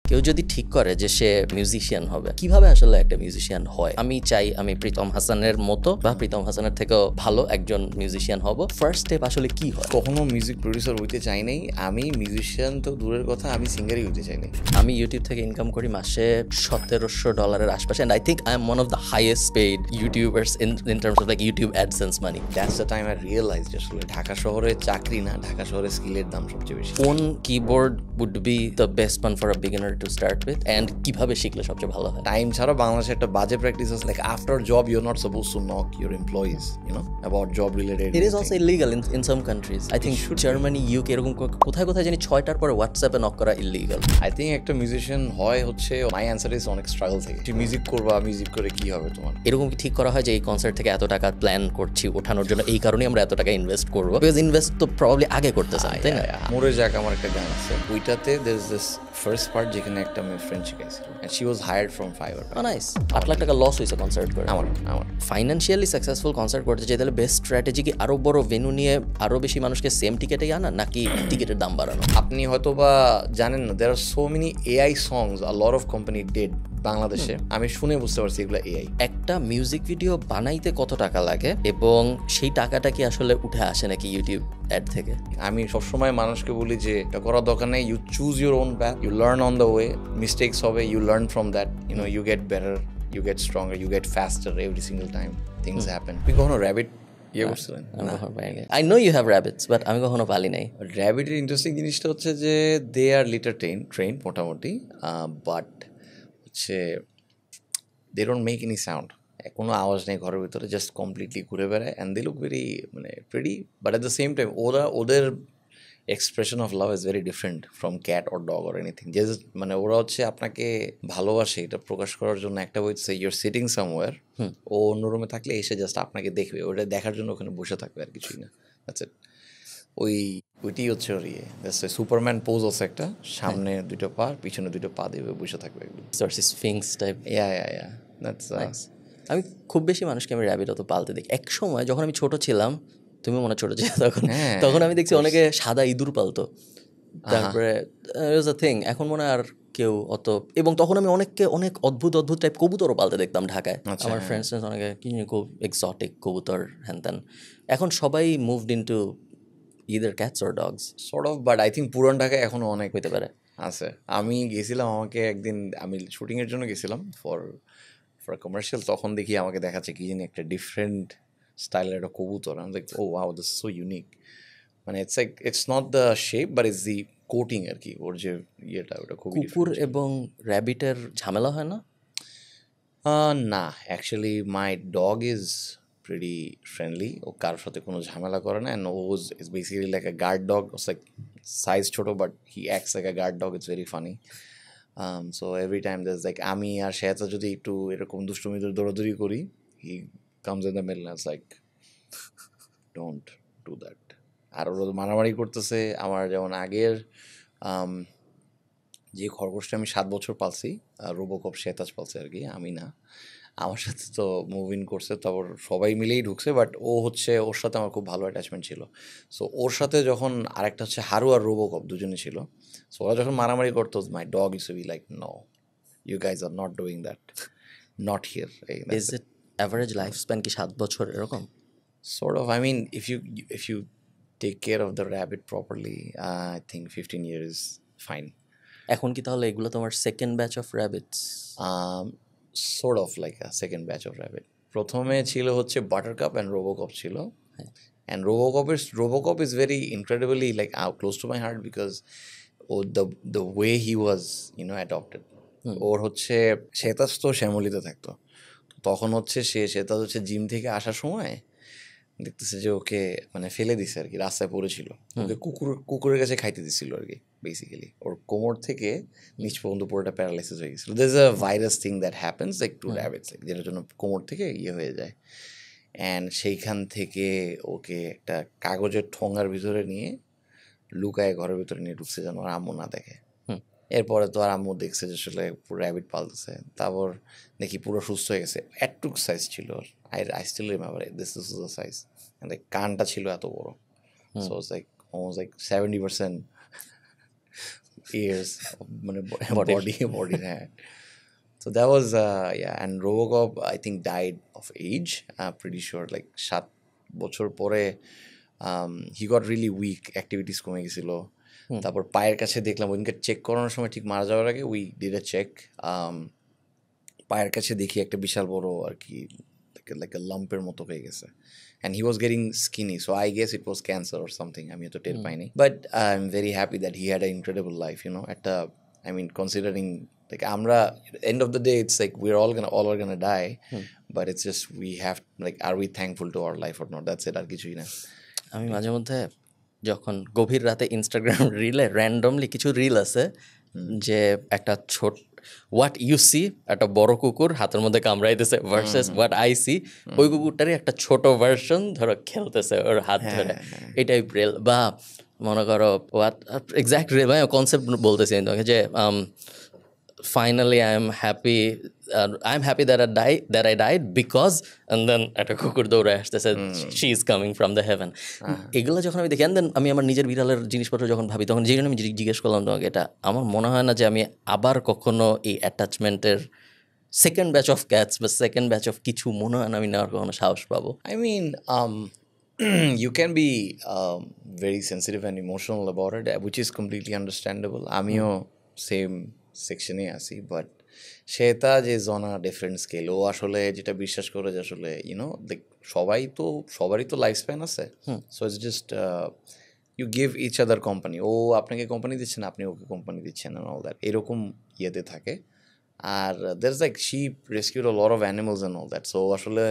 কেউ যদি ঠিক করে যে সে মিউজিশিয়ান হবে, কিভাবে আসলে একটা মিউজিশিয়ান হয়? আমি চাই আমি প্রীতম হাসানের মতো বা প্রীতম হাসানের থেকেও ভালো একজন মিউজিশিয়ান হব। ফার্স্ট স্টেপ আসলে কি হয়? কখনো মিউজিক প্রডিউসার হইতে চাই নাই। আমি মিউজিশিয়ান তো দূরের কথা, আমি সিঙ্গারই হইতে চাই নাই। আমি ইউটিউব থেকে ইনকাম করি মাসে $1,700 আশপাশে, and I think I am one of the highest paid YouTubers in terms of like YouTube AdSense money. That's the time I realized আসলে ঢাকা শহরে চাকরি না, ঢাকা শহরে স্কিলের দাম সবচেয়ে বেশি। কোন keyboard would be the best one for a beginner to start with, and কিভাবে শিখলে সবচেয়ে ভালো হয়? টাইম ছাড়া বাংলাদেশে একটা বাজে প্র্যাকটিস আছে, like after job you are not suppose to knock your employees, you know, about job related. It is also illegal in some countries. I think Germany, UK এরকম কোথায় কোথায় জানি 6টার পরে হোয়াটসঅ্যাপে নক করা ইলিগাল। আই থিঙ্ক একটা musician হয় হচ্ছে, মাই অ্যান্সার ইজ অনেক স্ট্রাগল থেকে। তুই মিউজিক করবা, মিউজিক করে কি হবে তোমার? এরকম কি ঠিক করা হয় যে এই কনসার্ট থেকে এত টাকা প্ল্যান করছি ওঠানোর জন্য, এই কারণে আমরা এত টাকা ইনভেস্ট করবো? বিকজ ইনভেস্ট তো প্রবাবলি আগে করতেছেন, তাই না? মরে যাক আমার একটা গান আছে, ওইটাতে there is this first part যেখানে একটা মেয়ে ফ্রেন্ড শিখাইছিল, and she was hired from fibre. Nice. 8 lakh টাকা লস হয়েছে কনসার্ট করে। আমার ফাইন্যান্সিয়ালি সাকসেসফুল কনসার্ট করতে চাই তাহলে বেস্ট স্ট্র্যাটেজি কি আরো বড় ভেন্যু নিয়ে আরো বেশি মানুষকে সেম টিকেটেই আনা, নাকি টিকেটের দাম বাড়ানো? আপনি হয়তো বা জানেন না, there are so many AI songs a lot of company dead বাংলাদেশে। আমি শুনে বুঝতে পারছি এগুলো এআই। একটা মিউজিক ভিডিও বানাইতে কত টাকা লাগে এবং সেই টাকাটা কি আসলে উঠে আসে নাকি ইউটিউব অ্যাড থেকে? আমি সবসময় মানুষকে বলি যে এটা করার দরকার নেই, you choose your own path, you learn on the way, mistakes হবে, you learn from that, you know, you get better, you get stronger, you get faster every single time things happen. তুমি কখনো rabbit করছিলেন? I know you have rabbits, but আমি কখনো পালি নাই। র্যাবিটের interesting জিনিসটা হচ্ছে যে দে আর লিটার ট্রেন মোটামুটি, বাট হচ্ছে they don't make any sound. কোনো আওয়াজ নেই ঘরের ভিতরে, জাস্ট কমপ্লিটলি ঘুরে বেড়ায়, অ্যান্ড দে লুক ভেরি মানে pretty, but at the same time ওদের expression of love is very different from cat or dog or anything. যে মানে ওরা হচ্ছে আপনাকে ভালোবাসে, এটা প্রকাশ করার জন্য একটা হচ্ছে ইউর সিটিং সামওয়্যার, ও অন্য রুমে থাকলে এসে জাস্ট আপনাকে দেখবে, ওটা দেখার জন্য ওখানে বসে থাকবে, আর কিছুই না। That's it. ওইটি হচ্ছে ওর ইয়ে, সুপারম্যান পোজ আছে একটা, সামনে দুটো পা, পিছনে দুটো পা দিয়ে বসে থাকবে একদম, স্ফিংস টাইপ। দ্যাটস আমি খুব বেশি মানুষকে আমি র্যাবিট অত পালতে দেখি। এক সময় যখন আমি ছোট ছিলাম, তুমি মনে ছোট ছিল তখন আমি দেখছি অনেকে সাদা ইঁদুর পালতো, তারপরে থিং। এখন মনে হয় আর কেউ অত, এবং তখন আমি অনেককে অনেক অদ্ভুত অদ্ভুত টাইপ কবুতরও পালতে দেখতাম ঢাকায়। আমার ফ্রেন্ডস অনেকে কি খুব এক্সোটিক কবুতর হ্যান ত্যান। এখন সবাই moved into either cats or dogs sort of, but I think পুরান ঢাকায় এখনো অনেক হইতে পারে আছে। আমি গেছিলাম, আমাকে একদিন আমি শুটিংয়ের জন্য গেছিলাম ফর কমার্শিয়াল, তখন দেখি আমাকে দেখাচ্ছে কি জানি একটা ডিফারেন্ট স্টাইলের একটা কবুতর। আমি like, oh wow, this is so unique. মানে it's like, it's not the shape but it's the coating আর কি, ওর যে ইয়েটা, ওটা খুবই কুকুর এবং র্যাবিটের ঝামেলা হয় না? না, actually my dog is pretty friendly, ও কারোর সাথে কোনো ঝামেলা করে না, অ্যান্ড ও is basically like a guard dog. It's like size ছোটো, but he acts like a guard dog. It's very funny. So every time that's like, আমি আর শেয়াতা যদি একটু এরকম দুষ্টুমি দৌড়াদৌড়ি করি, he comes in the middle, it's like don't do that. আর ওরা মারামারি করতেছে। আমার যেমন আগের যে খরগোশটা আমি 7 বছর পালছি, রোবোকপ শেতাজ পালছে আর কি, আমি না। আমার সাথে তো মুভ ইন করছে, তারপর সবাই মিলেই ঢুকছে, বাট ও হচ্ছে, ওর সাথে আমার খুব ভালো অ্যাটাচমেন্ট ছিল। সো ওর সাথে যখন আরেকটা হচ্ছে হারু আর রোবোকপ দুজনে ছিল, সো ওরা যখন মারামারি করতো, my dog use to be like, no, you guys are not doing that, not here. Is it average life span কি 7 বছর এরকম? Sort of, I mean if you take care of the rabbit properly, I think 15 years is fine. এখন কি তাহলে এগুলো তোমার second batch of rabbits? Sort of like a second batch of rabbit. প্রথমে ছিল হচ্ছে বাটারকাপ অ্যান্ড রোবোকপ ছিল, and RoboCop is very incredibly like close to my heart because the way he was, you know, adopted. ওর হচ্ছে শেতাজ তো শ্যামলিতে থাকতো, তখন হচ্ছে শেতাজ হচ্ছে জিম থেকে আসার সময় দেখতেছে যে ওকে মানে ফেলে দিছে আর কি, রাস্তায় পড়েছিল, ওকে কুকুরের কাছে খাইতে দিছিল আর কি। বেসিক্যালি ওর কোমর থেকে নিচ পর্যন্ত পুরোটা প্যারালাইসিস হয়ে গেছিলো। There is a virus thing that happens like to rabbits, like যেটার জন্য কোমর থেকে ইয়ে হয়ে যায়। অ্যান্ড সেইখান থেকে ওকে একটা কাগজের ঠোঙার ভিতরে নিয়ে লুকায় ঘরের ভিতরে নিয়ে ঢুকছে যেন আর আম্মু না দেখে। এরপরে তো আর আম্মু দেখছে যে আসলে পুরো র্যাবিট পালতেছে, তারপর দেখি পুরো সুস্থ হয়ে গেছে। এটুক সাইজ ছিল, I still remember this is the size, like কানটা ছিল এত বড়। So it's like almost like 70% ears, মানে body, হ্যাঁ. So that was yeah, and Robocop I think died of age. Pretty sure like 7 বছর পরে he got really weak, activities কমে গেছিল. তারপর পায়ের কাছে দেখলাম ওইদিনকে চেক করানোর সময় ঠিক মারা যাওয়ার আগে উই ডিড আ চেক, পায়ের কাছে দেখি একটা বিশাল বড় আর কি লাইক আ লাম্পের মতো হয়ে গেছে, and he was getting skinny, so I guess it was cancer or something. আমি তো টের পাইনি, but I'm very happy that he had an incredible life, you know. একটা I mean considering like আমরা end of the day it's like we're all gonna die, but it's just we have like are we thankful to our life or not, that's it, আর কিছুই না. আমি মাঝে মধ্যে যখন গভীর রাতে ইনস্টাগ্রাম রিলে র্যান্ডমলি কিছু রিল আছে যে একটা ছোট হোয়াট ইউ সি একটা বড় কুকুর হাতের মধ্যে কামড়াইতেছে ভার্সেস হোয়াট আই সি ওই কুকুরটারই একটা ছোট ভার্সন ধরো খেলতেছে ওর হাত ধরে, এটাই রিল। বা মনে করো হোয়াট এক্স্যাক্ট রিল কনসেপ্ট বলতেছি তোমাকে যে finally I'm happy that I died because, and then একটা কুকুর দৌড়ে আসতেছে she is coming from the heaven. এগুলো যখন আমি দেখি and then আমি আমার নিজের বিড়ালের জিনিসপত্র যখন ভাবি তখন যে জন্য আমি জিজ্ঞেস করলাম তোমাকে, এটা আমার মনে হয় না যে আমি আবার কখনো এই অ্যাটাচমেন্টের সেকেন্ড ব্যাচ অফ ক্যাটস বা সেকেন্ড ব্যাচ অফ কিছু মনে হয় না আমি নেওয়ার কখনো সাহস পাবো। I mean you can be very sensitive and emotional about it, which is completely understandable. আমিও সেম সেকশনে আছি, বাট সেটা যে জনা ডিফারেন্ট স্কেল, ও আসলে যেটা বিশ্বাস করে যে আসলে ইউনো লাইক সবারই তো লাইফ স্প্যান আছে, so it's just you give each other company, ও আপনাকে কোম্পানি দিচ্ছেন আপনি ওকে কোম্পানি দিচ্ছেন অ্যান্ড অল দ্যাট, এরকম ইয়েতে থাকে। আর there is like ship rescued a lot of animals and all that, so আসলে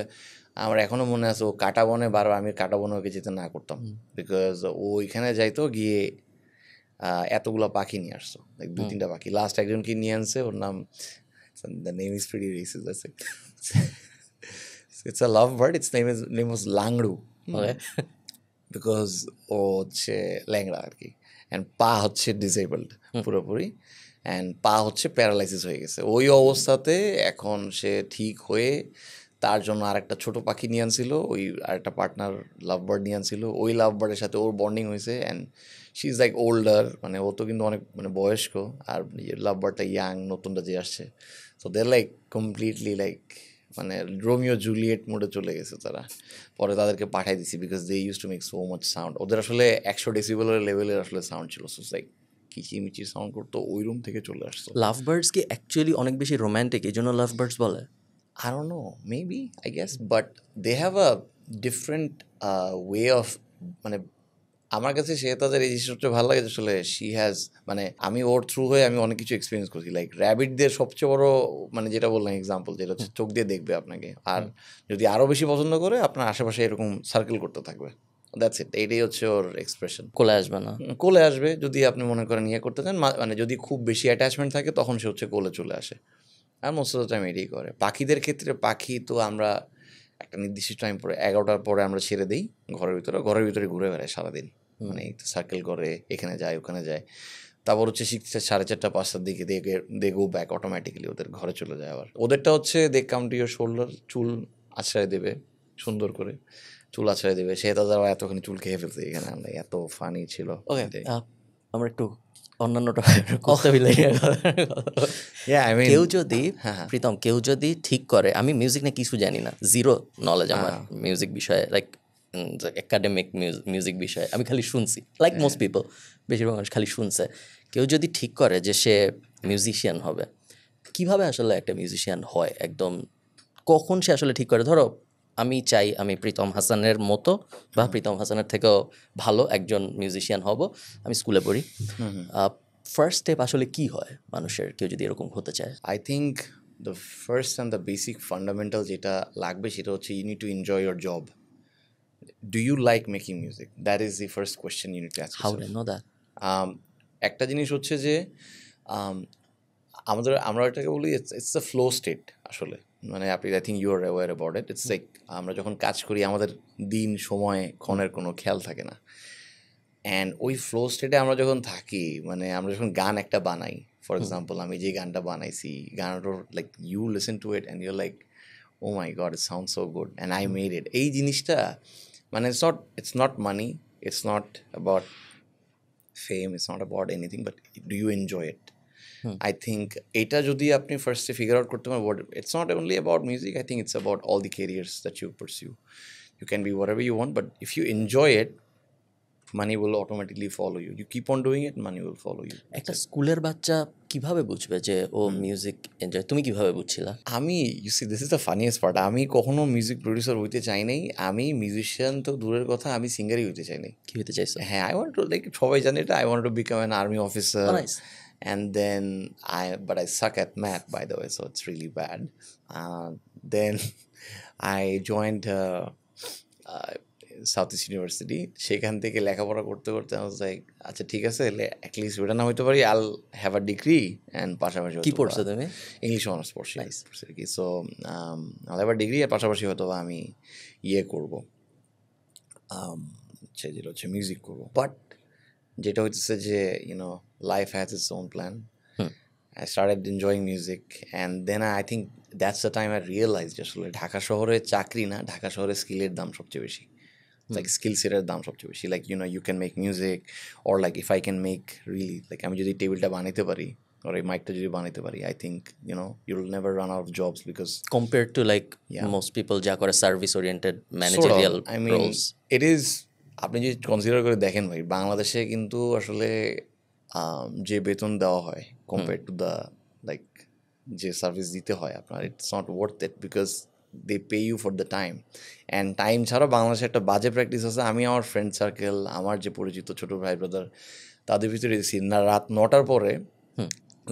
আমার এখনও মনে আছে ও কাটা বনে বারবার, আমি কাটা বনে ওকে যেতে না করতাম, বিকজ ও ওইখানে যাইতো গিয়ে এতগুলো পাখি নিয়ে আসতো, লাইক 2-3টা পাখি, লাস্ট একজনকে নিয়ে আনছে, ওর নাম the name is pretty racist, it's a lovebird, its name was Langru, because ও হচ্ছে ল্যাংড়া আর কি, অ্যান্ড পা হচ্ছে ডিসেবলড পুরোপুরি, অ্যান্ড পা হচ্ছে প্যারালাইসিস হয়ে গেছে। ওই অবস্থাতে এখন সে ঠিক হয়ে তার জন্য আরেকটা ছোটো পাখি নিয়ে আনছিল, ওই আরেকটা পার্টনার লাভ বার্ড নিয়ে আনছিল, ওই লাভ বার্ডের সাথে ওর বন্ডিং হয়েছে, and she is like older, মানে ও তো কিন্তু অনেক মানে বয়স্ক, আর লাভ বার্ডটা ইয়াং নতুনটা যে আসছে, so they like completely like মানে রোমিও জুলিয়েট মোডে চলে গেছে তারা। পরে তাদেরকে পাঠাই দিছি because they use to make so much sound, ওদের আসলে 100 ডেসিবেলের লেভেলের আসলে সাউন্ড ছিল, সো লাইক কিচিমিচি সাউন্ড করতো, ওই রুম থেকে চলে আসতো। লাভ বার্ডস কি অ্যাকচুয়ালি অনেক বেশি রোম্যান্টিক, এই জন্য লাভ বার্ডস বলে? I don't know, maybe, I guess, but they have a different way of মানে আমার কাছে সে তাদের এই জিনিসটা ভালো লাগে আসলে শি হ্যাজ, মানে আমি ওর থ্রু হয়ে আমি অনেক কিছু এক্সপিরিয়েন্স করছি, লাইক র্যাবিটদের সবচেয়ে বড় মানে যেটা বললাম এক্সাম্পল, যেটা হচ্ছে চোখ দিয়ে দেখবে আপনাকে, আর যদি আরও বেশি পছন্দ করে আপনার আশেপাশে এরকম সার্কেল করতে থাকবে, দ্যাটস ইট, এইটাই হচ্ছে ওর এক্সপ্রেশন। কোলে আসবে না, কোলে আসবে যদি আপনি মনে করেন ইয়ে করতে চান, মানে যদি খুব বেশি অ্যাটাচমেন্ট থাকে তখন সে হচ্ছে কোলে চলে আসে, আর মোস্ট অফ দ্য টাইম এটাই করে। পাখিদের ক্ষেত্রে পাখি তো আমরা একটা নির্দিষ্ট টাইম পরে 11টার পরে আমরা ছেড়ে দিই ঘরের ভিতরে ঘুরে বেড়ায় সারাদিন, মানে সার্কেল করে এখানে যায় ওখানে যায়, তারপর হচ্ছে 4:30-5টার দিকে দে গো ব্যাক অটোমেটিক্যালি, ওদের ঘরে চলে যায়। আবার ওদেরটা হচ্ছে দে কাম টু ইয়োর শোল্ডার, চুল আছড়ায় দেবে সুন্দর করে, চুল আছড়ায় দেবে, সে তাদের এতখানি চুল খেয়ে ফেলছে এখানে, আমরা এত ফানি ছিল। ওকে, আমরা একটু অন্যান্যটা করতে কেউ যদি প্রীতম কেউ যদি ঠিক করে, আমি মিউজিক নিয়ে কিছু জানি না, জিরো নলেজ আমার মিউজিক বিষয়ে, লাইক একাডেমিক মিউজিক বিষয়ে আমি খালি শুনছি, লাইক মোস্ট পিপল, বেশিরভাগ মানুষ খালি শুনছে। কেউ যদি ঠিক করে যে সে মিউজিশিয়ান হবে, কিভাবে আসলে একটা মিউজিশিয়ান হয় একদম, কখন সে আসলে ঠিক করে? ধরো আমি চাই আমি প্রীতম হাসানের মতো বা প্রীতম হাসানের থেকেও ভালো একজন মিউজিশিয়ান হব, আমি স্কুলে পড়ি, ফার্স্ট স্টেপ আসলে কি হয় মানুষের, কেউ যদি এরকম হতে চায়? I think the first and the basic fundamental যেটা লাগবে সেটা হচ্ছে you need to enjoy your job. Do you like making music? That is the first question you need to ask yourself. How do I know that? একটা জিনিস হচ্ছে যে আমরা এটাকে বলি ইটস দ্য ফ্লো স্টেট আসলে, মানে আপনি I think you are aware about it, it's like আমরা যখন কাজ করি আমাদের দিন সময় ক্ষণের কোনো খেয়াল থাকে না, অ্যান্ড ওই ফ্লো স্টেটে আমরা যখন থাকি, মানে আমরা যখন গান একটা বানাই, ফর এক্সাম্পল আমি যে গানটা বানাইছি, গানটার like you listen to it and your like oh my god it sound so good and I made it, এই জিনিসটা মানে it's not money, it's not about fame, it's not about anything, but do you enjoy it? I think এটা যদি আপনি ফার্স্টে figure out করতে পারেন, it's not only about music, I think it's about all the careers that you pursue. You can be whatever you want, but if you enjoy it, money will automatically follow you. You keep on doing it, money will follow you. একটা স্কুলের বাচ্চা কিভাবে বুঝবে যে ও music enjoy, তুমি কিভাবে বুঝছিলা? আমি you see this is the funniest part, আমি কখনো মিউজিক প্রডিউসার হইতে চাই নাই, আমি মিউজিশিয়ান তো দূরের কথা, আমি সিঙ্গারই হইতে চাই নাই। কি হতে চাইছো? হ্যাঁ, আই ওয়ান্ট টু, লাইক সবাই জানে এটা, I want to become an army officer, and then but I suck at math, by the way, so it's really bad. Then I joined south east university, সেখান থেকে লেখাপড়া করতে করতে I was like, আচ্ছা ঠিক আছে, অ্যাটলিস্ট ওটা না হইতে পারি, I'll have a degree and পাশাপাশি কি পড়ছো তুমি? ইংলিশ অনার্স পড়ছি আর কি। So I'll have a degree, আর পাশাপাশি হয়তো আমি ইয়ে করবো, যেটা হচ্ছে মিউজিক করবো। বাট যেটা হচ্ছে যে you know life has its own plan. I started enjoying music, and then I think that's the time I realized আসলে ঢাকা শহরে চাকরি না, ঢাকা শহরে স্কিলের দাম সবচেয়ে বেশি, like skill সেটের দাম সবচেয়ে বেশি। like you know you can make music, or like if I can make really, like আমি যদি টেবিলটা বানাইতে পারি or এই মাইকটা যদি বানাইতে পারি, I think you know you'll never run out of jobs, because compared to like most people যা করে service oriented managerial roles, it is, আপনি যদি কনসিডার করে দেখেন ভাই, বাংলাদেশে কিন্তু আসলে যে বেতন দেওয়া হয় কম্পেয়ার টু দ্য লাইক যে সার্ভিস দিতে হয় আপনার, it's not worth it, because they pay you for the time. And time ছাড়াও বাংলাদেশে একটা বাজে প্র্যাকটিস আছে, আমি আমার ফ্রেন্ড সার্কেল, আমার যে পরিচিত ছোটো ভাই ব্রাদার, তাদের ভিতরে দেখছি না, রাত 9টার পরে,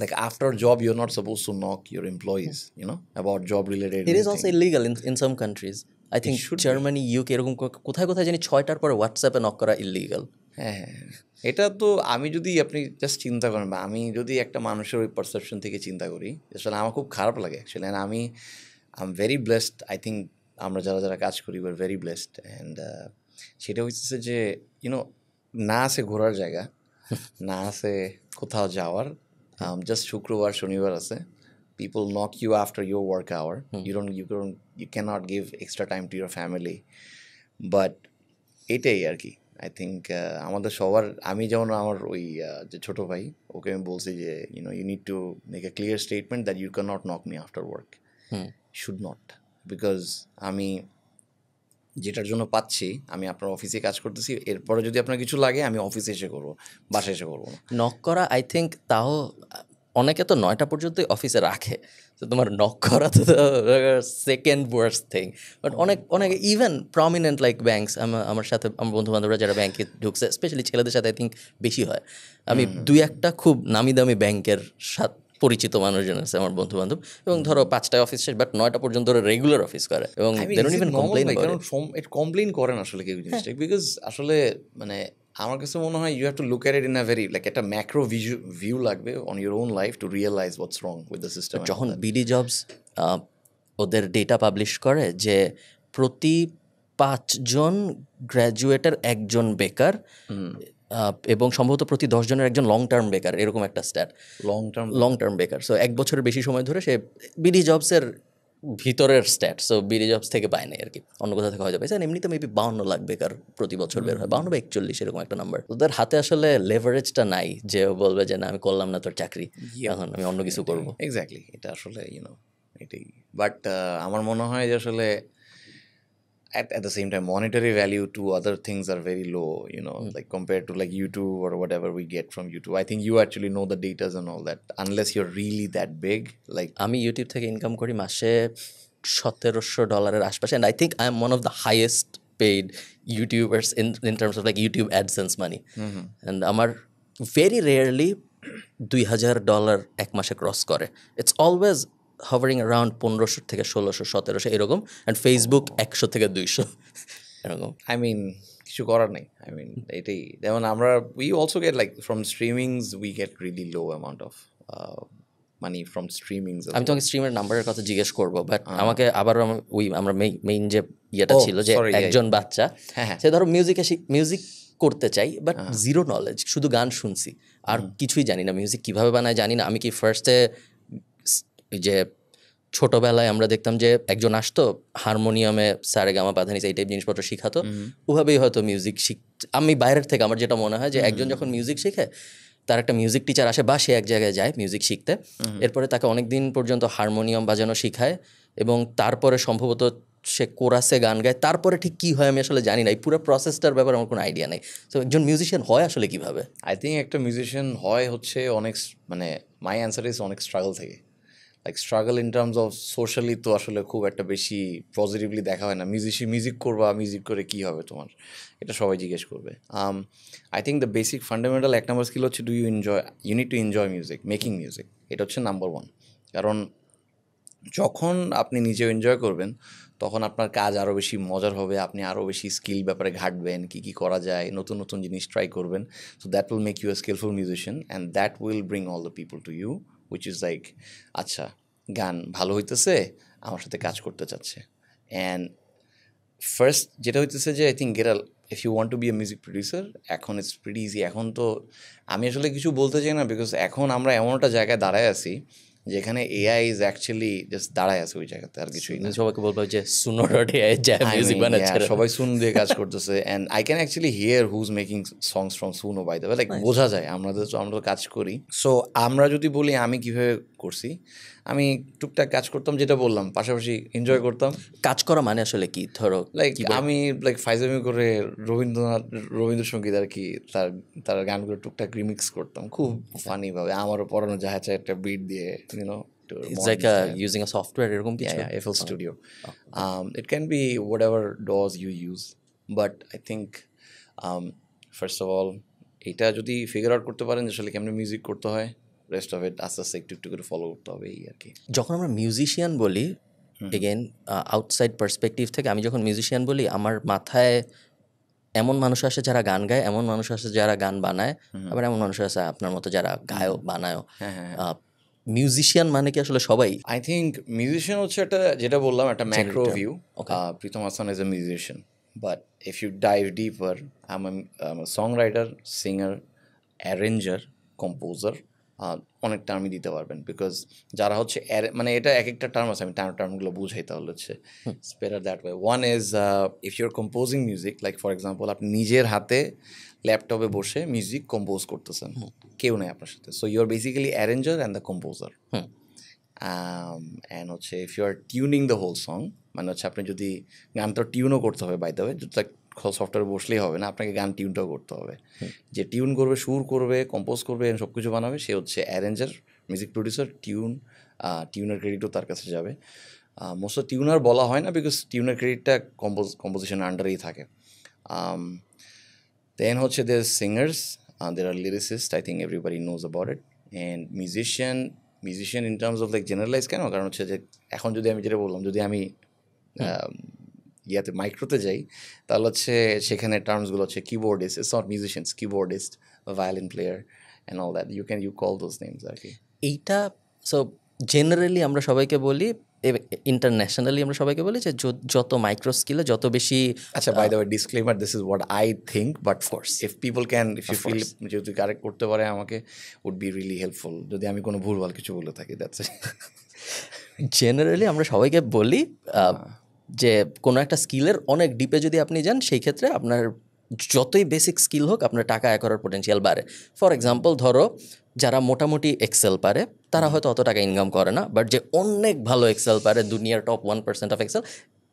like after job you're not supposed to knock your employees, you know, about job related. It is also illegal in some countries. I think Germany, UK এরকম কোথায় কোথায় জানি 6টার পরে হোয়াটসঅ্যাপে নক করা ইলিগাল। হ্যাঁ, এটা তো আমি যদি, আপনি জাস্ট চিন্তা করেন, বা আমি যদি একটা মানুষের ওই পারসেপশন থেকে চিন্তা করি, আসলে আমার খুব খারাপ লাগে অ্যাকচুয়ালি। অ্যান্ড আমি I am very blessed, I think আমরা যারা যারা কাজ করি we are very blessed. And সেটা হচ্ছে যে ইউনো, না আছে ঘোরার জায়গা, না আছে কোথাও যাওয়ার, জাস্ট শুক্রবার শনিবার আছে, people knock you after your work hour. You cannot give extra time to your family. But এটাই আর কি, আই থিঙ্ক আমাদের সবার, আমি যেমন আমার ওই যে ছোটো ভাই, ওকে আমি বলছি যে you know you need to make a clear statement that you can not knock me after work, should not, because আমি যেটার জন্য পাচ্ছি, আমি আপনার অফিসে কাজ করতেছি, এরপরে যদি আপনার কিছু লাগে আমি অফিসে এসে করবো, বাসায় এসে করবো না। নক করা আই থিঙ্ক তাও অনেকে তো 9টা পর্যন্তই অফিসে রাখে, তো তোমার নক করা তো সেকেন্ড ওয়ার্স্ট থিং। বাট অনেকে ইভেন প্রমিনেন্ট লাইক ব্যাঙ্কস, আমার সাথে আমার বন্ধু বান্ধবরা যারা ব্যাংকে ঢুকছে, স্পেশালি ছেলেদের সাথে আই থিঙ্ক বেশি হয়। আমি 2-1টা খুব নামি দামি ব্যাংকের সাথে পরিচিত মানুষজন আছে আমার বন্ধু বান্ধব, এবং ধরো 5টায় অফিস শেষ, বাট 9টা পর্যন্ত রেগুলার অফিস করে, এবং কমপ্লেইন করেন আসলে কেউ জিনিসটা, বিকজ আসলে মানে আমার কাছে মনে হয় you have to look at it in a very, like একটা ম্যাক্রো ভিউ লাগবে on your own life to realise what's wrong with the system. যখন বিডি জবস ওদের ডেটা পাবলিশ করে যে প্রতি 5 জন গ্র্যাজুয়েটের 1 জন বেকার, এবং সম্ভবত প্রতি 10 জনের 1 জন লং টার্ম বেকার, এরকম একটা স্ট্যাট, লং টার্ম বেকার। সো 1 বছরের বেশি সময় ধরে সে বিডি জবসের ভিতরের স্ট্যাট, সো বিডি জবস থেকে পায় নাই আর কি, অন্য কোথা থেকে হয়তো পাইছে। এমনিতে মেবি 52 লাখ বেকার প্রতি বছর বের হয়, 52 বা 41 এরকম একটা নাম্বার। ওদের হাতে আসলে লেভারেজটা নাই যে বলবে যে না আমি করলাম না তোর চাকরি, এখন আমি অন্য কিছু করবো। এক্স্যাক্টলি, এটা আসলে ইউনো এটাই। বাট আমার মনে হয় যে আসলে at the same time monetary value to other things are very low, you know, like compared to like YouTube or whatever we get from YouTube. I think you actually know the data and all that, unless you're really that big. Like আমি YouTube থেকে income করি মাসে $1,700 আশপাশে, and I think I am one of the highest paid YouTubers in terms of like YouTube AdSense money. And আমার very rarely $2,000 এক মাসে cross করে। It's always hovering around 1500 থেকে 1600 1700 এরকম, and Facebook 100 থেকে 200 এরকম। I mean কিছু করার নেই, I mean এটাই, যেমন আমরা we also get like from streamings we get really low amount of money from streamings. আমি তোমাকে স্ট্রিমের নাম্বারের কথা জিজ্ঞেস করবো, বাট আমাকে আবার ওই আমরা মেইন যে ইয়েটা ছিল যে একজন বাচ্চা সে ধরো মিউজিক করতে চাই, বাট জিরো নলেজ, শুধু গান শুনছি আর কিছুই জানি না, মিউজিক কিভাবে বানায় জানি না। আমি কি ফার্স্টে যে ছোটবেলায় আমরা দেখতাম যে একজন আসতো হারমোনিয়ামে সারেগামা পাধানিসা এই টাইপ জিনিসপত্র শিখাতো, ওভাবেই হয়তো মিউজিক আমি বাইরের থেকে আমার যেটা মনে হয় যে একজন যখন মিউজিক শিখে তার একটা মিউজিক টিচার আসে বা সে এক জায়গায় যায় মিউজিক শিখতে, এরপরে তাকে অনেক দিন পর্যন্ত হারমোনিয়াম বাজানো শিখায় এবং তারপরে সম্ভবত সে কোরাসে গান গায়, তারপরে ঠিক কী হয় আমি আসলে জানি না, এই পুরো প্রসেসটার ব্যাপারে আমার কোনো আইডিয়া নেই। তো একজন মিউজিশিয়ান হয় আসলে কীভাবে? আই থিঙ্ক একটা মিউজিশিয়ান হয় হচ্ছে অনেক, মানে মাই অ্যান্সার ইজ অনেক স্ট্রাগল থেকে। Like struggle in terms of socially তো আসলে খুব একটা বেশি পজিটিভলি দেখা হয় না। মিউজিক করবা, মিউজিক করে কী হবে তোমার, এটা সবাই জিজ্ঞেস করবে। I think the basic fundamental এক নম্বর স্কিল হচ্ছে you need to enjoy music, making music. এটা হচ্ছে নাম্বার ওয়ান। কারণ যখন আপনি নিজেও এনজয় করবেন তখন আপনার কাজ আরও বেশি মজার হবে, আপনি আরও বেশি স্কিল ব্যাপারে ঘাটবেন, কী কী করা যায়, নতুন নতুন জিনিস ট্রাই করবেন। So that will make you a skilful musician and that will bring all the people to you, which is like আচ্ছা গান ভালো হইতেছে, আমার সাথে কাজ করতে চাচ্ছে। অ্যান্ড ফার্স্ট যেটা হইতেছে যে I think if you want to be a music producer, এখন ইটস প্রিটি ইজি। এখন তো আমি আসলে কিছু বলতে চাই না, বিকজ এখন আমরা এমন একটা জায়গায় দাঁড়ায় আছি যেখানে এআই ইজ অ্যাকচুয়ালি জাস্ট দাঁড়ায় আছে ওই জায়গাতে, আর কিছুই না। সবাইকে বলবো যে মিউজিক বানাচ্ছে, সবাই সুন দিয়ে কাজ করতেছে। And I can actually hear who's making songs from Suno, by the way, like বোঝা যায়। আমরা তো কাজ করি। সো আমরা যদি বলি আমি কীভাবে করছি, আমি টুকটাক কাজ করতাম, যেটা বললাম, পাশাপাশি এনজয় করতাম। কাজ করা মানে আসলে কি? ধরো লাইক আমি ফাইজলামি করে রবীন্দ্রসঙ্গীত আর কি, তার গানগুলো টুকটাক রিমিক্স করতাম খুব ফানিভাবে, আমারও পড়ানো জাহাজে একটা বিট দিয়ে, YONO, It's like using a software এরকম কিছু? Yeah, FL Studio. It can be whatever DAWs you use, but I think first of all এটা যদি ফিগার আউট করতে পারেন আসলে কেমনে মিউজিক করতে হয়, রেস্ট অফ ইট আস্তে আস্তে একটু একটু করে ফলো করতে হবে, এই আর কি। যখন আমরা মিউজিশিয়ান বলি, এগেন আউটসাইড পার্সপেক্টিভ থেকে আমি যখন মিউজিশিয়ান বলি, আমার মাথায় এমন মানুষ আসে যারা গান গায়, এমন মানুষ আসে যারা গান বানায়, আবার এমন মানুষ আছে আপনার মতো যারা গায়ও বানায়ও। মিউজিশিয়ান মানে কি আসলে সবাই? আই থিঙ্ক মিউজিশিয়ান হচ্ছে একটা, যেটা বললাম, একটা macro view. Pritam Hasan is a musician, but if you dive deeper, I am a songwriter, singer, arranger, composer, অনেক টার্মই দিতে পারবেন। বিকজ যারা হচ্ছে মানে এটা এক একটা টার্ম আছে, আমি টার্মগুলো বুঝাই, তাহলে হচ্ছে better that way. One is if your composing music, like for example আপনি নিজের হাতে ল্যাপটপে বসে মিউজিক কম্পোজ করতেছেন, কেউ নেই আপনার সাথে, so you are basically arranger and the composer. And হচ্ছে if you are tuning the whole song, মানে হচ্ছে আপনি যদি গানটা টিউনও করতে হবে, বাই দ্য ওয়ে, সফটওয়্যারে বসলেই হবে না, আপনাকে গান টিউনটাও করতে হবে। যে টিউন করবে, সুর করবে, কম্পোজ করবে, সব কিছু বানাবে, সে হচ্ছে অ্যারেঞ্জার, মিউজিক প্রডিউসার। টিউনের ক্রেডিটও তার কাছে যাবে। মোস্ট অফ টিউনার বলা হয় না, বিকজ টিউনের ক্রেডিটটা কম্পোজিশনের আন্ডারেই থাকে। দেন হচ্ছে there singers, there are lyricist, I think everybody knows about it. And musician in terms of like generalize কেন, কারণ হচ্ছে যে এখন যদি আমি যেটা বললাম, যদি আমি মাইক্রোতে যাই, তাহলে হচ্ছে সেখানে টার্মসগুলো হচ্ছে keyboardist, it's not musicians, keyboardist, violin player and all that, you call those names আর কি। এইটা সো জেনারেলি আমরা সবাইকে বলি, ইন্টারন্যাশনালি আমরা সবাইকে বলি যে যত মাইক্রো স্কিলে যত বেশি। আচ্ছা, by the way, disclaimer, this is what I think, but force if people can, if you feel, যদি কারেক্ট করতে পারে আমাকে, উড বি রিয়েলি হেল্পফুল, যদি আমি কোনো ভুলভাল কিছু বলে থাকি। That's it. জেনারেলি আমরা সবাইকে বলি যে কোনো একটা স্কিলের অনেক ডিপে যদি আপনি যান, সেই ক্ষেত্রে আপনার যতই বেসিক স্কিল হোক, আপনার টাকা আয় করার পোটেনশিয়াল বাড়ে। ফর এক্সাম্পল, ধরো যারা মোটামুটি এক্সেল পারে তারা হয়তো অত টাকা ইনকাম করে না, বাট যে অনেক ভালো এক্সেল পারে, দুনিয়ার top 1% of Excel,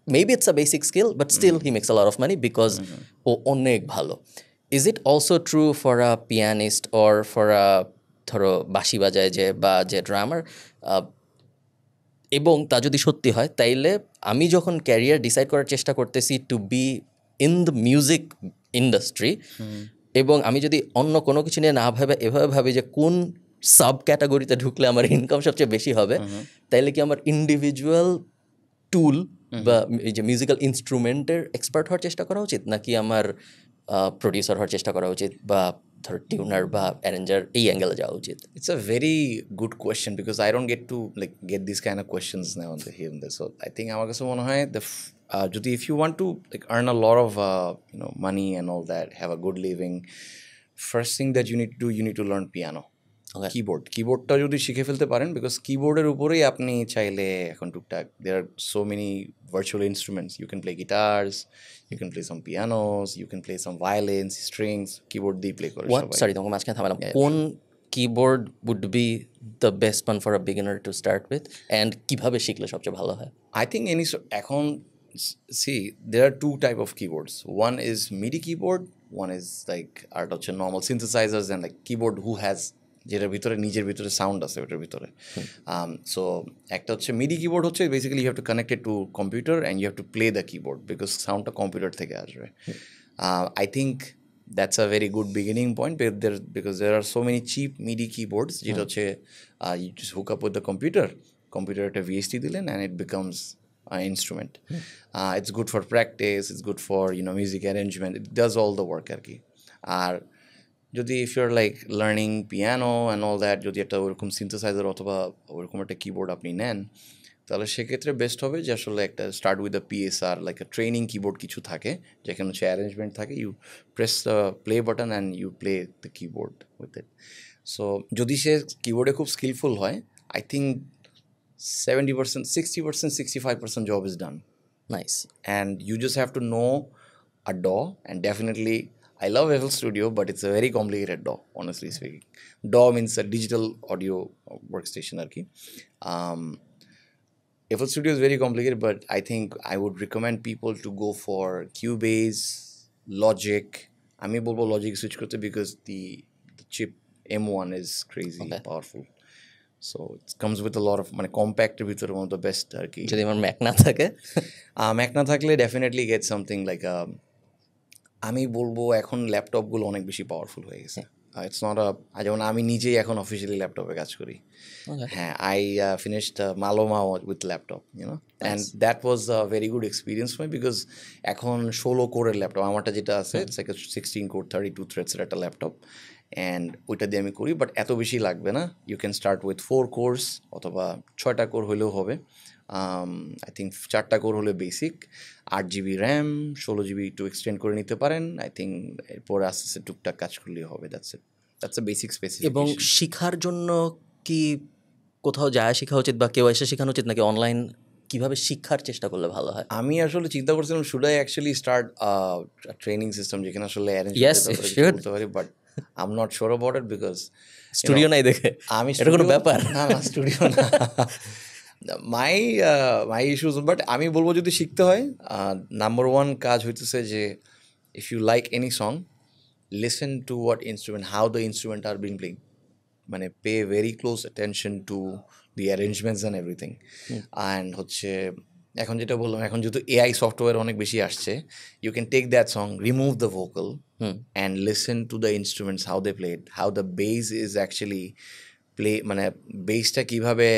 maybe it's a basic skill, but still he makes a lot of money because ও অনেক ভালো। Is it also true for a pianist or for a, ধরো বাঁশি বাজায় যে, বা যে ড্রামার? এবং তা যদি সত্যি হয়, তাইলে আমি যখন ক্যারিয়ার ডিসাইড করার চেষ্টা করতেছি to be in the music industry, এবং আমি যদি অন্য কোনো কিছু নিয়ে না ভেবে এভাবে ভাবি যে কোন সাব ক্যাটাগরিতে ঢুকলে আমার ইনকাম সবচেয়ে বেশি হবে, তাইলে কি আমার ইন্ডিভিজুয়াল টুল বা এই যে মিউজিক্যাল ইনস্ট্রুমেন্টের এক্সপার্ট হওয়ার চেষ্টা করা উচিত, নাকি আমার প্রডিউসার হওয়ার চেষ্টা করা উচিত, বা ধরো টিউনার বা অ্যারেঞ্জার, এই অ্যাঙ্গেলে যাওয়া উচিত? It's a very good question because I don't get to get these kind of questions now here and there. So I think আমার কাছে মনে হয় যদি if you want to earn a lot of money and all that, have a good living, first thing that you need to do, you need to learn piano. কিবোর্ডটা যদি শিখে ফেলতে পারেন, because কিবোর্ডের উপরেই আপনি চাইলে এখন টুকটাক there are so many virtual instruments, you can play guitars, you can play some pianos, you can play some violins, strings, keyboard দিয়ে প্লে করে সবাই। সরি তোমাকে মাঝখানে থামালাম, কোন keyboard would be the best one for a beginner to start with, and কিভাবে শিখলে সবচেয়ে ভালো হয়? I think এখন see there are two type of keyboards. One is MIDI keyboard, one is like আর হচ্ছে normal synthesizers and like keyboard who has যেটার ভিতরে নিজের ভিতরে সাউন্ড আছে ওটার ভিতরে। সো একটা হচ্ছে মিডি কিবোর্ড হচ্ছে basically you have to connected to computer and you have to play the keyboard because সাউন্ডটা কম্পিউটার থেকে আসবে। I think that's a very good beginning point because there are so many cheap MIDI keyboards যেটা হচ্ছে you just hook up with the computer একটা VST দিলেন and it becomes an instrument. It's good for practice, it's good for music arrangement, it does all the work আর কি। আর যদি if you're like learning piano and all that, যদি একটা ওরকম synthesiser অথবা ওরকম একটা কিবোর্ড আপনি নেন, তাহলে সেক্ষেত্রে বেস্ট হবে যে আসলে একটা start with the PSR, like a training keyboard কিছু থাকে যেখানে হচ্ছে অ্যারেঞ্জমেন্ট থাকে, you press the play button and you play the keyboard with it. So যদি সে কিবোর্ডে খুব স্কিলফুল হয়, I think 70%, 60%, 65% job is done. Nice. And you just have to know a DAW, and definitely I love FL Studio, but it's a very complicated DAW, honestly speaking. DAW means a digital audio workstation arki. FL Studio is very complicated, but I think I would recommend people to go for Cubase, Logic. আমি বলবো Logic switch করতে because the chip M1 is crazy powerful. So it comes with a lot of মানে কম্প্যাক্টের ভিতরে one of the best আর কি। যদি আমার Mac না থাকে, ম্যাক না থাকলে ডেফিনেটলি গেট সামথিং লাইক আমি বলবো এখন ল্যাপটপগুলো অনেক বেশি পাওয়ারফুল হয়ে গেছে। ইটস নট যেমন আমি নিজেই এখন অফিসিয়ালি ল্যাপটপে কাজ করি। হ্যাঁ, I finished Maloma with laptop and that was a very good experience for me because এখন 16 কোরের ল্যাপটপ আমারটা যেটা আছে, ইটস লাইক 16 কোর 32 থ্রেডসের একটা ল্যাপটপ, অ্যান্ড ওইটা দিয়ে আমি করি। বাট এত বেশি লাগবে না, you can start with 4 cores অথবা 6টা কোর হলেও হবে। আই থিঙ্ক 4টা কোর হলে বেসিক, 8GB র্যাম, 16GB একটু এক্সটেন্ড করে নিতে পারেন। আই থিঙ্ক এরপর আস্তে আস্তে টুকটাক কাজ করলেই হবে। That's a basic specification. এবং শেখার জন্য কি কোথাও যায় শেখা উচিত বা কেউ এসে শেখানো উচিত নাকি অনলাইন কিভাবে শিক্ষার চেষ্টা করলে ভালো হয়? আমি আসলে চিন্তা করছিলাম should I actually start training system যেখানে আসলে অ্যারেঞ্জ করতে পারি, but I am not sure about it because studio নাই দেখে। আমি এটা কোনো ব্যাপার না, স্টুডিও না, মাই ইস্যুস। বাট আমি বলবো যদি শিখতে হয়, নাম্বার 1 কাজ হইতেছে যে if you like any song, listen to what instrument, how the instrument are being playing, মানে pay very close attention to the arrangements and everything. And হচ্ছে এখন যেটা বললাম, এখন যেহেতু AI সফটওয়্যার অনেক বেশি আসছে, you can take that song, remove the vocal and listen to the instruments, how they played, how the bass is actually play, মানে বেসটা কীভাবে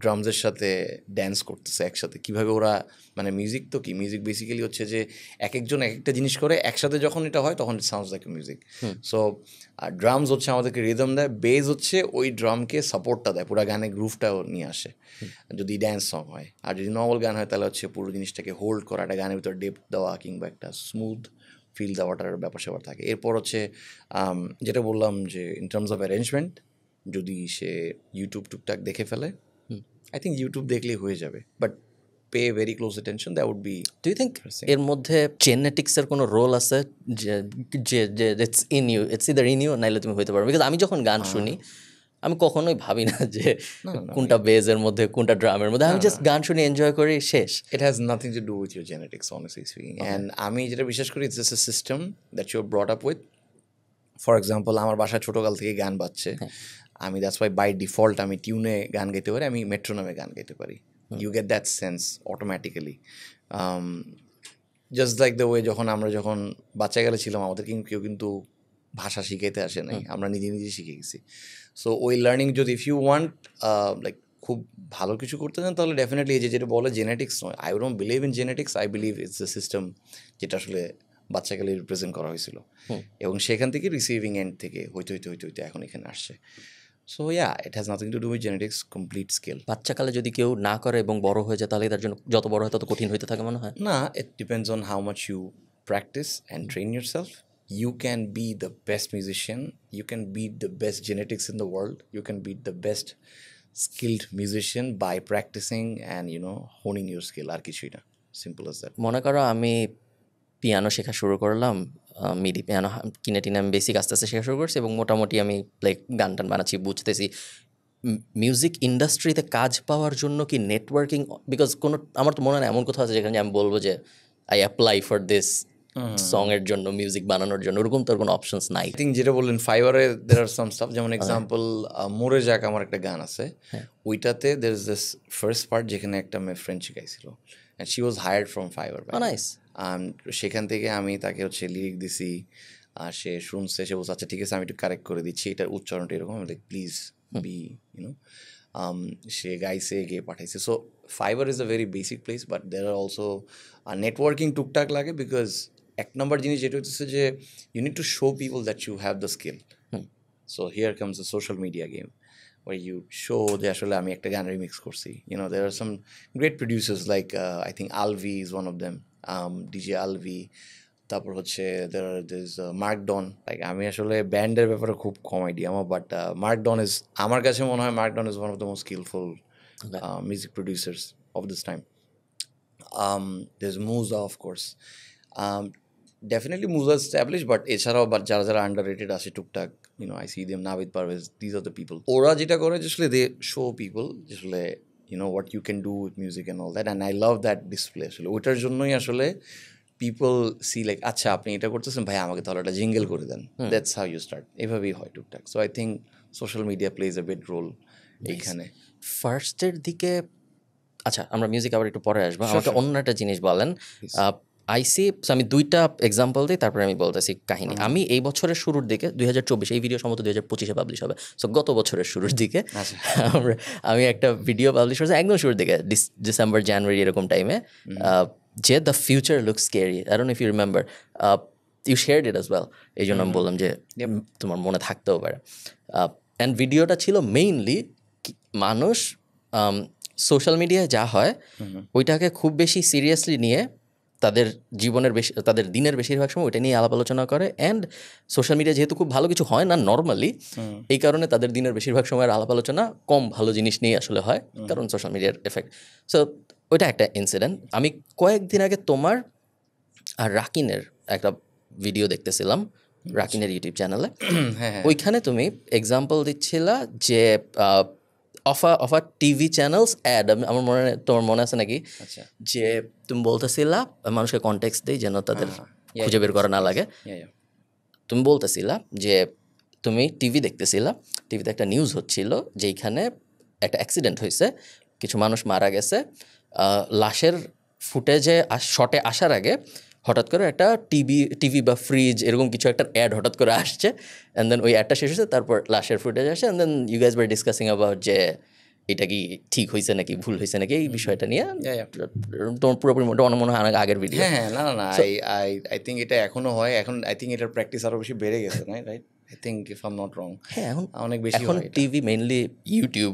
ড্রামসের সাথে ড্যান্স করতেছে একসাথে, কীভাবে ওরা, মানে মিউজিক তো কি, মিউজিক বেসিক্যালি হচ্ছে যে একজন এক একটা জিনিস করে একসাথে, যখন এটা হয় তখন it sounds like music. So drums হচ্ছে আমাদেরকে রিদম দেয়, বেস হচ্ছে ওই ড্রামকে সাপোর্টটা দেয়, পুরো গানে গ্রুভটাও নিয়ে আসে যদি ড্যান্স সং হয়। আর যদি নর্মাল গান হয় তাহলে হচ্ছে পুরো জিনিসটাকে হোল্ড করা, একটা গানের ভিতরে ডেপথ দেওয়া কিংবা একটা স্মুথ ফিল দেওয়াটার ব্যাপার স্যাপার থাকে। এরপর হচ্ছে যেটা বললাম যে ইন টার্মস অফ অ্যারেঞ্জমেন্ট, যদি সে ইউটিউব টুকটাক দেখে ফেলে, I think YouTube দেখলেই হয়ে যাবে, but pay very close attention, that would be. Do you think এর মধ্যে জেনেটিক্সের কোনো রোল আছে যে it's in you, it's either in you, নাইলে তুমি হইতে পারো? বিকজ আমি যখন গান শুনি আমি কখনোই ভাবি না যে কোনটা বেজের মধ্যে কোনটা ড্রামের মধ্যে, আমি জাস্ট গান শুনি, এনজয় করি, শেষ। It has nothing to do with your genetics, honestly speaking. And আমি যেটা বিশ্বাস করি, it's just a system that you are brought up with. For example, আমার বাসায় ছোটোকাল থেকে গান বাজছে, আমি দ্যাটস ওয়াই বাই ডিফল্ট আমি টিউনে গান গাইতে পারি, আমি মেট্রোনমে গান গাইতে পারি। You get that sense automatically, just like the way যখন বাচ্চাকালে ছিলাম, আমাদের কেউ কিন্তু ভাষা শিখাইতে আসে নাই, আমরা নিজে নিজে শিখে গেছি। সো ওই লার্নিং যদি ইফ ইউ ওয়ান্ট লাইক খুব ভালো কিছু করতে চান, তাহলে ডেফিনেটলি এই যেটা বলে জেনেটিক্স নয়, I don't believe in genetics, I believe it's the system যেটা আসলে বাচ্চাকালে রিপ্রেজেন্ট করা হয়েছিল, এবং সেখান থেকে রিসিভিং এন্ড থেকে হইতে এখন এখানে আসছে। So yeah, it has nothing to do with genetics, complete scale. বাচ্চাকালে যদি কেউ না করে এবং বড় হয়ে যায়, তাহলে তার জন্য যত বড় হয় তত কঠিন হইতে থাকে মনে হয়? না, it depends on how much you practise and train yourself. you can be the best musician, you can be the best genetics in the world, you can be the best skilled musician by practicing and honing your skill. আর কিছুই না, simple as that. মনে করো আমি piano শেখা শুরু করলাম, মিডি piano কিনে টিনে আমি বেসিক আস্তে আস্তে শেখা শুরু করছি এবং মোটামুটি আমি লাইক গান টান বানাচ্ছি, বুঝতেছি। মিউজিক ইন্ডাস্ট্রিতে কাজ পাওয়ার জন্য কি নেটওয়ার্কিং, বিকজ কোনো আমার তো মনে হয় এমন কোথাও আছে যেখানে আমি বলবো যে I apply for this song এর জন্য, মিউজিক বানানোর জন্য, ওরকম তোর কোনো অপশনস নাই? আই থিঙ্ক যেটা বললেন ফাইবারে দের আর সাম স্টাফ, যেমন এক্সাম্পল মোরে যাক আমার একটা গান আছে, ওইটাতে there is this first part যেখানে একটা মেয়ে ফ্রেঞ্চ শিখাইছিল and she was hired from fibre. Nice. সেখান থেকে আমি তাকে হচ্ছে লিরিক দিছি, আর সে শুনছে, সে বলছে আচ্ছা ঠিক আছে আমি একটু কারেক্ট করে দিচ্ছি, এটার উচ্চারণটা এরকম, লাইক প্লিজ বি সে গাইছে, গিয়ে পাঠাইছে। So Fiverr is a very basic place, but there are also networking টুকটাক লাগে, বিকজ এক নম্বর জিনিস যেটা হচ্ছে যে you need to show people that you have the skill. So here comes the social media game, where you show যে আসলে আমি একটা গান রিমিক্স করছি। there are some great producers like I think Alvi is one of them, DJ Alvi, তারপর হচ্ছে there is Mark Don. like আমি আসলে ব্যান্ডের ব্যাপারে খুব কম আইডিয়া আমার, বাট Mark Don is, আমার কাছে মনে হয় Mark Don is one of the most skillful music producers of this time. There's Musa, of course. Definitely Musa established, but এছাড়াও যারা যারা underrated আছে টুকটাক, I see them, Navid Parvez, these are the people. ওরা যেটা করে আসলে they show people আসলে what you can do with music and all that, and I love that display আসলে। ওটার জন্যই আসলে people see like আচ্ছা আপনি এটা করতেছেন ভাই, আমাকে তাহলে একটা জিঙ্গেল করে দেন, that's how you start, এভাবেই হয় টুকটাক। so I think social media plays a big role এইখানে। ফার্স্টের দিকে, আচ্ছা আমরা মিউজিক আবার একটু পরে আসবো, আমাকে অন্য একটা জিনিস বলেন। আইসি, আমি দুইটা এক্সাম্পল দিই, তারপরে আমি বলতেছি কাহিনী। আমি এই বছরের শুরুর দিকে 2024, এই ভিডিও সম্ভবত 2025-এ পাবলিশ হবে, সো গত বছরের শুরুর দিকে আমি একটা ভিডিও পাবলিশ করেছি একদম শুরুর দিকে, ডিসেম্বর জানুয়ারি এরকম টাইমে, যে the future looks scary. I don't know if you remember, you shared it as well, এই জন্য আমি বললাম যে তোমার মনে থাকতেও পারে। অ্যান্ড ভিডিওটা ছিল মেইনলি মানুষ সোশ্যাল মিডিয়ায় যা হয় ওইটাকে খুব বেশি সিরিয়াসলি নিয়ে তাদের জীবনের তাদের দিনের বেশিরভাগ সময় ওইটা নিয়ে আলাপ আলোচনা করে। অ্যান্ড সোশ্যাল মিডিয়া যেহেতু খুব ভালো কিছু হয় না নর্মালি, এই কারণে তাদের দিনের বেশিরভাগ সময়ের আলাপ আলোচনা কম ভালো জিনিস নিয়ে আসলে হয়, কারণ সোশ্যাল মিডিয়ার এফেক্ট। সো ওইটা একটা ইনসিডেন্ট। আমি কয়েকদিন আগে তোমার আর রাকিনের একটা ভিডিও দেখতেছিলাম, রাকিনের ইউটিউব চ্যানেলে। ওইখানে তুমি এক্সাম্পল দিচ্ছিলা যে অফার টিভি চ্যানেলস অ্যাড, আমার তোমার মনে আছে নাকি, যে তুমি বলতেছিলা মানুষকে কন্টেক্সট দেই যেন তাদের খুঁজে বের করা না লাগে। তুমি বলতেছিলা যে তুমি টিভি দেখতেছিলা, টিভিতে একটা নিউজ হচ্ছিল যেইখানে একটা অ্যাক্সিডেন্ট হয়েছে, কিছু মানুষ মারা গেছে। লাশের ফুটেজে শটে আসার আগে হঠাৎ করে একটা টিভি বা ফ্রিজ এরকম কিছু একটা অ্যাড হঠাৎ করে আসছে, অ্যান্ড দেন ওই অ্যাডটা শেষ হয়েছে, তারপর লাশের ফুটেজ আসে, and then you guys were discussing about যে এটা কি ঠিক হয়েছে নাকি ভুল হয়েছে নাকি, এই বিষয়টা নিয়ে তোমার পুরোপুরি মনে হয় অনেক আগের ভিডিও। হ্যাঁ, না আই থিঙ্ক এটা এখনো হয়, এখন আই থিঙ্ক এটার প্র্যাকটিস আরো বেশি বেড়ে গেছে, right? I think if I'm not wrong, হ্যাঁ এখন অনেক বেশি এখন TV mainly YouTube,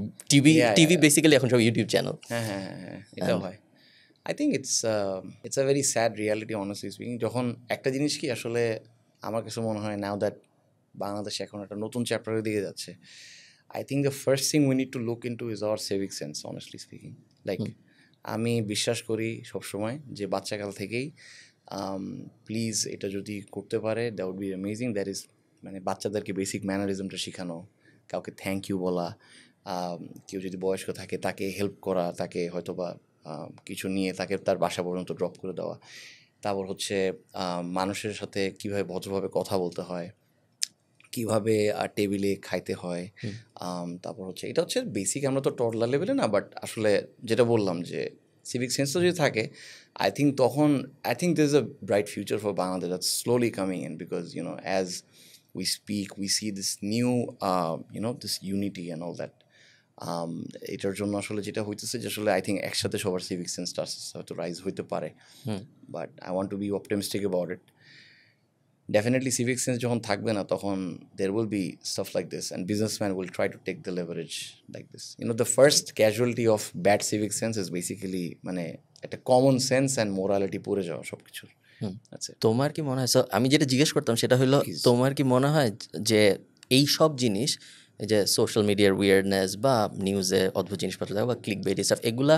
TV basically এখন সব ইউটিউব চ্যানেল। হ্যাঁ এটা হয়। I think it's a very sad reality, honestly speaking. যখন একটা জিনিস কি আসলে আমার কাছে মনে হয় now that বাংলাদেশ এখন একটা নতুন চ্যাপ্টারের দিকে যাচ্ছে, I think the first thing we need to look into is our civic sense, honestly speaking. Like আমি বিশ্বাস করি সবসময় যে বাচ্চাকাল থেকেই প্লিজ এটা যদি করতে পারে that would be amazing. That is মানে বাচ্চাদেরকে বেসিক ম্যানারিজমটা শেখানো, কাউকে থ্যাংক ইউ বলা, কেউ যদি বয়স্ক থাকে তাকে হেল্প করা, তাকে হয়তো বা কিছু নিয়ে তাকে তার বাসা পর্যন্ত ড্রপ করে দেওয়া, তারপর হচ্ছে মানুষের সাথে কীভাবে ভদ্রভাবে কথা বলতে হয়, কীভাবে টেবিলে খাইতে হয়, তারপর হচ্ছে এটা হচ্ছে বেসিক, আমরা তো টডলার লেভেলে না, বাট আসলে যেটা বললাম যে সিভিক সেন্সটা যদি থাকে, I think there is a bright future for Bangladesh that's slowly coming in, because as we speak, we see this new this unity and all that. এটার জন্য আসলে যেটা হইতেছে যে আসলে আই থিঙ্ক একসাথে সবার সিভিক সেন্সটা হয়তো রাইজ হইতে পারে, but I want to be optimistic about it. Definitely civic sense যখন থাকবে না তখন there will be stuff like this and businessman will try to take the leverage like this. The first casualty of bad civic sense is basically মানে একটা common sense and morality পড়ে যাওয়া সব কিছুর। আচ্ছা, তোমার কি মনে হয়, so আমি যেটা জিজ্ঞেস করতাম সেটা হলো, তোমার কি মনে হয় যে এই সব জিনিস, এই যে সোশ্যাল মিডিয়ার উইয়ার্ডনেস বা নিউজে অদ্ভুত জিনিসপত্র দেখো বা ক্লিক বেট স্টাফ, এগুলা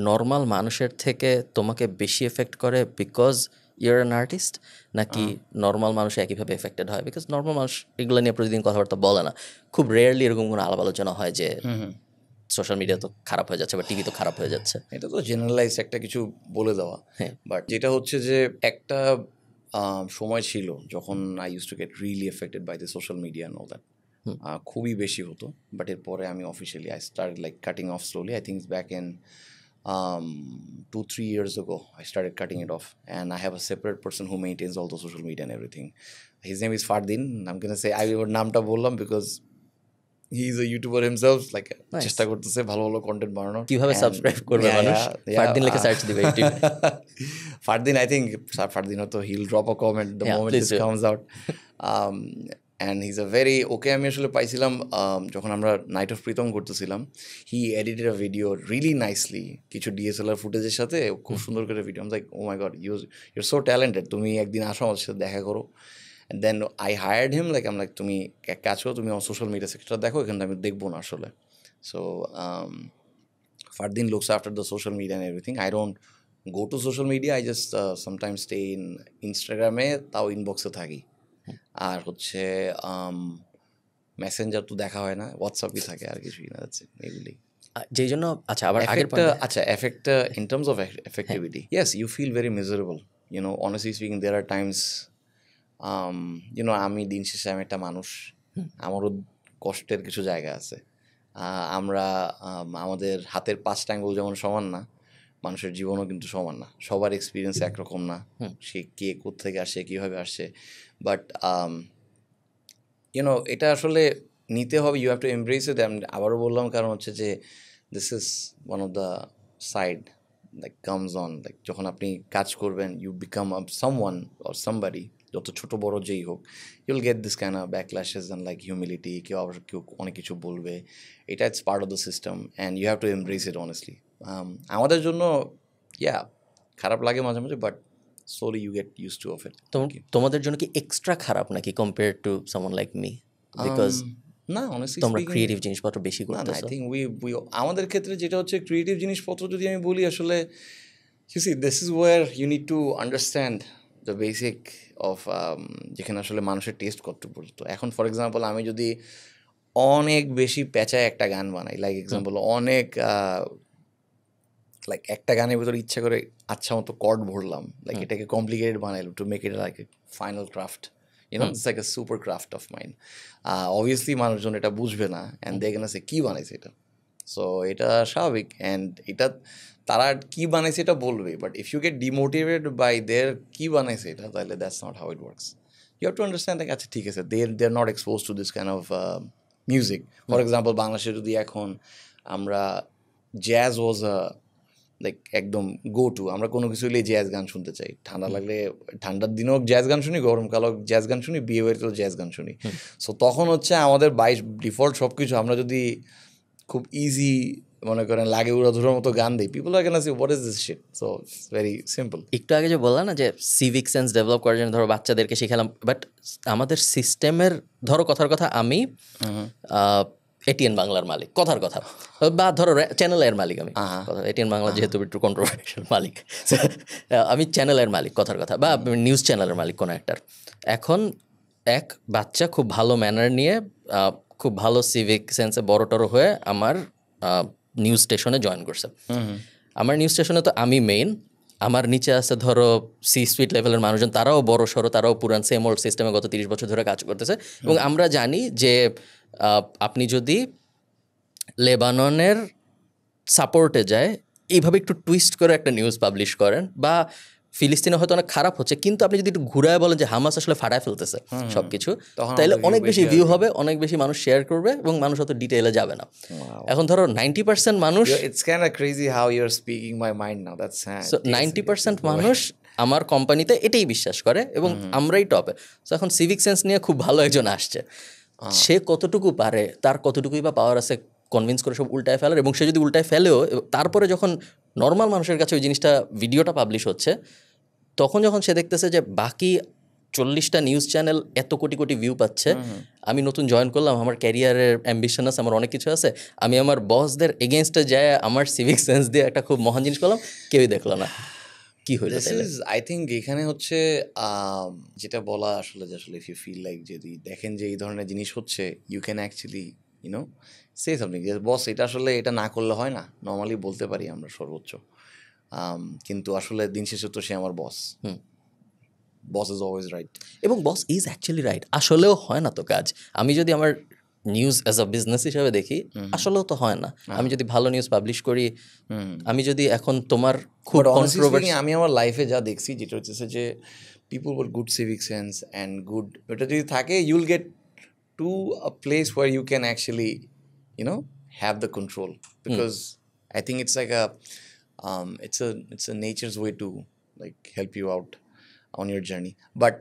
নর্মাল মানুষের থেকে তোমাকে বেশি এফেক্ট করে বিকজ ইউর অ্যান আর্টিস্ট, নাকি নর্মাল মানুষ একইভাবে এফেক্টেড হয়? বিকজ নর্মাল মানুষ এগুলো নিয়ে প্রতিদিন কথাবার্তা বলে না, খুব রেয়ারলি এরকম কোনো আলাপ আলোচনা হয় যে সোশ্যাল মিডিয়া তো খারাপ হয়ে যাচ্ছে বা টিভি তো খারাপ হয়ে যাচ্ছে। এটা তো জেনারেলাইজ একটা কিছু বলে দেওয়া, বাট যেটা হচ্ছে যে একটা সময় ছিল যখন I use to get really affected by the social media and all that, খুবই বেশি হতো। বাট এরপরে আমি officially I start like cutting off slowly. I think back in 2-3 years ago I started cutting it off, and I have a separate person who maintains all the social media and everything. His name is Fardin. I'm gonna say I ওর নামটা বললাম because he is a YouTuber himself, like চেষ্টা করতেছে ভালো ভালো content বানানোর। কিভাবে subscribe করবে মানুষ? ফারদিন লিখে সার্চ দিবে ইউটিউবে। Fardin, I think Fardin তো he'll drop a comment the moment this comes out. And he's a very okay, আমি আসলে পাইছিলাম যখন আমরা নাইট অফ প্রীতম করতেছিলাম, he edited a video really nicely, কিছু ডিএসএলআর ফুটেজের সাথে খুব সুন্দর করে video. Like oh my God, you're so talented, তুমি একদিন আসো আমাদের সাথে দেখা করো। Then I hired him, like like তুমি এক কাজ করো, তুমি আমার সোশ্যাল মিডিয়া সেক্টর দেখো, এখানে আমি দেখবো না আসলে। So Fardin looks after the social media and everything. I don't go to social media, I just sometimes stay in ইনস্টাগ্রামে, তাও ইনবক্সে থাকি। আর হচ্ছে মেসেঞ্জার তো দেখা হয় না, হোয়াটসঅ্যাপই থাকে, আর কিছুই না, আছে এগুলি। যেই জন্য আচ্ছা আবার আচ্ছা এফেক্টটা in terms of effectivity, yes you feel very miserable, you know honestly speaking there are times, you know আমি দিন শেষে আমি একটা মানুষ, আমারও কষ্টের কিছু জায়গা আছে। আমরা আমাদের হাতের 5টা আঙ্গুল যেমন সমান না, মানুষের জীবনও কিন্তু সমান না, সবার এক্সপিরিয়েন্স একরকম না, সে কে কোত্থেকে আসে, কীভাবে আসে। বাট ইউনো এটা আসলে নিতে হবে, you have to embrace it. আমি আবারও বললাম, কারণ হচ্ছে যে this is one of the side like comes on, like যখন আপনি কাজ করবেন, you become someone or somebody, যত ছোটো বড়ো যেই হোক, you'll get this kind of backlashes and like humility, কেউ আবার কেউ অনেক কিছু বলবে, এটা it's part of the system and you have to embrace it honestly. আমাদের জন্য খারাপ লাগে মাঝে মাঝে, but slowly you get used to of it. তোমাদের জন্য কি এক্সট্রা খারাপ নাকি compare to someone like me? Because না, অনেস্টলি তোমরা ক্রিয়েটিভ জিনিসপত্র বেশি করতেছো। আই থিঙ্ক উই আমাদের ক্ষেত্রে যেটা হচ্ছে ক্রিয়েটিভ জিনিসপত্র যদি আমি বলি, আসলে you see this is where you need to understand the basic of যেখানে আসলে মানুষের টেস্ট করতে বলতো। এখন ফর এক্সাম্পল আমি যদি অনেক বেশি প্যাঁচায় একটা গান বানাই, লাইক এক্সাম্পল অনেক লাইক একটা গানের ভিতরে ইচ্ছা করে আচ্ছা মতো কর্ড ভরলাম, লাইক এটাকে কমপ্লিকেটেড বানাইলাম to make it like A final craft, YONO it's like a super craft of mind. Obviously মানুষজন এটা বুঝবে না, অ্যান্ড দেখে না সে কী বানাইছে এটা। সো এটা স্বাভাবিক, অ্যান্ড এটা তারা কী বানাইছে এটা বলবে, but if you get demotivated by their কী বানাইছে এটা, তাহলে that's not how it works. You have to understand like আচ্ছা ঠিক আছে, they are not expose to this kind of music. For example বাংলাদেশে যদি এখন আমরা জ্যাজ ওয়াজ লাইক একদম গো টু, আমরা কোনো কিছু হলেই জ্যাজ গান শুনতে চাই, ঠান্ডা লাগলে ঠান্ডার দিনেও জ্যাজ গান শুনি, গরমকালেও জ্যাজ গান শুনি, বিয়ে বাড়িতেও জ্যাজ গান শুনি। সো তখন হচ্ছে আমাদের ডিফল্ট সব কিছু আমরা যদি খুব ইজি মনে করেন লাগে উড়াধুরার মতো গান দিই, people are can say what is this shit. So it's very simple. একটু আগে যে বললাম না যে সিভিক সেন্স ডেভেলপ করার জন্য ধরো বাচ্চাদেরকে শেখালাম, বাট আমাদের সিস্টেমের ধরো কথার কথা আমি এটিএন বাংলার মালিক, কথার কথা, বা ধরো চ্যানেল এর মালিক, আমি এটিএন বাংলা যেহেতু একটু কন্ট্রোভার্সিয়াল মালিক, আমি চ্যানেলের মালিক কথার কথা, বা নিউজ চ্যানেলের মালিক কোনো একটার। এখন এক বাচ্চা খুব ভালো ম্যানার নিয়ে খুব ভালো সিভিক সেন্সে বড় টড়ো হয়ে আমার নিউজ স্টেশনে জয়েন করছে। আমার নিউজ স্টেশনে তো আমি মেইন, আমার নিচে আছে ধরো সি সুইট লেভেলের মানুষজন, তারাও বড় সড়ো, তারাও পুরান সেম ওল্ড সিস্টেমে গত 30 বছর ধরে কাজ করতেছে। এবং আমরা জানি যে আপনি যদি লেবাননের সাপোর্টে যায় এইভাবে একটু টুইস্ট করে একটা নিউজ পাবলিশ করেন, বা ফিলিস্তিনে হয়তো অনেক খারাপ হচ্ছে, কিন্তু আপনি যদি একটু ঘুরায় বলেন যে হামাস আসলে ফাটায় ফেলতেছে সব কিছু, তাহলে অনেক বেশি ভিউ হবে, অনেক বেশি মানুষ শেয়ার করবে, এবং মানুষ অত ডিটেইলে যাবে না। এখন ধরো 90% মানুষ, it's kind of crazy how you are speaking my mind now, that's 90% মানুষ আমার কোম্পানিতে এটাই বিশ্বাস করে, এবং আমরাই টপে। সো এখন সিভিক সেন্স নিয়ে খুব ভালো একজন আসছে, সে কতটুকু পারে, তার কতটুকুই বা পাওয়ার আছে কনভিন্স করে সব উল্টায় ফেলার। এবং সে যদি উল্টায় ফেলেও, তারপরে যখন নর্মাল মানুষের কাছে ওই জিনিসটা ভিডিওটা পাবলিশ হচ্ছে, তখন যখন সে দেখতেছে যে বাকি 40টা নিউজ চ্যানেল এত কোটি কোটি ভিউ পাচ্ছে, আমি নতুন জয়েন করলাম, আমার ক্যারিয়ারের অ্যাম্বিশন আছে, আমার অনেক কিছু আছে, আমি আমার বসদের এগেনস্টে যায় আমার সিভিক সেন্স দিয়ে একটা খুব মহান জিনিস করলাম, কেউই দেখলো না, কি হইলো তাহলে? আই থিঙ্ক এখানে হচ্ছে যেটা বলা আসলে যে আসলে ইফ ইউ ফিল লাইক যদি দেখেন যে এই ধরনের জিনিস হচ্ছে, you can actually you know say something যে বস এটা আসলে এটা না করলে হয় না, নর্মালি বলতে পারি আমরা সর্বোচ্চ, কিন্তু আসলে দিন শেষে তো সে আমার বস, বস ইজ অলওয়েজ রাইট। এবং বস ইজ অ্যাকচুয়ালি রাইট, আসলেও হয় না তো কাজ। আমি যদি আমার নিউজ অ্যাজ আ বিজনেস হিসাবে দেখি, আসলেও তো হয় না। আমি যদি ভালো নিউজ পাবলিশ করি, আমি যদি এখন তোমার খুব কন্ট্রোভার্সি, আমি আমার লাইফে যা দেখছি যেটা হচ্ছে যে people with good civic sense and good, এটা যদি থাকে you'll get to a place where you can actually you know have the control, because I think it's like it's a nature's way to like help you out on your journey, but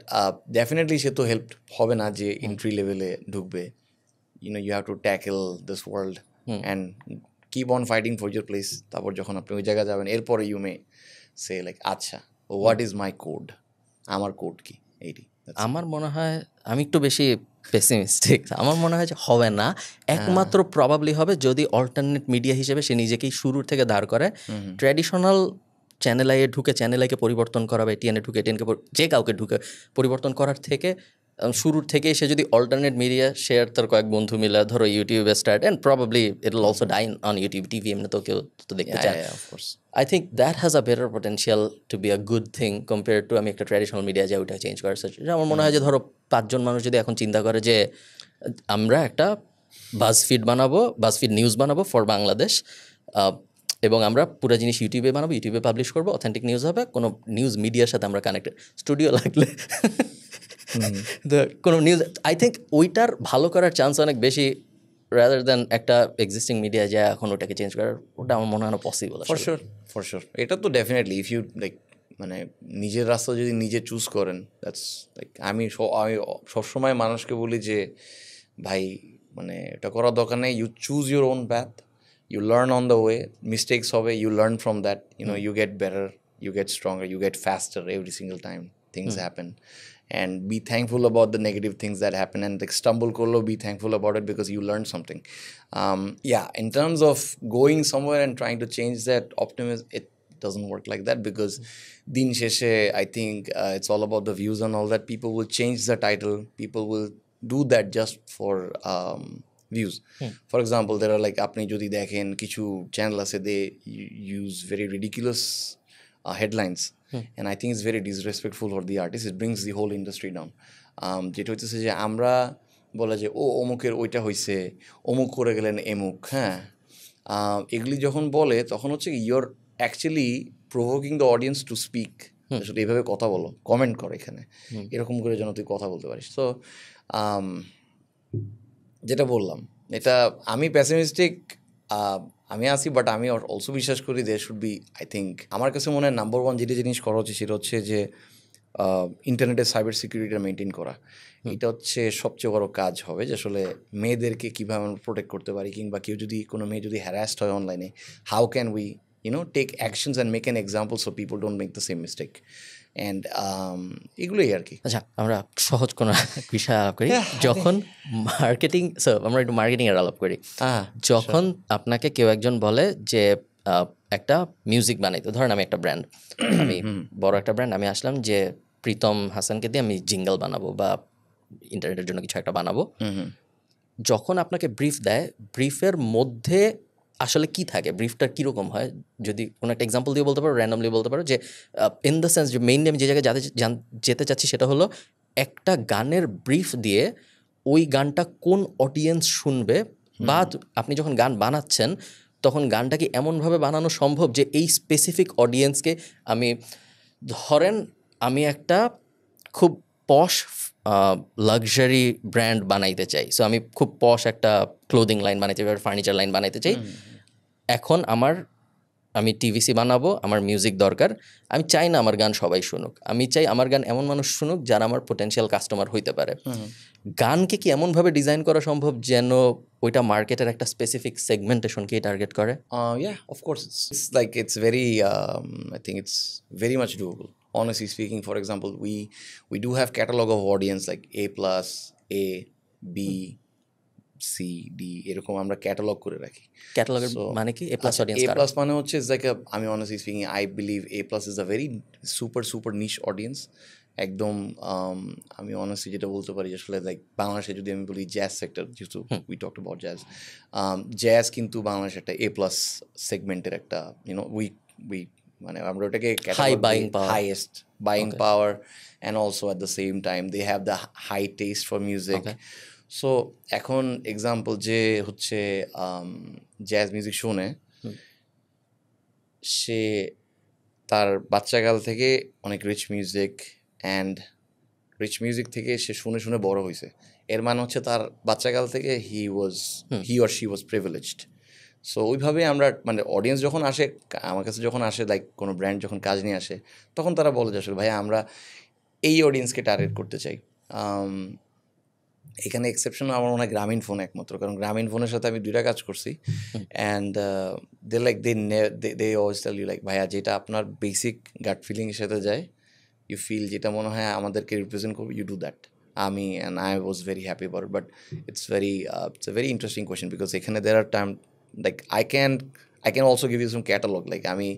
definitely সে তো help হবে না যে entry লেভেলে ঢুকবে, you have to tackle this world and keep on fighting for your place, তারপর যখন আপনি ওই জায়গায় যাবেন এরপরে you may say like আচ্ছা what is my code, আমার কোড কি এইটি। আমার মনে হয় আমি একটু বেশি পেসিমিস্টিক, আমার মনে হয় যে হবে না, একমাত্র প্রবাবলি হবে যদি অল্টারনেট মিডিয়া হিসেবে সে নিজেকেই শুরুর থেকে দাঁড় করে। ট্র্যাডিশনাল চ্যানেল আইয়ে ঢুকে চ্যানেল আইকে পরিবর্তন করা বা এটিএনে ঢুকে এটিএনকে যে কাউকে ঢুকে পরিবর্তন করার থেকে শুরুর থেকেই সে যদি অল্টারনেট মিডিয়া শেয়ার তার কয়েক বন্ধু মিলে ধরো ইউটিউবে start, and probably it will also die on YouTube TV, এমনি তো কেউ তো দেখতে চায়। I think that has a better potential to be a good thing compared to আমি একটা ট্র্যাডিশনাল মিডিয়া যে ওইটা চেঞ্জ করার সাথে। আমার মনে হয় যে ধরো 5 জন মানুষ যদি এখন চিন্তা করে যে আমরা একটা বাজফিড বানাবো, বাজফিড নিউজ বানাবো ফর বাংলাদেশ, এবং আমরা পুরো জিনিস ইউটিউবে বানাবো, ইউটিউবে পাবলিশ করবো, অথেন্টিক নিউজ হবে, কোনো নিউজ মিডিয়ার সাথে আমরা কানেক্টেড, স্টুডিও লাগলে কোনো নিউজ, আই থিঙ্ক ওইটার ভালো করার চান্স অনেক বেশি রাদার দ্যান একটা এক্সিস্টিং মিডিয়া যা এখন ওটাকে চেঞ্জ করার, ওটা আমার মনে হয় না পসিবল। ফর শিওর এটা তো ডেফিনেটলি ইফ ইউ লাইক মানে নিজের রাস্তা যদি নিজে চুজ করেন, দ্যাটস লাইক আমি সবসময় মানুষকে বলি যে ভাই মানে এটা করার দরকার নেই, you choose your own path, you learn on the way, mistakes হবে, you learn from that, you get better, you get stronger, you get faster every single time things happen, and be thankful about the negative things that happen, and like stumble korlo, be thankful about it because you learned something. In terms of going somewhere and trying to change that optimism, it doesn't work like that, because din sheshe I think it's all about the views and all that. People will change the title, people will do that just for views. For example, there are like apni jodi dekhen kichu channel ase, they use very ridiculous headlines, and I think it's very disrespectful for the artist. It brings the whole industry down. যেটা হচ্ছে যে আমরা বলা যে ও অমুকের ওইটা হইছে, অমুক করে গেলেন এমুক, হ্যাঁ এগুলি যখন বলে তখন হচ্ছে your actually provoking the audience to speak, আসলে এইভাবে কথা বলো, কমেন্ট করো এখানে, এরকম করে যেন তুই কথা বলতে পারিস। তো যেটা বললাম এটা আমি প্যাসিমিস্টিক আমি আছি, বাট আমি অলসো বিশ্বাস করি they should be, I think আমার কাছে মনে হয় নাম্বার ওয়ান যেটা জিনিস করা হচ্ছে সেটা হচ্ছে যে ইন্টারনেটের সাইবার সিকিউরিটিটা মেনটেন করা। এটা হচ্ছে সবচেয়ে বড় কাজ হবে, যে আসলে মেয়েদেরকে কীভাবে আমরা প্রোটেক্ট করতে পারি, কিংবা কেউ যদি কোনো মেয়ে যদি হ্যারাসড হয় অনলাইনে, how can we take actions and make an example so people don't make the same mistake, and এগুলোই আর কি। আচ্ছা, আমরা সহজ কোনো বিষয় আলাপ করি। যখন মার্কেটিং, আমরা একটু মার্কেটিং এর আলাপ করি। যখন আপনাকে কেউ একজন বলে যে একটা মিউজিক বানাইতে, ধরেন আমি একটা ব্র্যান্ড, আমি বড় একটা ব্র্যান্ড, আমি আসলাম যে প্রীতম হাসানকে দিয়ে আমি জিঙ্গল বানাবো বা ইন্টারনেটের জন্য কিছু একটা বানাবো, যখন আপনাকে ব্রিফ দেয়, ব্রিফের মধ্যে আসলে কি থাকে, ব্রিফটা কীরকম হয়, যদি কোনো একটা এক্সাম্পল দিয়ে বলতে পারো, র্যান্ডমলি বলতে পারো, যে ইন দ্য সেন্স যে মেইনলি আমি যে জায়গায় যেতে চাচ্ছি সেটা হলো একটা গানের ব্রিফ দিয়ে ওই গানটা কোন অডিয়েন্স শুনবে, বা আপনি যখন গান বানাচ্ছেন তখন গানটাকে এমনভাবে বানানো সম্ভব যে এই স্পেসিফিক অডিয়েন্সকে, আমি ধরেন আমি একটা খুব পশ লাক্সারি ব্র্যান্ড বানাইতে চাই, সো আমি খুব পশ একটা ক্লোদিং লাইন বানাইতে চাই, ফার্নিচার লাইন বানাইতে চাই, এখন আমি টিভিসি বানাবো, আমার মিউজিক দরকার, আমি চাই না আমার গান সবাই শুনুক, আমি চাই আমার গান এমন মানুষ শুনুক যারা আমার পোটেনশিয়াল কাস্টমার হইতে পারে। গানকে কি এমনভাবে ডিজাইন করা সম্ভব যেন ওইটা মার্কেটের একটা স্পেসিফিক সেগমেন্টেশনকে টার্গেট করে? Yeah, of course, it's like it's very I think it's very much doable. honestly speaking, for example, we do have catalog of audience like A plus, A, B, C, D, এরকম আমরা catalogue করে রাখি। ক্যাটালগের মানে কি? A plus audience A কারা? plus মানে হচ্ছে like a, আমি honestly speaking I believe A plus is a very super niche audience একদম। আমি honestly যেটা বলতে পারি আসলে লাইক বাংলাদেশে যদি আমি বলি জ্যাজ সেক্টর, যেহেতু we talked about jazz, jazz কিন্তু বাংলাদেশ একটা A plus সেগমেন্টের একটা we মানে আমরা ওটাকে High buying power. highest buying power, and also at the same time they have the high taste for music. So এখন এক্সাম্পল যে হচ্ছে জ্যাজ মিউজিক শোনে, সে তার বাচ্চাকাল থেকে অনেক রিচ মিউজিক থেকে সে শুনে শুনে বড় হয়েছে। এর মানে হচ্ছে তার বাচ্চাকাল থেকে he or she was privileged. So ওইভাবে আমরা মানে অডিয়েন্স যখন আসে আমার কাছে, যখন আসে লাইক কোনো ব্র্যান্ড যখন কাজ নিয়ে আসে, তখন তারা বলে যে আসলে ভাই আমরা এই অডিয়েন্সকে টার্গেট করতে চাই। এখানে এক্সেপশন আমার মনে হয় গ্রামীণ ফোন একমাত্র, কারণ গ্রামীণ ফোনের সাথে আমি 2টা কাজ করছি। And they always tell you like ভাইয়া যেটা আপনার বেসিক গাট ফিলিংয়ের সাথে যায়, ইউ ফিল যেটা মনে হয় আমাদেরকে রিপ্রেজেন্ট করবে, you do that. And I was very happy about it. But it's a very interesting question because এখানে there are time like I can also give you some catalogue. Like আমি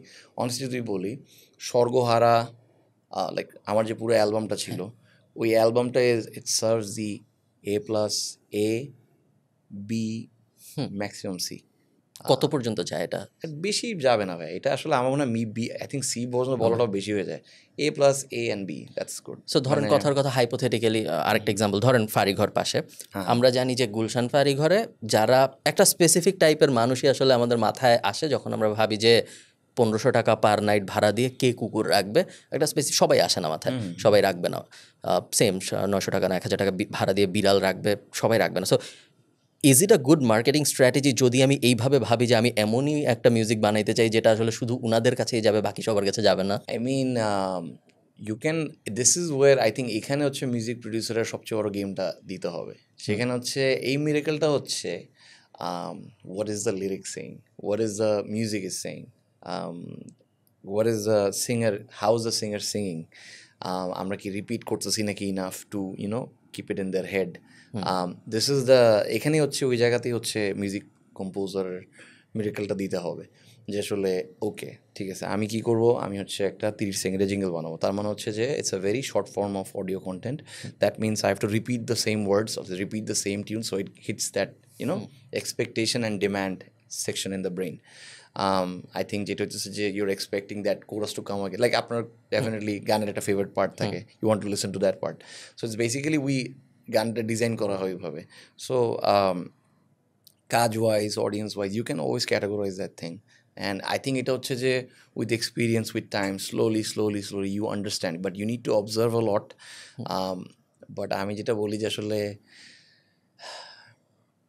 honestly যদি বলি, স্বর্গহারা like আমার যে পুরো অ্যালবামটা ছিল, ওই অ্যালবামটা it serves the A plus, A, B, maximum C। কত পর্যন্ত যায় এটা? বেশি যাবে না ভাই, এটা আসলে আমার মনে হয় আই থিঙ্ক C পর্যন্ত বলাটাও বেশি হয়ে যায়। A plus, A and B, that's good. So ধরেন কথার কথা হাইপোথেটিক্যালি আরেকটা এক্সাম্পল ধরেন ফাঁড়িঘর পাশে, আমরা জানি যে গুলশান ফাঁড়িঘরে যারা একটা স্পেসিফিক টাইপের মানুষই আসলে আমাদের মাথায় আসে যখন আমরা ভাবি যে 1500 টাকা পার নাইট ভাড়া দিয়ে কে কুকুর রাখবে, একটা স্পেসিফিক সবাই আসে না মাথায়, সবাই রাখবে না। সেম 900 টাকা না 1000 টাকা ভাড়া দিয়ে বিড়াল রাখবে, সবাই রাখবে না। So is it a good marketing strategy যদি আমি এইভাবে ভাবি যে আমি এমনই একটা মিউজিক বানাইতে চাই যেটা আসলে শুধু উনাদের কাছেই যাবে, বাকি সবার কাছে যাবে না? I mean you can, this is where I think এখানে হচ্ছে মিউজিক প্রডিউসারের সবচেয়ে বড় গেমটা দিতে হবে। সেখানে হচ্ছে এই মিরাকেলটা হচ্ছে what is the lyrics saying, what is the music is saying, what is the singer, how is the singer singing, আমরা কি রিপিট করতেছি নাকি enough to keep it in their head. This is the, এখানে হচ্ছে ওই জায়গাতেই হচ্ছে music কম্পোজারের মিরাকেলটা দিতে হবে যে আসলে ওকে ঠিক আছে আমি কি করব, আমি হচ্ছে একটা 30 সেকেন্ডের জিঙ্গল বানাবো। তার মানে হচ্ছে যে it's a very short form of audio content, that means I have to repeat the same words or repeat the same tune so it hits that expectation and demand section in the brain. I think যেটা হচ্ছে যে you're expecting that chorus to come again, like আপনার definitely গানের একটা favorite part থাকে, you want to listen to that part, so it's basically গানটা design করা হয় ওইভাবে। সো কাজ wise, audience wise, you can always categorize that thing, and I think এটা হচ্ছে যে with experience, with time, slowly you understand, but you need to observe a lot. But আমি যেটা বলি যে আসলে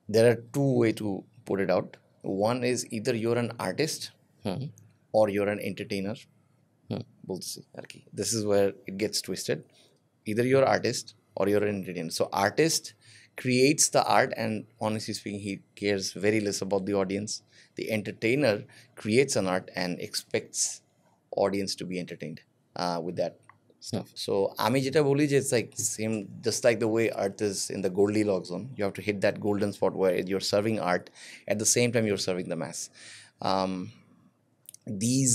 there are two ways to put it out. One is either you're an artist or you're an entertainer. বলছি আর কি, this is where it gets twisted. Either you're artist or you're an entertainer. So artist creates the art and honestly speaking he cares very less about the audience. The entertainer creates an art and expects audience to be entertained with that stuff. So আমি যেটা বলি যে it's like same, just like the way art is in the Goldilocks zone, you have to hit that golden spot where you're serving art at the same time you're serving the mass. These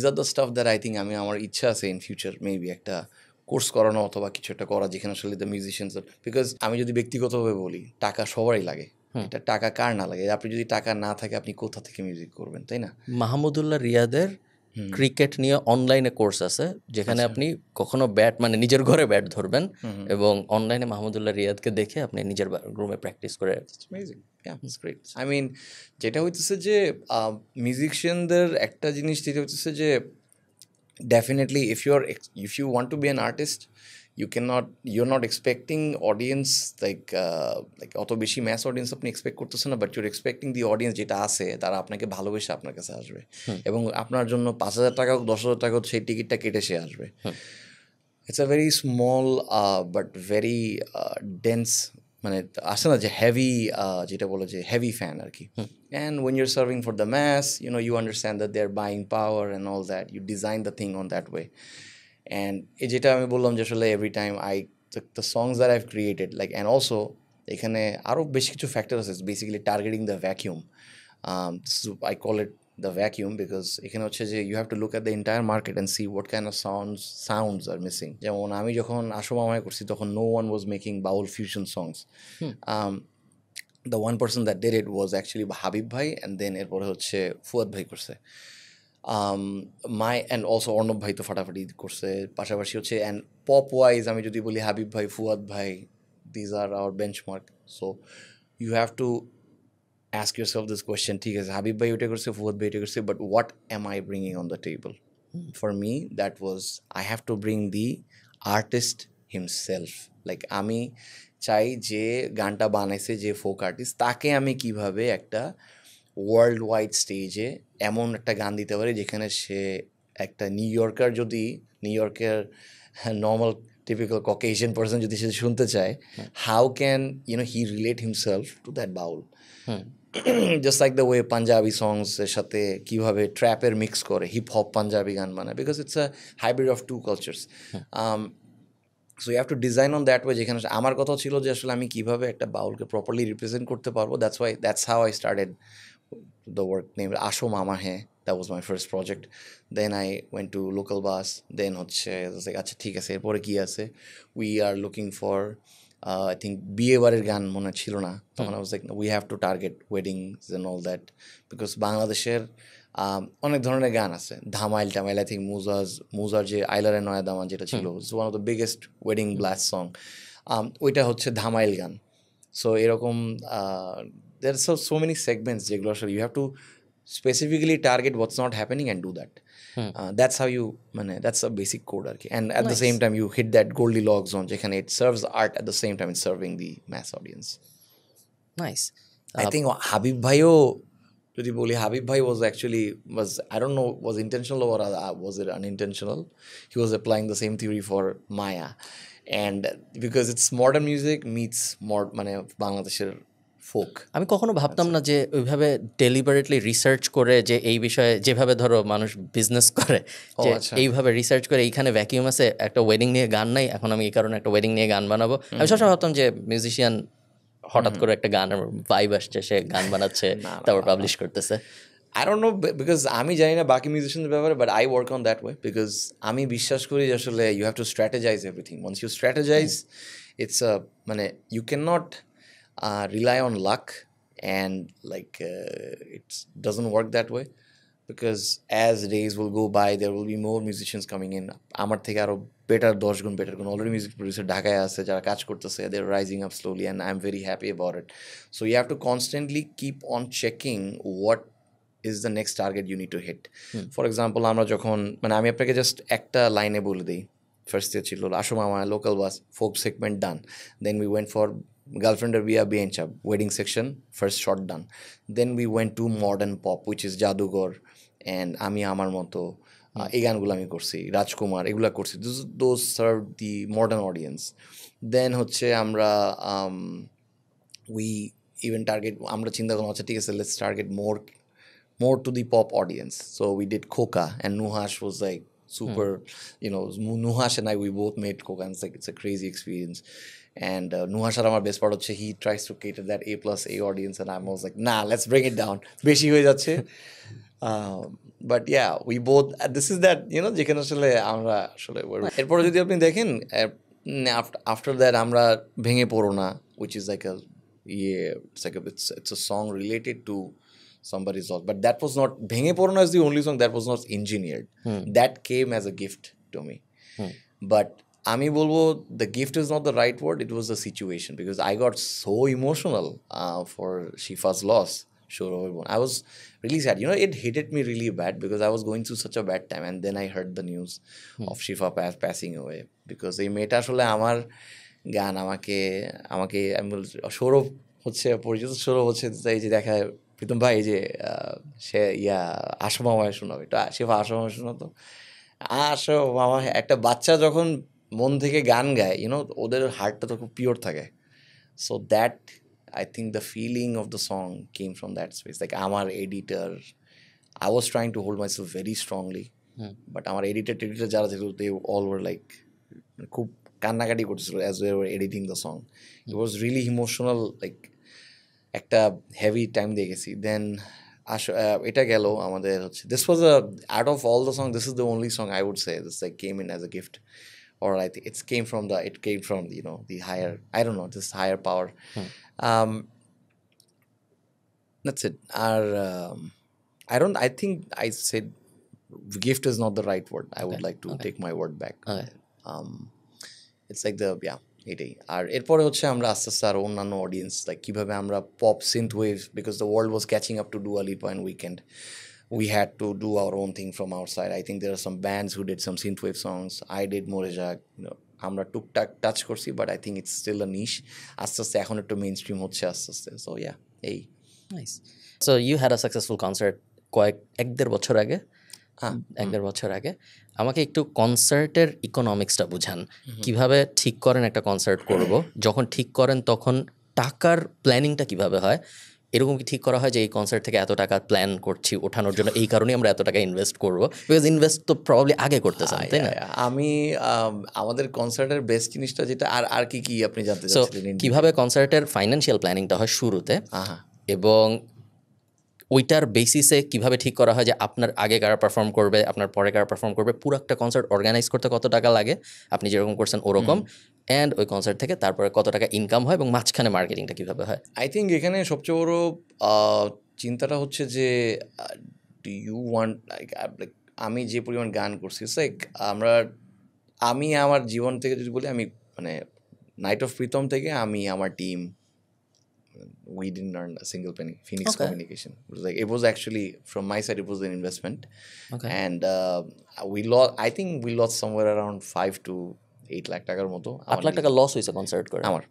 are the stuff that I think আমি আমার ইচ্ছা আছে in future maybe একটা course করানো অথবা কিছু একটা করা যেখানে আসলে দ্য মিউজিশিয়ানস, বিকজ আমি যদি ব্যক্তিগতভাবে বলি টাকা সবারই লাগে, এটা টাকা কার না লাগে, আপনি যদি টাকা না থাকে আপনি কোথা থেকে মিউজিক করবেন, তাই না? মাহমুদুল্লাহ রিয়াদের ক্রিকেট নিয়ে অনলাইনে কোর্স আছে যেখানে আপনি কখনো ব্যাট মানে নিজের ঘরে ব্যাট ধরবেন এবং অনলাইনে মাহমুদুল্লাহ রিয়াদকে দেখে আপনি নিজের রুমে প্র্যাকটিস করে। আই মিন যেটা হইতেছে যে মিউজিশিয়ানদের একটা জিনিস যেটা হইতেছে যে definitely if you want to be an artist, you're not expecting audience like অত বেশি ম্যাস অডিয়েন্স আপনি এক্সপেক্ট করতেছেন না, but your expecting the audience যেটা আছে তারা আপনাকে ভালোবেসে আপনার কাছে আসবে এবং আপনার জন্য 5,000 টাকা হোক 10,000 টাকা হোক সেই টিকিটটা কেটে সে আসবে। It's a very small but very dense, মানে আসে না যে হেভি, যেটা বলে যে হেভি ফ্যান আর কি। And when you're serving for the mass, you understand that they're buying power and all that. You design the thing on that way. And এই যেটা আমি বললাম যে আসলে every time the songs that I've created, like, and also এখানে আরও বেশ কিছু ফ্যাক্টর আছে, basically targeting the vacuum. I call it the vacuum because এখানে হচ্ছে যে you have to look at the entire market and see what kind of sounds are missing. যেমন আমি যখন আসো মামায় করছি তখন no one was making Baul fusion songs. The one person that did it was actually Habib ভাই, and then এরপরে হচ্ছে ফুয়াদ ভাই করছে. And also অর্ণব ভাই তো ফাটাফাটি করছে, পাশাপাশি হচ্ছে, অ্যান্ড পপ ওয়াইজ আমি যদি বলি হাবিব ভাই, ফুয়াদ ভাই, these are our benchmark. So you have to ask yourself this question, ঠিক আছে হাবিব ভাই ওইটা করছে, ফুয়াদ ভাই এটা করছে, but what am I bringing on the table? For me that was, I have to bring the artist himself. Like আমি চাই যে গানটা বানাইছে যে ফোক আর্টিস্ট, তাকে আমি কিভাবে একটা ওয়ার্ল্ড ওয়াইড স্টেজে এমন একটা গান দিতে পারি যেখানে সে একটা নিউ ইয়র্কার, যদি নিউ ইয়র্কের নর্মাল টিপিক্যাল ককেশিয়ান পার্সন যদি সে শুনতে চায়, how can he relate himself to that Baul, just like the way Punjabi songs এর সাথে কীভাবে ট্র্যাপের মিক্স করে হিপ হপ পাঞ্জাবি গান বানায়, because it's a hybrid of two cultures. So you have to design on that way, যেখানে আমার কথা ছিল যে আসলে আমি কীভাবে একটা বাউলকে প্রপারলি রিপ্রেজেন্ট করতে পারবো. That's how I started the work named Asho Mama Hai. That was my first project. Then I went to Local Bass. Then হচ্ছে আচ্ছা ঠিক আছে এরপরে কি আছে, we are looking for I think বিয়ে বাড়ির গান মনে ছিল না তখন. I was like, we have to target weddings and all that, because বাংলাদেশের অনেক ধরনের গান আছে, ধামাইল টামাইল, I think মুজার যে আইলারে নয়া দামান যেটা ছিল, it's one of the biggest wedding blast song. ওইটা হচ্ছে ধামাইল গান. সো এরকম there are so many segments যেগুলো আসলে you have to specifically target what's not happening and do that. That's how you, that's a basic code আর কি. And at the same time you hit that Goldilocks zone যেখানে it serves art at the same time it's serving the mass audience. Nice. I think Habib ভাইও যদি বলি, হাবিব ভাই was I don't know was intentional or was it unintentional, he was applying the same theory for Maya, and because it's modern music meets বাংলাদেশের folk. আমি কখনো ভাবতাম না যে ওইভাবে ডেলিবারেটলি রিসার্চ করে যে এই বিষয়ে, যেভাবে ধরো মানুষ বিজনেস করে, যে এইভাবে রিসার্চ করে এইখানে ভ্যাকিউম আছে, একটা ওয়েডিং নিয়ে গান নাই, এখন আমি এই কারণে একটা ওয়েডিং নিয়ে গান বানাবো. আমি সবসময় ভাবতাম যে মিউজিশিয়ান হঠাৎ করে একটা গানের ভাইব আসছে, সে গান বানাচ্ছে, তারপর পাবলিশ করতেছে. I don't know, because আমি জানি না বাকি মিউজিশিয়ানদের ব্যাপারে, but I work on that way because আমি বিশ্বাস করি যে আসলে you have to strategize everything. Once you strategize, it's you cannot rely on luck, and it doesn't work that way, because as days will go by there will be more musicians coming in. আমার থেকে আরো better 10 গুণ better গুণ already music producer ঢাকায় আছে যারা কাজ করতেছে, they're rising up slowly and I'm very happy about it. So you have to constantly keep on checking what is the next target you need to hit. For example, আমরা যখন আমি আপনাকে just একটা লাইনে বলে দিই, ফার্স্ট ইয়ার ছিল আসো মামা, local bus, folk segment done. Then we went for গার্লফ্রেন্ডের বিয়া বেঞ্চা, wedding section, first shot done. Then we went to modern pop which is জাদুঘর অ্যান্ড আমি আমার মতো, এই গানগুলো আমি করছি, রাজকুমার, এগুলো করছি, those serve the modern audience. Then হচ্ছে আমরা উই ইভেন টার্গেট, আমরা চিন্তা করলাম আচ্ছা ঠিক আছে let's target more to the pop audience. So we did Coca, and Nuhash was like super, Nuhash and I, we both made Coca, and it's a crazy experience. And Nuhash our best part he tries to cater that A+ audience, and I was like, nah, let's bring it down. Beshi hoye jacche. But yeah, we both, this is that, যেখানে আসলে আমরা আসলে এরপরে যদি আপনি দেখেন after that আমরা ভেঙে পড়ো না, which is like it's a song related to somebody's loss, but that was not, Bhenge Porona is the only song that was not engineered. That came as a gift to me. But Ami Bolbo, the gift is not the right word, it was the situation, because I got so emotional for Shifa's loss. Sure, I was really sad. It hit me really bad because I was going through such a bad time, and then I heard the news of Shifa passing away, because এই মেয়েটা আসলে আমার গান আমাকে আমি সৌরভ হচ্ছে পরিচিত, সৌরভ হচ্ছে এই যে দেখায় প্রীতম ভাই, যে সে আসো মামা শোনাবে, এটা শিফা আসো মামা শোনাতো, আসো মামা. একটা বাচ্চা যখন মন থেকে গান গায়, ওদের হার্টটা তো খুব পিওর থাকে. So that, I think the feeling of the song came from that space. Like আমার editor, I was trying to hold myself very strongly, but আমার এডিটর যারা ছিল দে অল ওয়ার লাইক খুব কান্নাকাটি করতেছিল as we were editing the song. It was really emotional, like একটা heavy time দিয়ে গেছি। দেন এটা গেল আমাদের হচ্ছে this was out of all the song this is the only song I would say this like came in as a gift, or I think it came from you know the higher, I don't know, this higher power. That's it. I think I said gift is not the right word. I would like to take my word back. It's like এটাই। আর এরপরে হচ্ছে আমরা আস্তে আস্তে আর অন্যান্য audience like কীভাবে আমরা pop synth wave, because the world was catching up to Dua Lipa and Weeknd, we had to do our own thing from our side. I think there are some bands who did some synthwave songs. I did Morejak, you know, আমরা টুকটাক touch করছি, but I think it's still a niche. আস্তে আস্তে এখন একটু main stream হচ্ছে আস্তে আস্তে। সো ইয়া, এই nice. So you had a successful concert এক দেড় বছর আগে। আমাকে একটু কনসার্টের ইকোনমিক্সটা বুঝান, কিভাবে ঠিক করেন একটা কনসার্ট করব, যখন ঠিক করেন তখন টাকার প্ল্যানিংটা কিভাবে হয়? এরকম কি ঠিক করা হয় যে এই কনসার্ট থেকে এত টাকা প্ল্যান করছি ওঠানোর জন্য, এই কারণেই আমরা এত টাকা ইনভেস্ট করবো? বিকজ ইনভেস্ট তো প্রবাবলি আগে করতেছেন, তাই না? আমি আমাদের কনসার্টের বেস্ট জিনিসটা যেটা, আর কি আপনি জানতে চাচ্ছিলেন? কিভাবে কনসার্টের ফাইন্যান্সিয়াল প্ল্যানিংটা হয় শুরুতে, এবং ওইটার বেসিসে কিভাবে ঠিক করা হয় যে আপনার আগে কারা পারফর্ম করবে, আপনার পরে কারা পারফর্ম করবে, পুরো একটা কনসার্ট অর্গানাইজ করতে কত টাকা লাগে, আপনি যেরকম করছেন ওরকম, অ্যান্ড ওই কনসার্ট থেকে তারপরে কত টাকা ইনকাম হয়, এবং মাঝখানে মার্কেটিংটা কীভাবে হয়? আই থিঙ্ক এখানে সবচেয়ে বড় চিন্তাটা হচ্ছে যে ডু ইউ ওয়ান্ট লাইক আমি যে পরিমাণ গান করছি, লাইক আমি আমার জীবন থেকে যদি বলি, আমি মানে নাইট অফ প্রীতম থেকে আমি আমার team we didn't earn a single penny. Phoenix Communication. It was like, it was actually from my side, it was an investment. And I think we lost somewhere around 5 to 8 lakh টাকার মতো। 8 লাখ টাকা loss হয়েছে concert করে আমার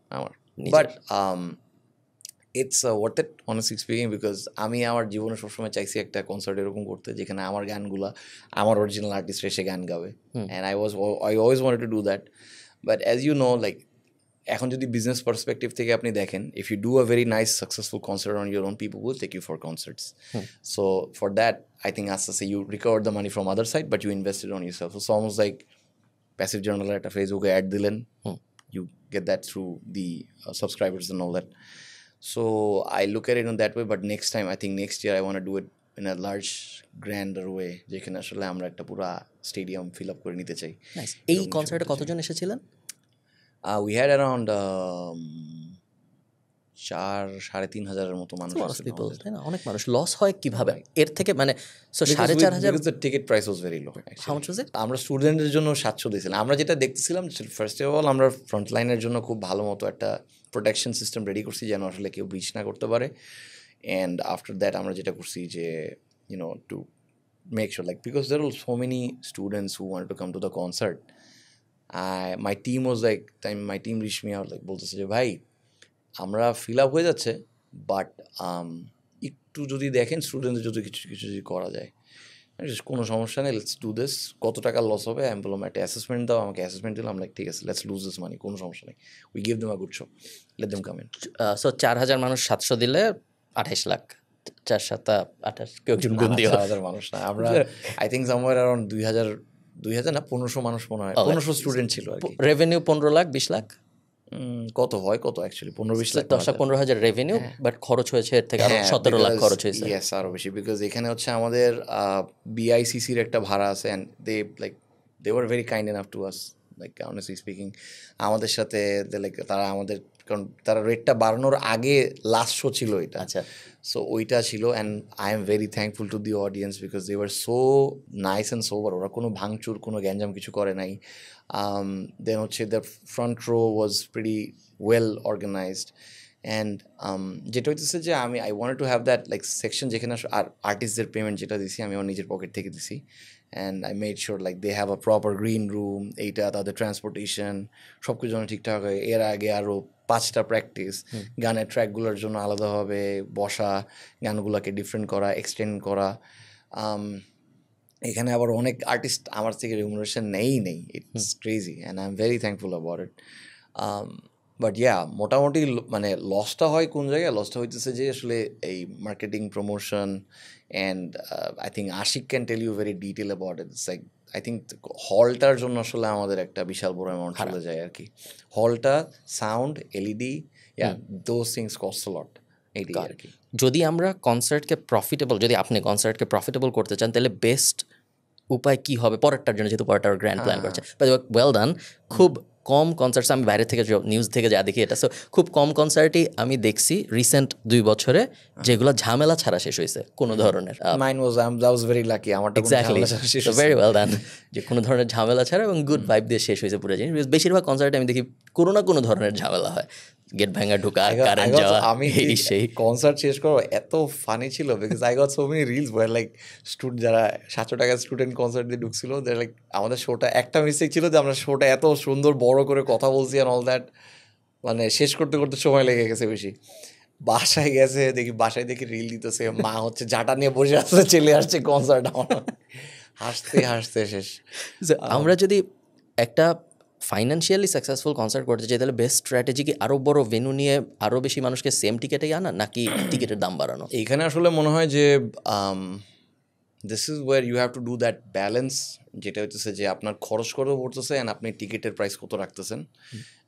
but it's worth it, honestly speaking, because আমি আমার জীবনে সবসময় চাইছি একটা কনসার্ট এরকম করতে যেখানে আমার গানগুলা আমার অরিজিনাল আর্টিস্ট এসে গান গাবে, and I always wanted to do that. But as you know, like এখন যদি বিজনেস পার্সপেক্টিভ থেকে আপনি দেখেন, if you do a very nice successful concert on your own, people will take you for concerts. So for that I think আস্তে আস্তে you recover the money from other side, but you invested on yourself. So almost like passive জার্নালের একটা ফেসবুকে ad দিলেন, you get that through the subscribers and all that. So I look at it in that way, but next time I think next year I want to do it in a large grandeur way, যেখানে আসলে আমরা একটা পুরো stadium fill up করে নিতে চাই। এই কনসার্টে কতজন এসেছিলেন? We had around 4,500 মতো মানুষ। অনেক মানুষ। লস হয় কিভাবে এর থেকে? মানে 4,500 because the ticket price was very low. How much was it? আমরা স্টুডেন্টদের জন্য 700 দিয়েছিলাম। আমরা যেটা দেখতেছিলাম, ফার্স্ট অফ অল আমরা ফ্রন্ট লাইনের জন্য খুব ভালো মতো একটা প্রোটেকশন সিস্টেম রেডি করছি যেন আসলে কেউ ব্রিচ না করতে পারে। অ্যান্ড আফটার দ্যাট আমরা যেটা করছি যে to make sure, like because there are so many students who want to come to the concert, my team was like, my team reached me out, like বলতেছে যে ভাই আমরা ফিল আপ হয়ে যাচ্ছে, বাট একটু যদি দেখেন স্টুডেন্টদের যদি কিছু যদি করা যায়, কোনো সমস্যা নেই, লেটস ডু দিস। কত টাকা লস হবে? আমি বললাম একটা অ্যাসেসমেন্ট দাও। আমাকে অ্যাসেসমেন্ট দিলাম, লাইক ঠিক আছে, লেটস লুজ দিস মানি, কোনো সমস্যা নেই, we give them a good show, let them come in. So 4,000 মানুষ 700 দিলে 28 লাখ, 4 7 28, কেউ একজন গুণ দিও। 4,000 মানুষ না, আমরা আই থিঙ্ক সামওয়্যার অ্যারাউন্ড 2,000 না 1,500 মানুষ মনে হয়, 1,500 স্টুডেন্ট ছিল আর কি। রেভিনিউ 15 লাখ 20 লাখ কত হয়, কত অ্যাকচুয়ালি 15-20 লাখ, 10-15,000 রেভিনিউ, বাট খরচ হয়েছে এর থেকে আরো 17 লাখ খরচ হয়েছে। ইয়েস, আরো বেশি, বিকজ এখানে হচ্ছে আমাদের বিআইসিসির একটা ভাড়া আছে, and they were very kind enough to us, like honestly speaking আমাদের সাথে লাইক তারা আমাদের, কারণ তারা রেটটা বাড়ানোর আগে লাস্ট শো ছিল এটা। আচ্ছা, সো ওইটা ছিল, and I am very thankful to the audience because they were so nice and sober. ওরা কোনো ভাঙচুর, কোনো গ্যাঞ্জাম কিছু করে নাই। দেন হচ্ছে the front row was pretty well organised, and যেটা হইতেছে যে I wanted to have that like section যেখানে আর আর্টিস্টদের পেমেন্ট যেটা দিছি আমি আমার নিজের পকেট থেকে দিছি, and I made sure like they have a proper green room, এইটা তাদের ট্রান্সপোর্টেশন সব কিছু যেন ঠিকঠাক হয়। এর আগে আরও 5টা প্র্যাকটিস, গানের ট্র্যাকগুলোর জন্য আলাদাভাবে বসা, গানগুলোকে ডিফারেন্ট করা, এক্সটেন্ড করা। এখানে আবার অনেক আর্টিস্ট আমার থেকে রেমুনারেশন নেই, it's crazy, and I am very thankful about it. But মোটামুটি মানে লসটা হয় কোন জায়গায়? লসটা হইতেছে যে আসলে এই marketing promotion and I think Ashik can tell you very detail about it. It's like I think হলটার জন্য আসলে আমাদের একটা বিশাল বড় অ্যামাউন্ট চলে যায় আর কি। হলটা, sound, LED, those things cost a lot, এইটাই আর কি। যদি আমরা কনসার্টকে প্রফিটেবল, যদি আপনি কনসার্টকে প্রফিটেবল করতে চান, তাহলে বেস্ট উপায় কি হবে পরেরটার জন্য, যেহেতু পরেরটার গ্র্যান্ড প্ল্যান করছে? Well done. খুব কম কনসার্টস আমি বাইরে থেকে নিউজ থেকে যা দেখি এটা, সো খুব কম কনসার্টই আমি দেখছি রিসেন্ট 2 বছরে যেগুলো ঝামেলা ছাড়া শেষ হয়েছে কোনো ধরনের। মাইন ওয়াজ ভেরি লাকি, আমারটা এক্স্যাক্টলি, ভেরি ওয়েল ডান, যে কোনো ধরনের ঝামেলা ছাড়া এবং গুড ভাইব দিয়ে শেষ হয়েছে পুরো জিনিস। বেশিরভাগ কনসার্টে আমি দেখি কোনো না কোনো ধরনের ঝামেলা হয়, গেট ভাঙা, ঢোকা, কারেন্ট যাওয়া, আমি এই সেই। কনসার্ট শেষ করো এত ফানি ছিল because I got so many reels where like যারা 700 টাকার স্টুডেন্ট কনসার্ট দিয়ে ঢুকছিল, লাইক আমাদের শোটা একটা মিস্টেক ছিল যে আমরা শোটা এত সুন্দর বড় করে কথা বলছি অ্যান্ড অল দ্যাট, মানে শেষ করতে করতে সময় লেগে গেছে বেশি। বাসায় গেছে বাসায় দেখি রিল দিতেছে, মা হচ্ছে জাটা নিয়ে বসে আসছে, চলে আসছে কনসার্ট, হাসতে হাসতে শেষ। আমরা যদি একটা ফাইন্যান্সিয়ালি সাকসেসফুল কনসার্ট করতে চাই, তাহলে বেস্ট স্ট্র্যাটেজি কি আরও বড় ভেন্যু নিয়ে আরও বেশি মানুষকে সেম টিকেটেই আনা, নাকি টিকেটের দাম বাড়ানো? এইখানে আসলে মনে হয় যে this is where you have to do that balance, যেটা হচ্ছে যে আপনার খরচ কত পড়তেছে অ্যান্ড আপনি টিকিটের প্রাইস কত রাখতেছেন,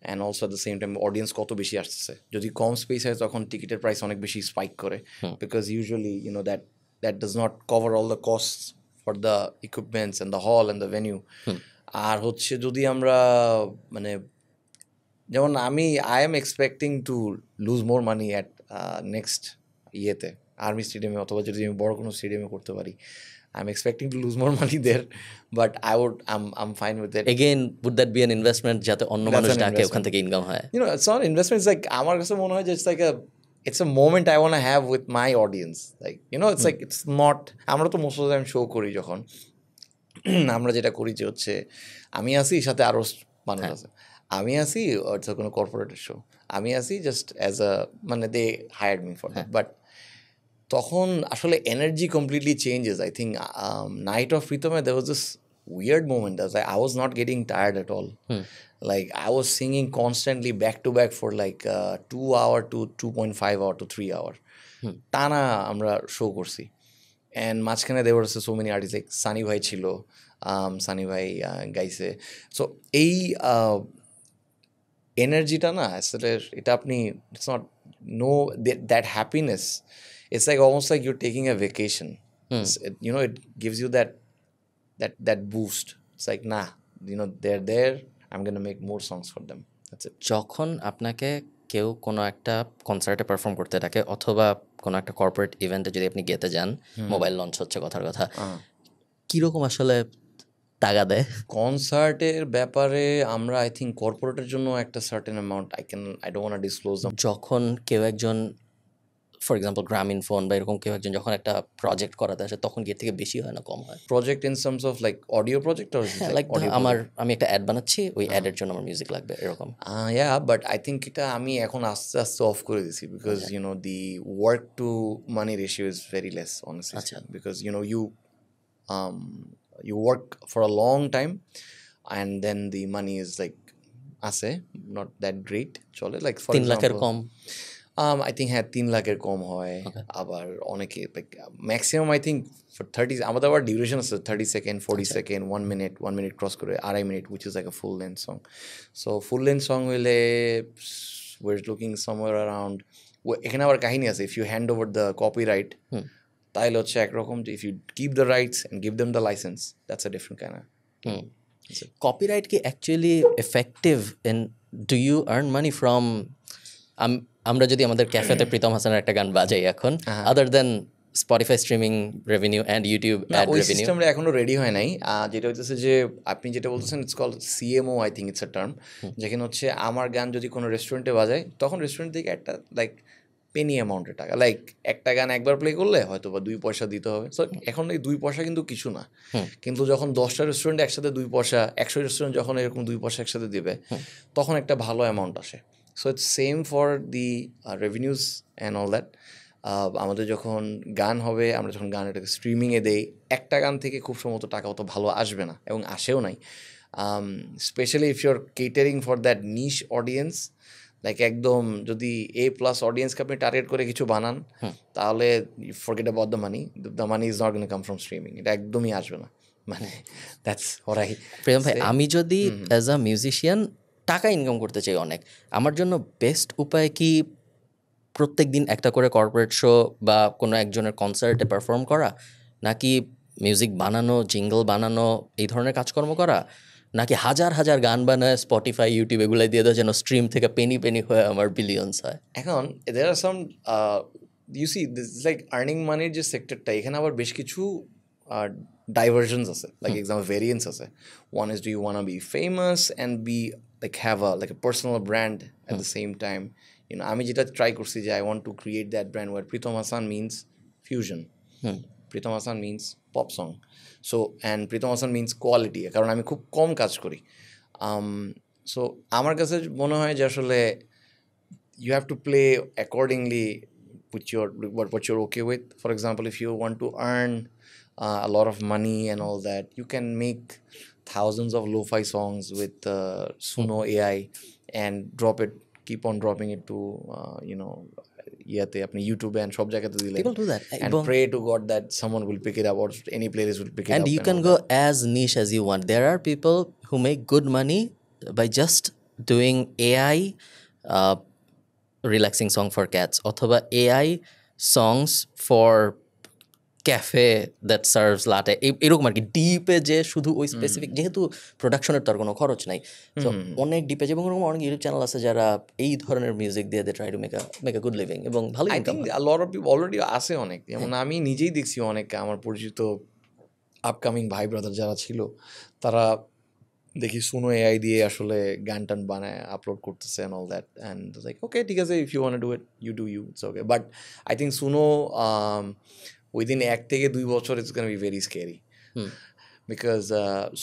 and also at the same time audience কত বেশি আসতেছে। যদি কম স্পেস হয় তখন টিকিটের প্রাইস অনেক বেশি স্পাইক করে, because usually that does not cover all the cost for the equipments and the hall and the venue. আর হচ্ছে যদি আমরা মানে যেমন I am expecting to lose more money at next ইয়েতে আর্মি স্টেডিয়ামে, অথবা যদি আমি বড় কোনো স্টেডিয়ামে করতে পারি, I am expecting to lose more money there, but I am fine with it. Again, would that be an investment, যাতে অন্য মানুষ ডাকে, ওখান থেকে ইনকাম হয়? It's not investment, it's like আমার কাছে মনে হয় যে it's a moment I want to have with my audience, like it's like it's not, আমরা তো most of the time show করি যখন আমরা যেটা করি যে হচ্ছে আমি আসি, সাথে আরও মানুষ আছে, আমি আসি হচ্ছে কোনো কর্পোরেটের শো, আমি আসি জাস্ট অ্যাজ আ মানে they hired me for that, but তখন আসলে energy completely changes. I think night of প্রীতমে there was this weird moment that I was not getting tired at all. Like I was singing constantly back to back for like 2 hour to 2.5 hour to 3 hour টানা আমরা show করছি। And মাঝখানে there were so many artists, like Sunny ভাই ছিল, সানি ভাই গাইছে। So এই এনার্জিটা না আসলে এটা আপনি, it's not know that happiness, it's like almost like you're taking a vacation. It gives you that boost. It's like, nah, they're there, I'm gonna make more songs for them. That's it. যখন আপনাকে কেউ কোনো একটা কনসার্টে perform করতে ডাকে, অথবা কোনো একটা কর্পোরেট ইভেন্টে যদি আপনি গেতে যান, মোবাইল লঞ্চ হচ্ছে কথার কথা, কীরকম আসলে টাকা দেয়? কনসার্টের ব্যাপারে আমরা আই থিঙ্ক কর্পোরেটের জন্য একটা certain amount I don't want to disclose. যখন কেউ একজন, ফর এক্সাম্পল গ্রামীণ ফোন বা এরকম কেউ একজন যখন একটা প্রজেক্ট করাতে আসে, তখন গিয়ে থেকে বেশি হয় না কম হয়? Project in terms of like audio project, or like আমি একটা অ্যাড বানাচ্ছি, ওই অ্যাডের জন্য আমার মিউজিক লাগবে, এরকম? বাট আই থিঙ্ক এটা আমি এখন আস্তে আস্তে অফ করে দিছি, because the work to money ratio is very less honestly, because you work for a long time and then the money is like আছে not that great, চলে like for 3 লাখের কম? I think 3 লাখের কম হয়। আবার অনেকে maximum I think for 30, আমাদের আবার duration আছে 30 সেকেন্ড, 40 সেকেন্ড, 1 মিনিট ক্রস করে 2.5 minute, which is like a full length song. So full length song হইলে we're looking somewhere around, এখানে আবার কাহিনী আছে, if you hand over the copyright তাইলে হচ্ছে একরকম, if you keep the rights and give them the licence, that's a different kind of. Copyright কি actually effective in, do you earn money from, আমরা যদি আমাদের ক্যাফেতে প্রীতম হাসানের একটা গান বাজাই এখন, other than Spotify streaming revenue and YouTube ad revenue, ওই সিস্টেমটা এখনো রেডি হয় নাই। যেটা হচ্ছে যে আপনি যেটা বলতেছেন, it's called CMO, I think it's a term, যেখানে হচ্ছে আমার গান যদি কোনো রেস্টুরেন্টে বাজায়, তখন রেস্টুরেন্ট থেকে একটা লাইক পেনি অ্যামাউন্টের টাকা, লাইক একটা গান একবার প্লে করলে হয়তো বা 2 পয়সা দিতে হবে। সো এখন এই 2 পয়সা কিন্তু কিছু না, কিন্তু যখন 10টা রেস্টুরেন্ট একসাথে 2 পয়সা, 100 রেস্টুরেন্ট যখন এরকম 2 পয়সা একসাথে দেবে, তখন একটা ভালো অ্যামাউন্ট আসে। So it's same for the revenues and all that. আমাদের যখন গান হবে, আমরা যখন গান এটাকে স্ট্রিমিংয়ে দেই, একটা গান থেকে খুব সম্ভবত টাকা অত ভালো আসবে না, এবং আসেও নাই। Specially if you are catering for that niche audience, like একদম যদি A+ অডিয়েন্সকে আপনি টার্গেট করে কিছু বানান তাহলে forget about the money is not gonna come from streaming, এটা একদমই আসবে না, মানে দ্যাটস হোয়াট আই প্রিয়ম ভাই, আমি যদি অ্যাজ আ মিউজিশিয়ান টাকা ইনকাম করতে চাই অনেক, আমার জন্য বেস্ট উপায় কি প্রত্যেক দিন একটা করে কর্পোরেট শো বা কোনো একজনের কনসার্টে পারফর্ম করা, নাকি মিউজিক বানানো, জিঙ্গল বানানো, এই ধরনের কাজকর্ম করা, নাকি হাজার হাজার গান বানায় স্পটিফাই, ইউটিউব এগুলো দিয়ে দেওয়া যেন স্ট্রিম থেকে পেনি পেনি হয়ে আমার বিলিয়ন্স হয়? এখন there are some you see this is like earning money যে সেক্টরটা, এখানে আবার বেশ কিছু ডাইভার্জনস আছে, লাইক এক্সাম্পল ভেরিয়েন্স আছে. One is, do you want to be famous and be like have a like a personal brand at the same time, you know, আমি যেটা ট্রাই করছি যে I want to create that brand where Pritam Hassan means fusion, Pritam Hassan means pop song, so and Pritam Hassan means quality, কারণ আমি খুব কম কাজ করি. So আমার কাছে মনে হয় যে আসলে you have to play accordingly with your what you're okay with. For example, if you want to earn a lot of money and all that, you can make thousands of lo-fi songs with Suno AI and keep on dropping it to you know, ইয়াতে আপনি ইউটিউবে and সব জায়গাতে দিলেন, People do that. and pray to God that someone will pick it up or any playlist will pick it up, And you can go as niche as you want. There are people who make good money by just doing AI relaxing song for cats, অথবা AI songs for cafe that serves latte, এরকম আর কি ডিপে যে শুধু ওই specific, যেহেতু প্রোডাকশনের তো আর কোনো খরচ নাই, তো অনেক ডিপে যে, এবং অনেক ইউটিউব চ্যানেল আছে যারা এই ধরনের মিউজিক দিয়ে try to make a good living এবং ভালো I income. Think a lot of people already আছে অনেক, যেমন আমি নিজেই দেখছি অনেক আমার পরিচিত আপকামিং ভাই ব্রাদার যারা ছিল, তারা দেখি সুনো এআই দিয়ে আসলে গান টান বানায় আপলোড করতেছে and all that, and like okay ঠিক আছে, if you want to do it you do you, it's okay, but I think Suno within 1 থেকে 2 বছর it's gonna be very scary, because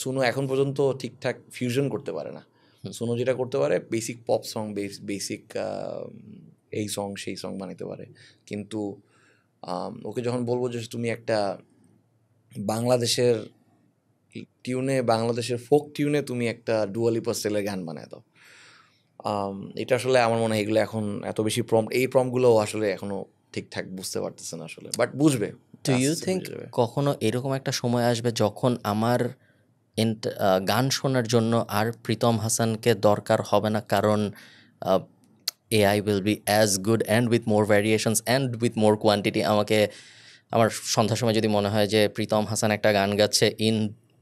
Suno এখন পর্যন্ত ঠিকঠাক ফিউশন করতে পারে না. সুনো যেটা করতে পারে বেসিক পপ সং, বেসিক এই সং সেই সং বানাতে পারে, কিন্তু ওকে যখন বলবো যে তুমি একটা বাংলাদেশের টিউনে, বাংলাদেশের ফোক টিউনে তুমি একটা ডুয়া লিপা স্টাইলের গান বানায় দাও, এটা আসলে আমার মনে হয় এগুলো এখন এত বেশি এই প্রম্পটগুলো আসলে এখনো ঠিকঠাক বুঝতে পারতেছে না আসলে, বাট বুঝবে. ডু ইউ থিঙ্ক কখনো এরকম একটা সময় আসবে যখন আমার গান শোনার জন্য আর প্রীতম হাসানকে দরকার হবে না, কারণ AI will be as good and with more variations and with more quantity? আমার সন্ধ্যার সময় যদি মনে হয় যে প্রীতম হাসান একটা গান গাচ্ছে ইন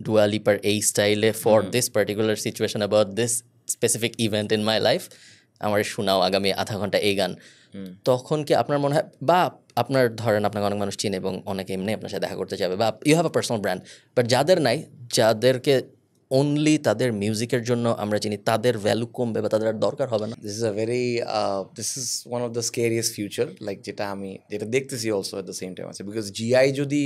ডুয়া লিপার এই স্টাইলে for this particular situation about this specific event in my life, আমার শোনাও আগামী আধা ঘন্টা এই গান, তখন কি আপনার মনে হয়, বা আপনার ধরেন আপনাকে অনেক মানুষ চিনে এবং অনেকে এমনি আপনার সাথে দেখা করতে যাবে, বা you have a personal brand, but যাদের নাই, যাদেরকে অনলি তাদের মিউজিকের জন্য আমরা চিনি, তাদের ভ্যালু কমবে বা তাদের আর দরকার হবে না? This is one of the scariest future, like যেটা দেখতেছি also at the same time আছে, বিকজ জিআই যদি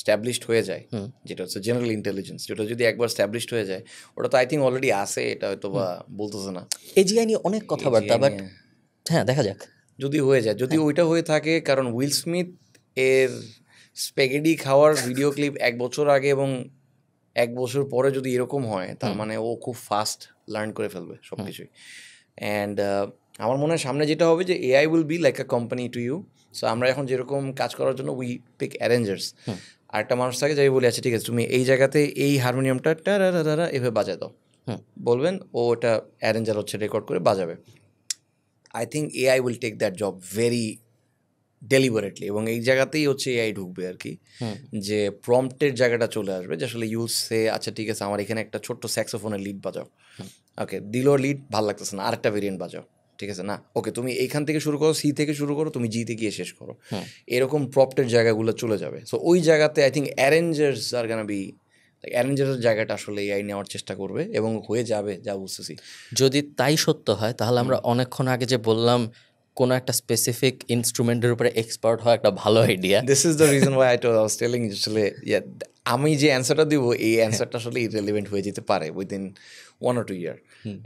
স্ট্যাবলিশড হয়ে যায়, যেটা হচ্ছে জেনারেল ইন্টেলিজেন্স, যেটা যদি একবার স্ট্যাবলিশড হয়ে যায়, ওটা তো আই থিঙ্ক অলরেডি আছে, এটা হয়তো বা বলতেছে না, এজিআই নিয়ে অনেক কথাবার্তা, বাট হ্যাঁ দেখা যাক যদি হয়ে যায়, যদি ওইটা হয়ে থাকে, কারণ উইল স্মিথ এর স্প্যাগেটি খাওয়ার ভিডিও ক্লিপ 1 বছর আগে এবং 1 বছর পরে যদি এরকম হয়, তার মানে ও খুব ফাস্ট লার্ন করে ফেলবে সব কিছুই. অ্যান্ড আমার মনে হয় সামনে যেটা হবে যে AI will be like a company to you. সো আমরা এখন যেরকম কাজ করার জন্য উই পিক অ্যারেঞ্জার্স, আর একটা মানুষ থাকে যাই বলে, আচ্ছা ঠিক আছে তুমি এই জায়গাতে এই হারমোনিয়ামটা টারা এভাবে বাজায় দাও, বলবেন, ও ওটা অ্যারেঞ্জার হচ্ছে রেকর্ড করে বাজাবে. I think AI will take that job very deliberately, এবং এই জায়গাতেই হচ্ছে এআই ঢুকবে আর কি, যে প্রম্পটের জায়গাটা চলে আসবে, যে আসলে ইউজ সে আচ্ছা ঠিক আছে আমার এখানে একটা ছোট্ট স্যাক্সোফোনের লিড বাজাও, ওকে দিল লিড ভালো লাগতেছে না, আরেকটা ভেরিয়েন্ট বাজাও, ঠিক আছে না, ওকে তুমি এইখান থেকে শুরু করো, সি থেকে শুরু করো, তুমি জিতে গিয়ে শেষ করো, এরকম প্রম্পটের জায়গাগুলো চলে যাবে. সো ওই জায়গাতে I think arrangers are gonna be, অ্যারেঞ্জারের জায়গাটা আসলে এআই নেওয়ার চেষ্টা করবে এবং হয়ে যাবে যা বুঝতেছি. যদি তাই সত্য হয়, তাহলে আমরা অনেকক্ষণ আগে যে বললাম কোনো একটা স্পেসিফিক ইনস্ট্রুমেন্টের উপরে এক্সপার্ট হওয়া একটা ভালো idea, this is the reason why I was telling, আসলে আমি যে অ্যান্সারটা দিব এই অ্যান্সারটা আসলে ইরেলিভেন্ট হয়ে যেতে পারে within 1 or 2 year,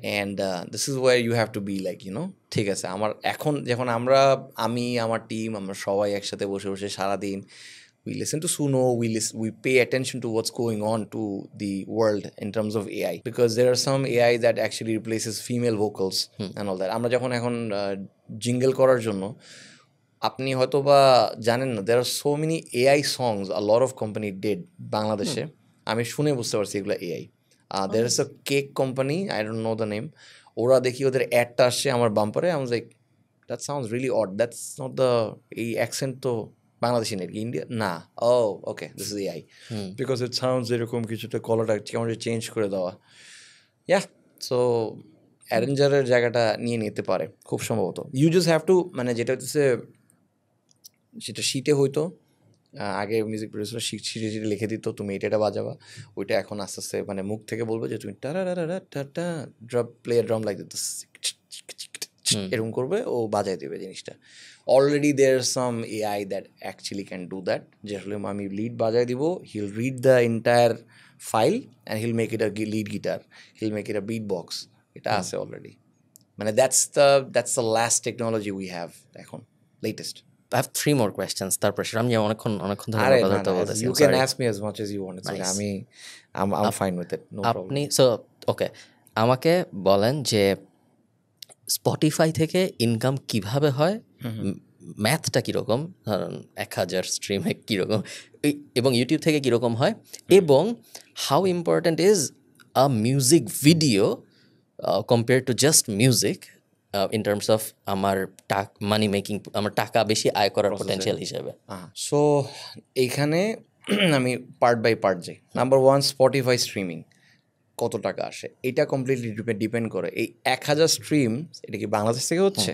and this is where you have to be like ঠিক আছে, আমার এখন যখন আমি আমার টিম আমরা সবাই একসাথে বসে বসে সারাদিন we listen to Suno, we pay attention to what's going on to the world in terms of AI, because there are some AI that actually replaces female vocals and all that. আমরা যখন এখন jingle করার জন্য, আপনি হয়তো বা জানেন না, there are so many AI songs a lot of company did বাংলাদেশে, আমি শুনে বুঝতে পারছি এগুলো AI. There is a cake company, I don't know the name, ওরা দেখি ওদের অ্যাডটা আসছে আমার বাম্পারে, I was like, that sounds really odd, that's not the এই অ্যাকসেন্ট তো বাংলাদেশি নাকি ইন্ডিয়া না, oh okay this is AI, because it sounds এরকম কিছুটা, কলারটা কেমন চেঞ্জ করে দেওয়া। ইয়া, সো অ্যারেঞ্জারের জায়গাটা নিয়ে নিতে পারে খুব সম্ভবত। ইউ জাস্ট হ্যাভ টু, মানে যেটা হচ্ছে সেটা শিটে হইতো আগে, মিউজিক প্রডিউসার শিটে লিখে দিত তুমি এটা বাজাবা, ওইটা এখন আস্তে আস্তে মানে মুখ থেকে বলবে যে তুমি drum play drum like this, এরকম করবে, ও বাজাই দেবে জিনিসটা। Already there some AI that actually can do that, যে আসলে আমি লিড বাজাই দিব, he'll read the entire file and he'll make it a lead guitar, he'll make it a beat box, এটা আছে অলরেডি। মানে that's the last technology we have এখন, latest. I have 3 more questions. তারপর আমি অনেকক্ষণ ধরে কথা বলতেছি। You can ask me as much as you want. I'm fine with it. No problem. আপনি ওকে, আমাকে বলেন যে স্পটিফাই থেকে ইনকাম কিভাবে হয়, ম্যাথটা কীরকম, ধরুন 1000 স্ট্রিমে কীরকম, এবং ইউটিউব থেকে কীরকম হয়, এবং how important is a music video compare to just music in terms of আমার মানি মেকিং, আমার টাকা বেশি আয় করার পোটেনশিয়াল হিসেবে। সো এইখানে আমি পার্ট বাই পার্ট যাই। নাম্বার 1, স্পটিফাই স্ট্রিমিং কত টাকা আসে, এটা কমপ্লিটলি ডিপেন্ড করে এই 1000 স্ট্রিম এটা কি বাংলাদেশ থেকে হচ্ছে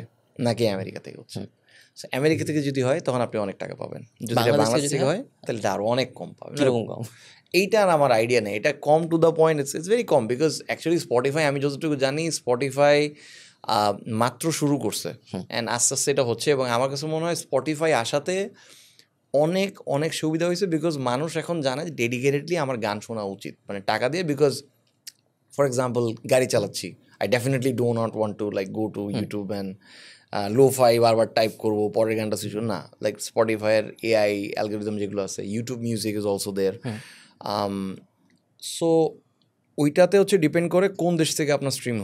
নাকি আমেরিকা থেকে হচ্ছে। আমেরিকা থেকে যদি হয় তখন আপনি অনেক টাকা পাবেন, যদি বাংলাদেশ থেকে হয় তাহলে আরও অনেক কম পাবেন। কীরকম কম, এইটার আমার আইডিয়া নেই, এটা come to the point, it's very কম, বিকজ অ্যাকচুয়ালি স্পটিফাই, আমি যতটুকু জানি স্পটিফাই মাত্র শুরু করছে অ্যান্ড আস্তে আস্তে এটা হচ্ছে, এবং আমার কাছে মনে হয় স্পটিফাই আসাতে অনেক অনেক সুবিধা হয়েছে, বিকজ মানুষ এখন জানে যে ডেডিকেটেডলি আমার গান শোনা উচিত, মানে টাকা দিয়ে। বিকজ ফর এক্সাম্পল গাড়ি চালাচ্ছি, I definitely do not want to like go to YouTube and lofi বারবার টাইপ করবো, পরের গানটা সুইচ না, লাইক স্পটিফাইয়ের AI অ্যালগোরিদম যেগুলো আছে, YouTube music is also there. So ওইটাতে হচ্ছে ডিপেন্ড করে কোন দেশ থেকে আপনার স্ট্রিম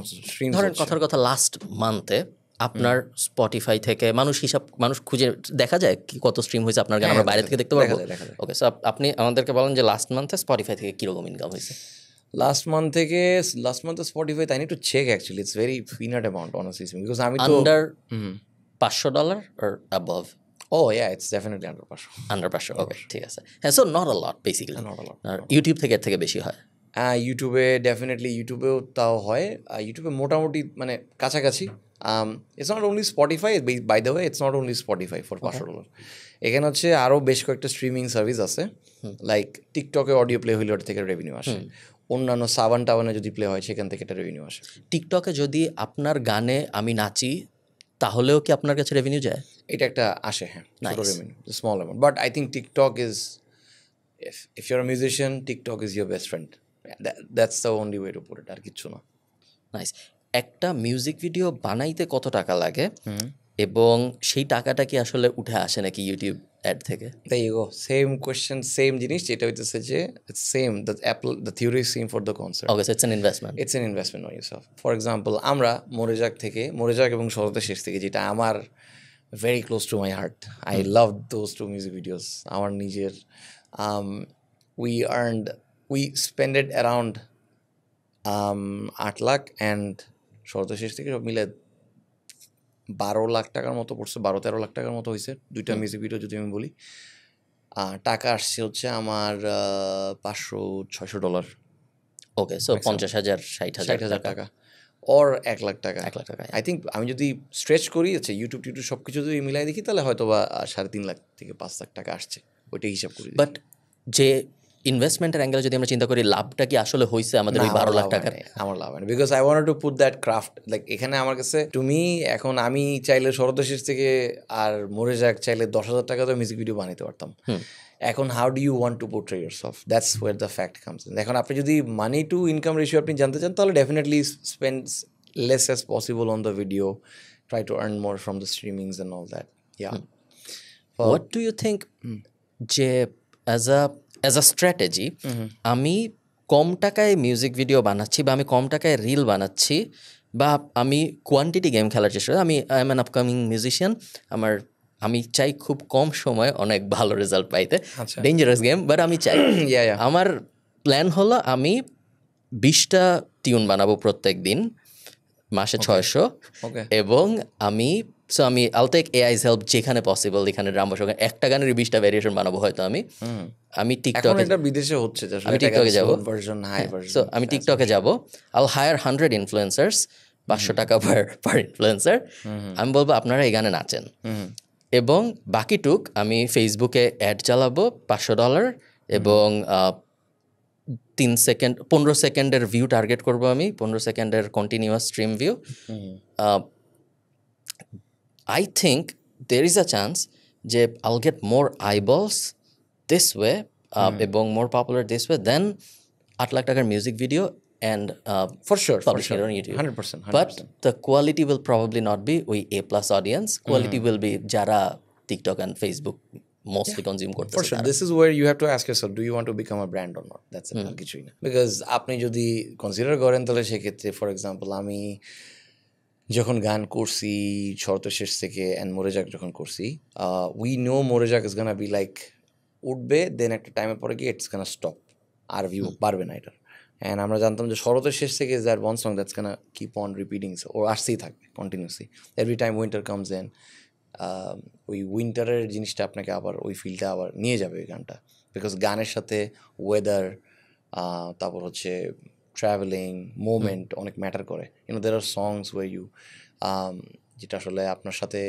ধরেন কথার কথা লাস্ট মান্থে আপনার স্পটিফাই থেকে মানুষ খুঁজে দেখা যায় কি কত স্ট্রিম হয়েছে আপনার গান, আমরা বাইরে থেকে দেখতে পারবো। ওকে, সো আপনি আমাদেরকে বলেন যে লাস্ট মান্থে স্পটিফাই থেকে কীরকম ইনকাম হয়েছে। লাস্ট মান্থে স্পটিফাই, তাই to check actually, it's very peanut amount honestly, because আমি তো under $500 or above? Oh yeah, it's definitely under 500. Okay, ঠিক আছে। হ্যাঁ, so not a lot basically. আর ইউটিউব থেকে এর থেকে বেশি হয়? ইউটিউবে ডেফিনেটলি, ইউটিউবেও তাও হয়, ইউটিউবে মোটামুটি মানে কাছাকাছি। It's not only Spotify, by the way, it's not only Spotify for $500। এখানে হচ্ছে আরও বেশ কয়েকটা স্ট্রিমিং সার্ভিস আছে, লাইক টিকটকে অডিও প্লে হইলে ওটা থেকে রেভিনিউ আসে, অন্যান্য সাবান টাবানে যদি প্লে হয় সেখান থেকে একটা রেভিনিউ আসে। টিকটকে যদি আপনার গানে আমি নাচি তাহলেও কি আপনার কাছে রেভিনিউ যায়? এটা একটা আসে, হ্যাঁ, ছোটো revenue, small amount, but I think TikTok is, if you're a musician, TikTok is your best friend. That's the only way to put it, আর কিচ্ছু না। নাইস। একটা মিউজিক ভিডিও বানাইতে কত টাকা লাগে, এবং সেই টাকাটা কি আসলে উঠে আসে নাকি ইউটিউব অ্যাড থেকে? There you go, same question, same জিনিস, যেটা হইতেছে যে it's same, the theory is same for the concept. Okay, so it's an investment on yourself. For example, আমরা মোরেজাক এবং শরতের শেষ থেকে, যেটা আমার very close to my heart, I love those to music videos, আমার নিজের, we spend it around 8 lakh, and শরতের শেষ থেকে সব মিলে 12 লাখ টাকার মতো পড়ছে, 12-13 লাখ টাকার মতো হয়েছে দুইটা মিউজিক ভিডিও যদি আমি বলি। টাকা আসছে হচ্ছে আমার $500-600। ওকে, সো 50,000 60,000 টাকা ওর 1 লাখ টাকা। আই থিঙ্ক আমি যদি স্ট্রেচ করি, আচ্ছা ইউটিউব সব কিছু যদি মিলাই দেখি, তাহলে হয়তো বা 3.5 লাখ থেকে 5 লাখ টাকা আসছে, ওইটাই হিসাব করি। বাট যে ইনভেস্টমেন্টের অ্যাঙ্গেলে যদি আমরা চিন্তা করি, লাভটা কি আসলে হয়েছে আমাদের ওই 12 লাখ টাকার? আমার লাভ হয় না, because I want to put that craft, like এখানে আমার কাছে তুমি এখন, আমি চাইলে শরতের থেকে আর মরে যাক চাইলে 10,000 টাকা তো মিউজিক ভিডিও বানাতে পারতাম। এখন how do you want to portray yourself, that's where the fact comes in. এখন আপনি যদি মানি টু ইনকাম রেশিও আপনি জানতে চান, তাহলে definitely spend less as possible on the video, try to earn more from the streamings and all that. Yeah, what do you think যে as a strategy আমি কম টাকায় মিউজিক ভিডিও বানাচ্ছি বা আমি কম টাকায় রিল বানাচ্ছি বা আমি কোয়ান্টিটি গেম খেলার চেষ্টা করি। আমি I am an upcoming musician, আমি চাই খুব কম সময়ে অনেক ভালো রেজাল্ট পাইতে, ডেঞ্জারাস গেম বাট আমি চাই। আমার প্ল্যান হলো আমি 20টা টিউন বানাবো প্রত্যেক দিন, মাসে 600, এবং আমি আল টেক এআই's হেল্প যেখানে পসিবল, এখানে ড্রাম বসাবো, একটা গানের 20টা ভ্যারিয়েশন বানাবো হয়তো আমি টিকটকে, বিদেশে হচ্ছে আমি টিকটকে যাবো, সো আমি টিকটকে যাবো, আল হায়ার 100 ইনফ্লুয়েন্সার্স, 500 টাকা পার ইনফ্লুয়েন্সার, আমি বলবো আপনারা এই গানে নাচেন, এবং বাকিটুক আমি ফেসবুকে অ্যাড চালাবো $500 এবং 15 সেকেন্ডের ভিউ টার্গেট করবো আমি, 15 সেকেন্ডের continuous stream view. I think there is a chance যে I'll get more eyeballs this way এবং more popular this way than 8 lakh টাকার music video and for sure publishing it on YouTube. 100%. But the quality will probably not be ওই A+ audience. Quality will be যারা TikTok and Facebook mostly consume করতেছে। For sure. This is where you have to ask yourself, do you want to become a brand or not? That's it. কিছুই না। Because আপনি যদি consider করেন তাহলে সেক্ষেত্রে for example আমি যখন গান করছি শরতের শেষ থেকে অ্যান্ড মরে যাক যখন করছি, উই নো মরে যাক ইজ গানা বি লাইক উঠবে, দেন একটা টাইমের পরে গিয়ে ইটস গানা স্টপ, আর ভিউ পারবে না এটার। অ্যান্ড আমরা জানতাম যে শরতের শেষ থেকে is that one song that's gonna keep on repeating, ও আসতেই থাকবে continuously every time winter comes in. ওই উইন্টারের জিনিসটা আপনাকে আবার ওই ফিলটা আবার নিয়ে যাবে ওই গানটা, বিকজ গানের সাথে ওয়েদার, তারপর হচ্ছে ট্রাভেলিং মোমেন্ট অনেক ম্যাটার করে। দের আর সংস ওয়ে ইউ যেটা আসলে আপনার সাথে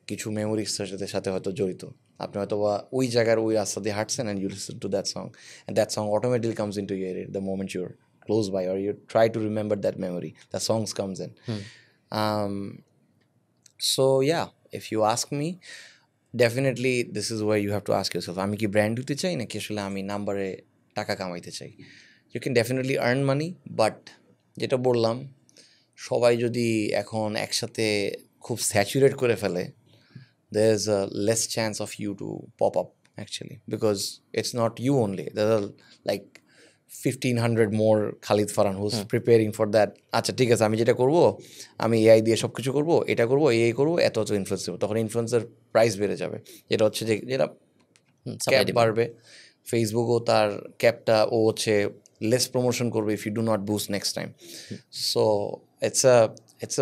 কিছু মেমোরিজের সাথে হয়তো জড়িত, আপনি হয়তো বা ওই জায়গার ওই রাস্তা দিয়ে হাঁটছেন and you listen to that song and that song automatically comes in to ear the moment your close by or you try to remember that memory, the songs comes in. So yeah, if you ask me, definitely this is where you have to ask yourself, আমি কি brand হতে চাই নাকি আসলে আমি নাম্বারে টাকা কামাইতে চাই? You can definitely earn money, but যেটা বললাম, সবাই যদি এখন একসাথে খুব স্যাচুরেট করে ফেলে, there is a less chance of you to pop up actually, because it's not you only, there are like 1500 more Khalid Farhan who's preparing for that. আচ্ছা ঠিক আছে, আমি যেটা করবো, আমি এআই দিয়ে সব কিছু করবো, এটা করবো, এই করবো, এত ইনফ্লুয়েন্স দেবো, তখন ইনফ্লুয়েন্সের প্রাইস বেড়ে যাবে, যেটা হচ্ছে যে যেটা ক্যাপ বাড়বে, ফেসবুকও তার ক্যাপটা ও হচ্ছে লেস প্রমোশন করবে if you do not boost next time. So it's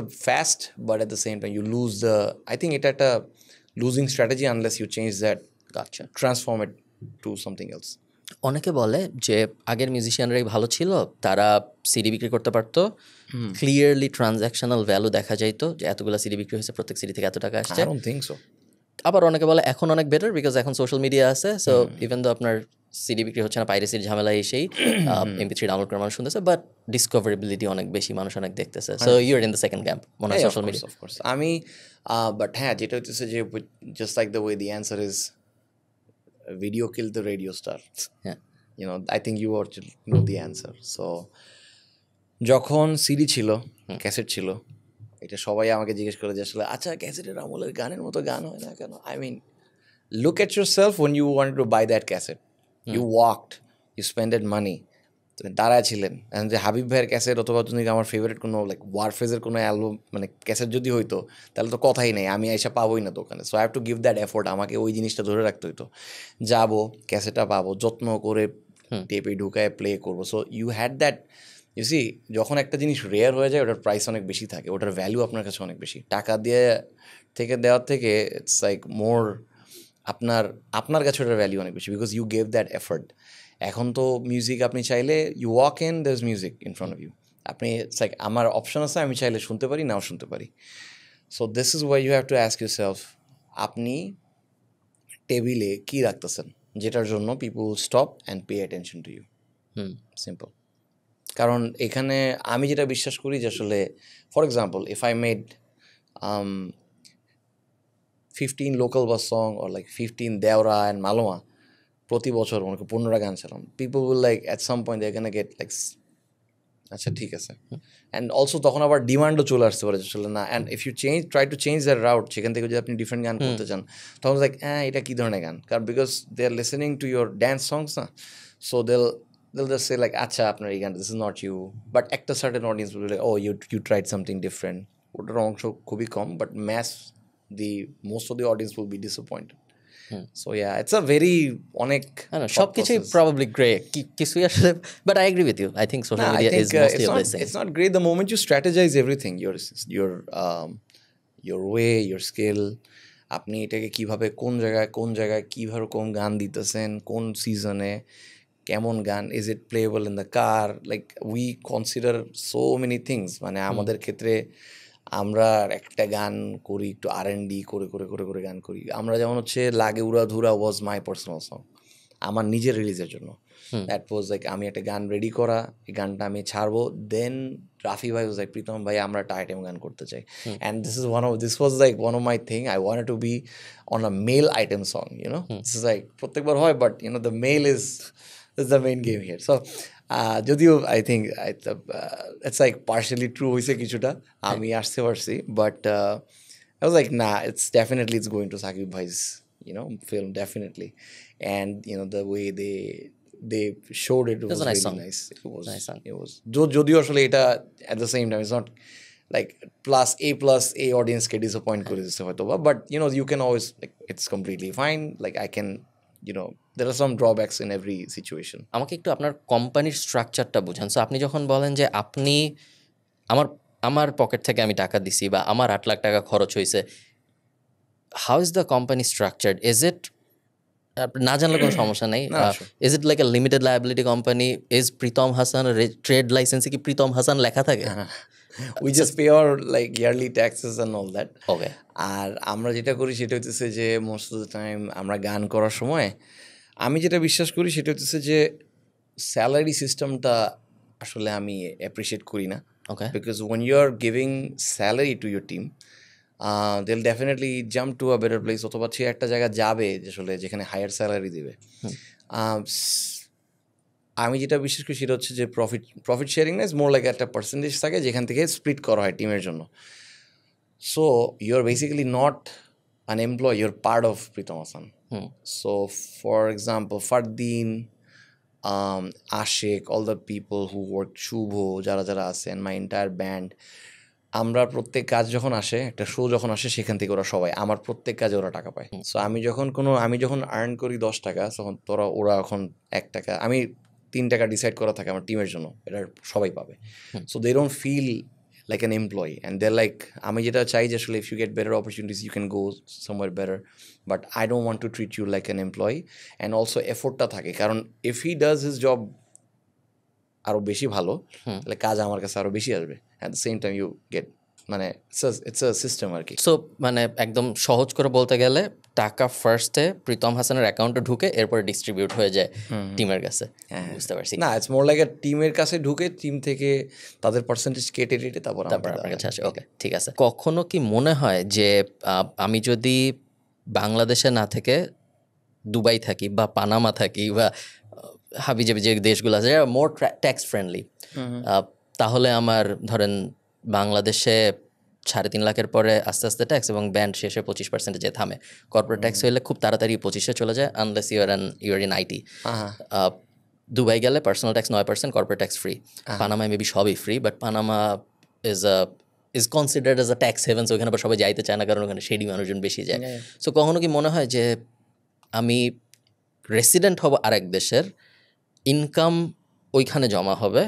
a fast, but at the same time you lose the, I think এটা একটা losing strategy unless you change that, transform it to something else. অনেকে বলে যে আগের মিউজিশিয়ানরাই ভালো ছিল, তারা CD বিক্রি করতে পারতো, ক্লিয়ারলি ট্রানজ্যাকশনাল ভ্যালু দেখা যাইতো যে এতগুলো সিডি বিক্রি হয়েছে, প্রত্যেক সিডি থেকে এত টাকা আসছে। I don't think so. আবার অনেকে বলে এখন অনেক বেটার, বিকজ এখন সোশ্যাল মিডিয়া আছে, সো ইভেন দো আপনার সিডি বিক্রি হচ্ছে না, পাইরেসির ঝামেলা এসেই MP3 ডাউনলোড করে মানুষ শুনতেছে, বাট ডিসকভারেবিলিটি অনেক বেশি, মানুষ অনেক দেখতেছে, so you are in the second camp মনে হয় সোশ্যাল মিডিয়া। অফ কোর্স আমি বাট হ্যাঁ, যেটা হচ্ছে যে just like the way the answer is video killed the radio star. Yeah. You know, I think you already know the answer. So যখন CD ছিল, cassette ছিল, এটা সবাই আমাকে জিজ্ঞেস করে যে আসলে আচ্ছা ক্যাসেটের আমলের গানের মতো গান হয় না কেন? I mean, look at yourself when you wanted to buy that cassette. You walked, you spended money. তুমি দাঁড়ায় ছিলেন, যে হাবিব ভাইয়ের ক্যাসেট অথবা তুমি আমার ফেভারিট কোনো লাইক ওয়ারফেজের কোনো অ্যালবাম মানে ক্যাসেট যদি হইতো, তাহলে তো কথাই নেই, আমি এসে পাবোই না দোকানে। So I have to give that effort, আমাকে ওই জিনিসটা ধরে রাখতে হইতো, যাবো ক্যাসেটটা পাবো, যত্ন করে টেপে ঢুকায় প্লে করবো। So you had that, you see, যখন একটা জিনিস রেয়ার হয়ে যায় ওটার প্রাইস অনেক বেশি থাকে, ওটার ভ্যালু আপনার কাছে অনেক বেশি, টাকা দিয়ে থেকে দেওয়ার থেকে ইটস লাইক মোর, আপনার কাছে ওটার ভ্যালু অনেক বেশি, because you gave that effort. এখন তো মিউজিক আপনি চাইলে you walk in, there is music in front of you, আপনি লাইক আমার অপশন আছে, আমি চাইলে শুনতে পারি, নাও শুনতে পারি। So this is why you have to ask yourself, আপনি টেবিলে কী রাখতেছেন যেটার জন্য people stop and pay attention to you. Simple. কারণ এখানে আমি যেটা বিশ্বাস করি যে আসলে for example if I made 15 local bus song or like 15 দেওরা অ্যান্ড মালোয়া, প্রতি বছর অনেক 15টা গান ছিলাম, people will like at some point they can get like আচ্ছা ঠিক আছে অ্যান্ড অলসো তখন আবার ডিমান্ডও চলে আসতে পারে চলে না and if you try to change their route সেখান থেকে যদি আপনি ডিফারেন্ট গান করতে চান তখন লাইক হ্যাঁ এটা কী ধরনের গান কারণ because they are listening to your dance songs না so they'll just say like আচ্ছা আপনার এই গান this is not you but একটা সার্টেন অডিয়েন্স বলে like oh you tried something different ওটার অংশ খুবই কম but the most of the audience will be disappointed. So yeah, it's a very অনেক সবকিছুই probably great কিছুই আসলে but I agree with you. I think social media is mostly a blessing. It's not great the moment you strategize everything your way, your skill. আপনি এটাকে কিভাবে কোন জায়গায় কিভাবে কোন গান দিতেছেন কোন সিজনে কেমন গান is it playable in the car like we consider so many things মানে আমাদের ক্ষেত্রে আমরা একটা গান করি একটু R&D করে গান করি আমরা যেমন হচ্ছে লাগে উড়াধুরা ওয়াজ মাই পার্সোনাল সং আমার নিজের রিলিজের জন্য দ্যাট ওয়াজ লাইক আমি একটা গান রেডি করা এই গানটা আমি ছাড়বো দেন রাফি ভাই ওয়াজ লাইক প্রীতম ভাই আমরা একটা আইটেম গান করতে চাই and this was like one of my thing I wanted to be on a male item song this is like প্রত্যেকবার হয় but the male is the main game here so যদিও I think it's like partially true হয়েছে কিছুটা আমি আসতে পারছি but I was like nah it's going to Saqib Bhai's film definitely and the way they showed it was nice really song. nice it was যদিও আসলে এটা at the same time it's not like plus A audience K disappoint করে দিতে হয়তো but you can always like it's completely fine like I can there are some drawbacks in every situation. আমাকে একটু আপনার কোম্পানির স্ট্রাকচারটা বুঝান সো আপনি যখন বলেন যে আপনি আমার পকেট থেকে আমি টাকা দিছি বা আমার 8 লাখ টাকা খরচ হয়েছে how is the company structured is it না জানলে কোনো সমস্যা নেই is it like a limited liability company is Pritam Hasan trade লাইসেন্সে কি প্রীতম হাসান লেখা থাকে we just pay our like yearly taxes and all that okay আর আমরা যেটা করি সেটা হচ্ছে যে মোস্ট অফ দ্য টাইম আমরা গান করার সময় আমি যেটা বিশ্বাস করি সেটা হচ্ছে যে স্যালারি সিস্টেমটা আসলে আমি অ্যাপ্রিসিয়েট করি না okay because when you are giving salary to your team they'll definitely jump to a better place অথবা সে একটা জায়গা যাবে আসলে যেখানে হায়ার স্যালারি দিবে আমি যেটা বিশ্বাস করি সেটা হচ্ছে যে প্রফিট শেয়ারিং না ইজ মোর লাইক একটা পার্সেন্টেজ থাকে যেখান থেকে স্প্লিট করা হয় টিমের জন্য so you are basically not an employee, you're part of Pritham Hassan. So for example Fardeen, Ashik, all the people who work, Shubho, যারা আছে and my entire band আমরা প্রত্যেক কাজ যখন আসে একটা শো যখন আসে সেখান থেকে ওরা সবাই আমার প্রত্যেক কাজে ওরা টাকা পায় সো আমি যখন আর্ন করি 10 টাকা তখন ওরা এখন 1 টাকা আমি 3 টাকা ডিসাইড করা থাকে আমার টিমের জন্য এটা সবাই পাবে so they don't feel like an employee and they're like আমি যেটা চাই যে আসলে if you get better opportunities you can go somewhere better but I don't want to treat you like an employee and also effortটা থাকে কারণ if he does his job আরো বেশি ভালো তাহলে কাজ আমার কাছে আরো বেশি আসবে at the same time you get মানে it's a system আর কি সো মানে একদম সহজ করে বলতে গেলে টাকা ফার্স্টে প্রীতম হাসানের অ্যাকাউন্টে ঢুকে এরপর ডিস্ট্রিবিউট হয়ে যায় টিমের কাছে বুঝতে পারছি না ইটস মোর লাইক এ টিমের কাছে ঢুকে টিম থেকে তাদের পার্সেন্টেজ কেটে তারপর আপনার কাছে আসে ওকে ঠিক আছে কখনো কি মনে হয় যে আমি যদি বাংলাদেশে না থেকে দুবাই থাকি বা পানামা থাকি বা হাবিজাবি যে দেশগুলো আছে যারা মোর ট্যাক্স ফ্রেন্ডলি তাহলে আমার ধরেন বাংলাদেশে 3.5 লাখের পরে আস্তে আস্তে ট্যাক্স এবং ব্যান্ড শেষে 25% যে থামে কর্পোরেট ট্যাক্স হইলে খুব তাড়াতাড়ি 25 চলে যায় unless you're in IT Dubai গেলে personal tax 9% corporate tax free পানামায় মেবি সবই free but Panama is considered as a tax haven ওখানে আবার সবাই যাইতে চায় না কারণ ওখানে শেডি মানুষজন বেশি যায় সো কখনো কি মনে হয় যে আমি রেসিডেন্ট হব আরেক দেশের ইনকাম ওইখানে জমা হবে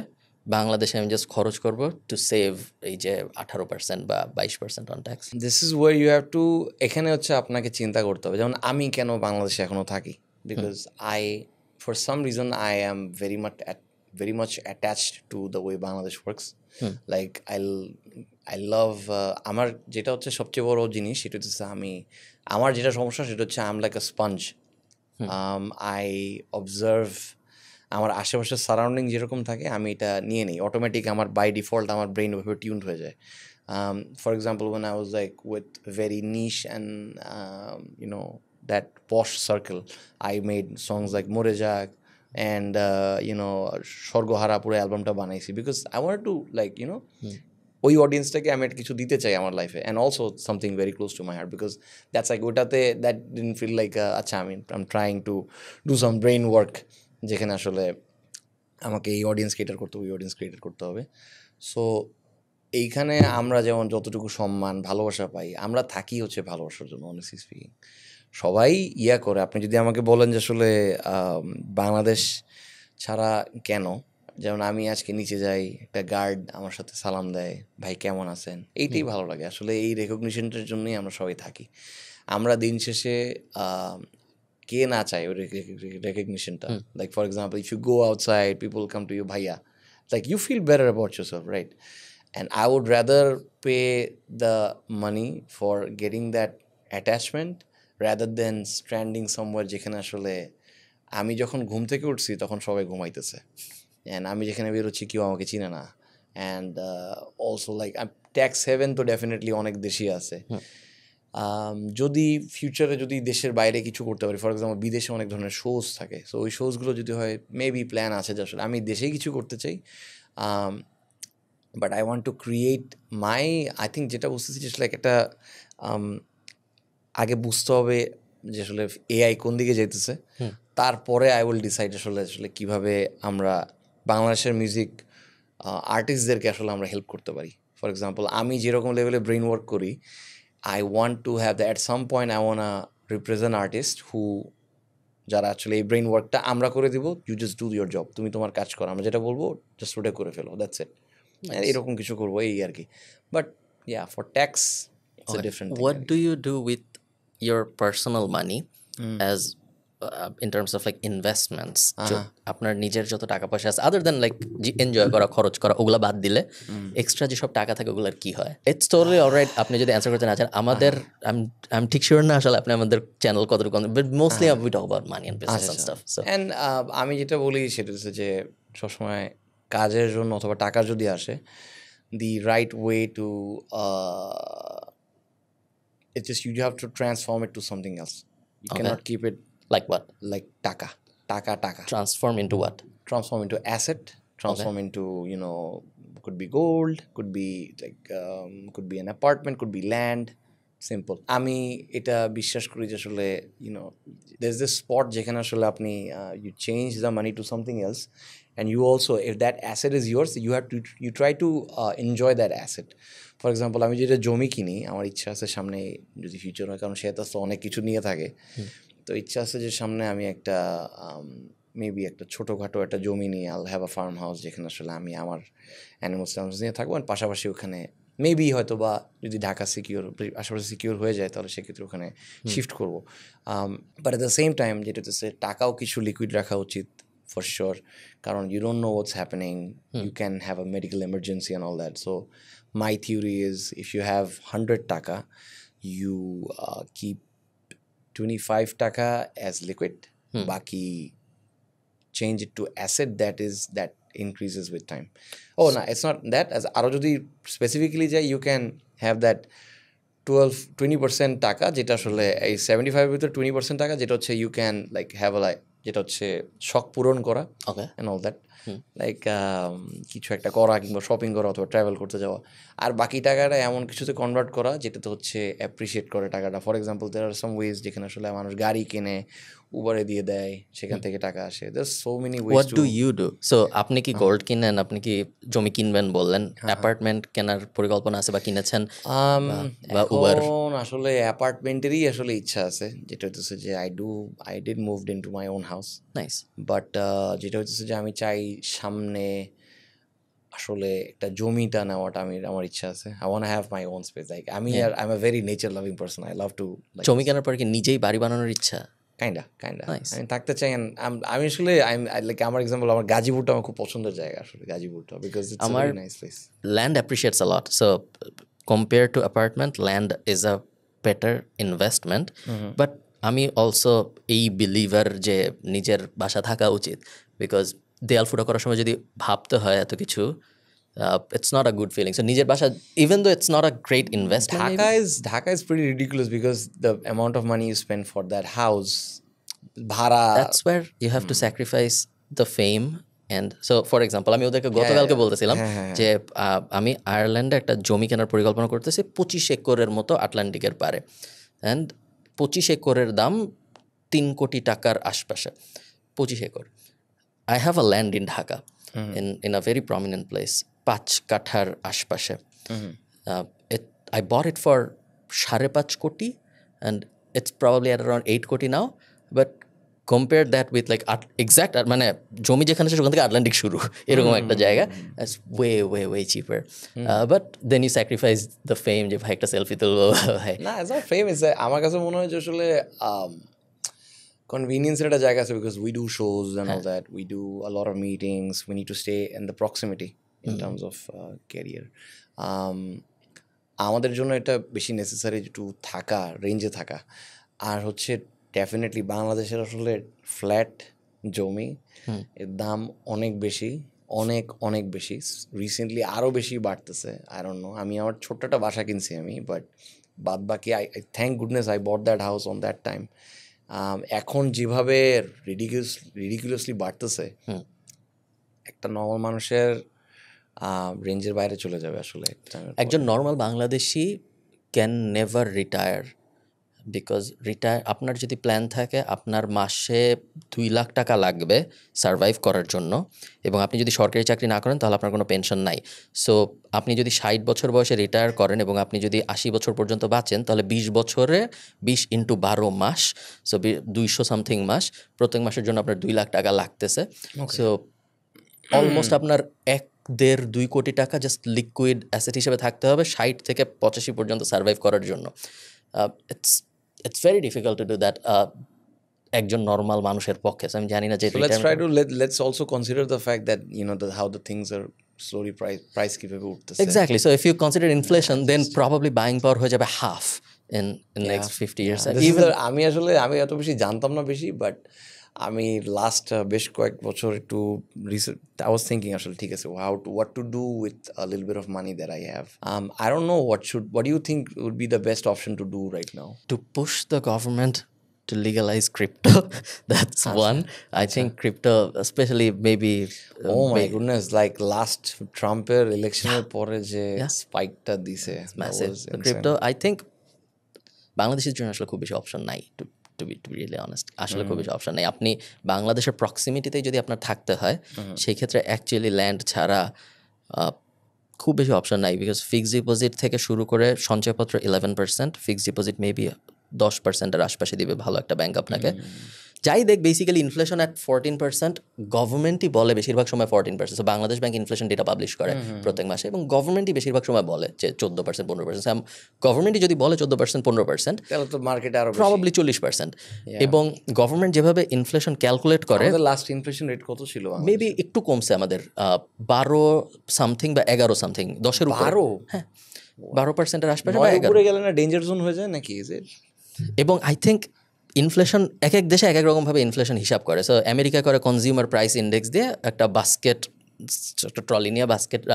বাংলাদেশে আমি জাস্ট খরচ করব টু সেভ এই যে 18% বা 22% on tax this is where you have to এখানে হচ্ছে আপনাকে চিন্তা করতে হবে যেমন আমি কেন বাংলাদেশে এখনো থাকি because for some reason I am very much attached to the way Bangladesh works like I love আমার যেটা হচ্ছে সবচেয়ে বড় জিনিস সেটা হচ্ছে আমার যেটা সমস্যা সেটা হচ্ছে I'm like a sponge I observe আমার আশেপাশের সারাউন্ডিং যেরকম থাকে আমি এটা নিয়ে নিই অটোমেটিক আমার বাই ডিফল্ট আমার ব্রেন ওইভাবে টিউনড হয়ে যায় for example when I was like with very niche and that posh circle I made songs like More Jak and স্বর্গহারা পুরো অ্যালবামটা বানাইছি because I want to like ওই অডিয়েন্সটাকে আমি একটা কিছু দিতে চাই আমার লাইফে and also something very close to my heart because that's like ওটাতে দ্যাট ডিডন্ট ফিল লাইক আচ্ছা I am trying to do some brain work যেখানে আসলে আমাকে এই অডিয়েন্স ক্রিয়েটার করতে হবে ওই অডিয়েন্স ক্রিয়েটার করতে হবে। সো এইখানে আমরা যেমন যতটুকু সম্মান ভালোবাসা পাই আমরা থাকি হচ্ছে ভালোবাসার জন্য অনেস্টলি স্পিকিং। সবাই করে আপনি যদি আমাকে বলেন যে আসলে বাংলাদেশ ছাড়া কেন, যেমন আমি আজকে নিচে যাই একটা গার্ড আমার সাথে সালাম দেয়, ভাই কেমন আছেন, এইটাই ভালো লাগে আসলে। এই রেকগনিশনটার জন্যই আমরা সবাই থাকি। আমরা দিন শেষে কে না চায় ওই রেকগনিশনটা। Like for example if you go outside people come to you ভাইয়া, like you feel better about yourself, right? And I would rather pay the money for getting that attachment rather than stranding somewhere যেখানে আসলে আমি যখন ঘুম থেকে উঠছি তখন সবাই ঘুমাইতেছে, অ্যান্ড আমি যেখানে বেরোচ্ছি কেউ আমাকে চিনে না। And also like tax haven তো ডেফিনেটলি অনেক দেশই আছে। যদি ফিউচারে যদি দেশের বাইরে কিছু করতে পারি, ফর এক্সাম্পল বিদেশে অনেক ধরনের শোজ থাকে, সো ওই শোজগুলো যদি হয় মেবি প্ল্যান আছে যে আসলে আমি দেশেই কিছু করতে চাই। But I want to create I think যেটা বুঝতেছি যে লাইক একটা আগে বুঝতে হবে যে আসলে এআই কোন দিকে যেতেছে, তারপরে আই উইল ডিসাইড আসলে কীভাবে আমরা বাংলাদেশের মিউজিক আর্টিস্টদেরকে আসলে আমরা হেল্প করতে পারি। ফর এক্সাম্পল আমি যেরকম লেভেলে ব্রেইন ওয়ার্ক করি, I want to have the at some point I want represent artist who যারা আসলে এই ব্রেইন ওয়ার্কটা আমরা করে দিব, you just do your job, তুমি তোমার কাজ করো, আমরা যেটা বলবো জাস্ট ওটা করে ফেলো, দ্যাটস ইট। এরকম কিছু করবো এই আর কি। But yeah for tax it's a different thing. What do you do with your personal money as in terms of like investments? আপনার নিজের যত টাকা পয়সা আছে আদার দেন লাইক এনজয় করা, খরচ করা, ওগুলা বাদ দিলে এক্সট্রা যেসব টাকা থাকে ওগুলার কি হয়? ইটস টোটালি অলরাইট আপনি যদি অ্যান্সার করতে না চান। আমাদের আমি ঠিক শিওর না আসলে আপনি আমাদের চ্যানেল কতটুকু, but mostly we talk about money and business and stuff. So and আমি যেটা বলি সেটা হচ্ছে যে সবসময় কাজের জন্য অথবা টাকা যদি আসে, the right way to it's just you have to transform it to something else. You cannot keep it like what? Like taka. Transform into what? Transform into asset, transform into, could be gold, could be like could be an apartment, could be land. Simple. আমি এটা বিশ্বাস করি যে আসলে there's this spot যেখানে আসলে আপনি you change the money to something else, and you also, if that asset is yours, you try to enjoy that asset. For example, আমি যেটা জমি কিনি, আমার ইচ্ছা আছে সামনে যদি ফিউচার হয়, কারণ সে তো অনেক কিছু নিয়ে থাকে, তো ইচ্ছা আছে যে সামনে আমি একটা মেবি একটা ছোটোখাটো একটা জমি নিয়ে আল হ্যাভ আ ফার্ম হাউস, যেখানে আসলে আমি আমার অ্যানিমালস নিয়ে থাকবো, আর পাশাপাশি ওখানে মেবি হয়তো বা যদি ঢাকা আশেপাশে সিকিউর হয়ে যায় তাহলে সেক্ষেত্রে ওখানে শিফট করবো। But at the same time যেটা হচ্ছে টাকাও কিছু লিকুইড রাখা উচিত ফর শিওর, কারণ you don't know what's happening, you can have a medical emergency and all that. So my theory is if you have 100 টাকা, ইউ কিপ 25 টাকা as liquid, বাকি change it to asset that increases with time. Oh no, it's not that, as আরো যদি specifically যাই, you can have that 20% টাকা যেটা আসলে এই 75 ভিতরে 20% টাকা যেটা হচ্ছে you can like have a like যেটা হচ্ছে শখ পূরণ করা and all that, লাইক কিছু একটা করা কিংবা শপিং করা অথবা ট্রাভেল করতে যাওয়া, আর বাকি টাকাটা এমন কিছুতে কনভার্ট করা যেটাতে হচ্ছে অ্যাপ্রিসিয়েট করে টাকাটা। For example there are some ways যেখানে আসলে মানুষ গাড়ি কেনে, উবারে দিয়ে দেয়, সেখান থেকে টাকা আসে। There so many ways. What do you do? So আপনি কি গোল্ড কিনেন, আপনি কি জমি কিনবেন বললেন, অ্যাপার্টমেন্ট কেনার পরিকল্পনা আছে বা কিনেছেন? এখন আসলে অ্যাপার্টমেন্টেরই আসলে ইচ্ছা আছে, যেটা হচ্ছে যে I did moved into my own house. Nice. But যেটা হচ্ছে যে আমি চাই সামনে আসলে একটা জমিটা নেওয়াটা আমার ইচ্ছা আছে। I want to have my own space. Like I am a very nature loving person. I love to জমি কেনার পর কি নিজেই বাড়ি বানানোর ইচ্ছা? কাইন্ডা আমি থাকতে চাই। আমি আসলে লাইক আমার এক্সাম্পল, আমার গাজীপুরটা আমার খুব পছন্দের জায়গা আসলে, গাজীপুরটা, because it's a very nice place. Land appreciates a lot, so compared to apartment, land is a better investment. But আমি অলসো এই বিলিভার যে নিজের বাসা থাকা উচিত, বিকজ দেয়াল ফুটো করার সময় যদি ভাবতে হয় এত কিছু, it's not a good feeling. So নিজের বাসা, even though it's not a great investment, Dhaka is pretty ridiculous because the amount of money you spend for that house, bhara. That's where you have to sacrifice the fame and so for example আমি ওদেরকে গতকালকে বলতেছিলাম যে আমি আয়ারল্যান্ডে একটা জমি কেনার পরিকল্পনা করতেছি 25 একরের মতো আটলান্টিকের পারে, অ্যান্ড 25 একরের দাম 3 কোটি টাকার আশপাশে। 25 acre. I have a land in Dhaka in a very prominent place, 5 কাঠার আশপাশে। I bought it for 5.5 কোটি and it's probably at around 8 কোটি now, but compare that with like exact মানে জমি যেখানে সেখান থেকে আটলান্টিক শুরু এরকম একটা জায়গা, it's way cheaper. But then you sacrifice the fame যে ভাই একটা সেলফি তুলবো ভাই। না, it's not fame, it's আমার কাছে মনে হয় যে আসলে কনভিনিয়েন্সের একটা জায়গা আছে, because we do shows and all that, we do a lot of meetings, we need to stay in the proximity in terms of career. আমাদের জন্য এটা বেশি নেসেসারি একটু থাকা, রেঞ্জে থাকা। আর হচ্ছে ডেফিনেটলি বাংলাদেশের আসলে ফ্ল্যাট জমি এর দাম অনেক বেশি, অনেক বেশি। রিসেন্টলি আরও বেশি বাড়তেছে। আই ডোন্ট নো, আমি আমার ছোট্ট একটা বাসা কিনছি আমি, বাট বাদ বাকি I thank goodness I bought that house on that time. এখন যেভাবে রিডিকুলাসলি বাড়তেছে, একটা নর্মাল মানুষের রেঞ্জের বাইরে চলে যাবে আসলে। একজন normal Bangladeshi can never retire, because আপনার যদি প্ল্যান থাকে আপনার মাসে 2 লাখ টাকা লাগবে সারভাইভ করার জন্য, এবং আপনি যদি সরকারি চাকরি না করেন তাহলে আপনার কোনো পেনশন নাই। সো আপনি যদি 60 বছর বয়সে রিটায়ার করেন এবং আপনি যদি 80 বছর পর্যন্ত বাঁচেন, তাহলে 20 বছরে 20 × 12 মাস, সো 200 সামথিং মাস, প্রত্যেক মাসের জন্য আপনার 2 লাখ টাকা লাগতেছে। সো অলমোস্ট আপনার 1.5-2 কোটি টাকা জাস্ট লিকুইড অ্যাসেট হিসেবে থাকতে হবে 60 থেকে 85 পর্যন্ত সার্ভাইভ করার জন্য। It's very difficult to do that একজন নর্মাল মানুষের পক্ষে। আমি জানি না যে let's also consider the fact that how the things are slowly price কিভাবে উঠতেছে। Exactly. So if you consider inflation, then probably buying power হয়ে যাবে half in next 50 years. আমি এত বেশি জানতাম না বেশি, বাট আমি লাস্ট বেশ কয়েক বছর একটু I was thinking আসলে ঠিক আছে what to do with a little bit of money that I have. I don't know what do you think would be the best option to do right now? To push the government to legalize crypto. That's one. I think crypto, especially maybe my goodness, like last Trump-এর ইলেকশনের পরে যে স্পাইকটা দিছে, massive. Crypto, I think বাংলাদেশের জন্য আসলে খুব বেশি option নাই, to be really honest. আসলে খুব বেশি অপশন নাই। আপনি বাংলাদেশের প্রক্সিমিটিতেই যদি আপনার থাকতে হয়, সেই ক্ষেত্রে অ্যাকচুয়ালি ল্যান্ড ছাড়া খুব বেশি অপশন নাই, বিকজ ফিক্সড ডিপোজিট থেকে শুরু করে সঞ্চয়পত্র 11%, ফিক্সড ডিপোজিট মেবি 10%-এর আশপাশে দিবে ভালো একটা ব্যাংক আপনাকে। যাই দেখ, বেসিক্যালি ইনফ্লেশন অ্যাট 14%, গভর্নমেন্টই বলে বেশিরভাগ সময় 14%। So Bangladesh bank inflation data publish করে প্রত্যেক মাসে, এবং গভর্নমেন্টই বেশিরভাগ সময় বলে যে 14%, 15%। গভর্নমেন্টই যদি বলে 14%, 15%, তাহলে তো মার্কেটে আরো প্রবাবলি 40%। এবং গভর্নমেন্ট যেভাবে ইনফ্লেশন ক্যালকুলেট করে, লাস্ট ইনফ্লেশন রেট কত ছিল? মেবি একটু কমছে আমাদের, 12 সামথিং বা 11 সামথিং, 10-এর উপরে। 12%-এর আশপাশে বা 11 উপরে গেলে না ডেঞ্জার জোন হয়ে যায় নাকি? এবং আই থিঙ্ক ইনফ্লেশন এক এক দেশে এক এক রকমভাবে ইনফ্লেশন হিসাব করে। সো আমেরিকা করে কনজিউমার প্রাইস ইন্ডেক্স দিয়ে একটা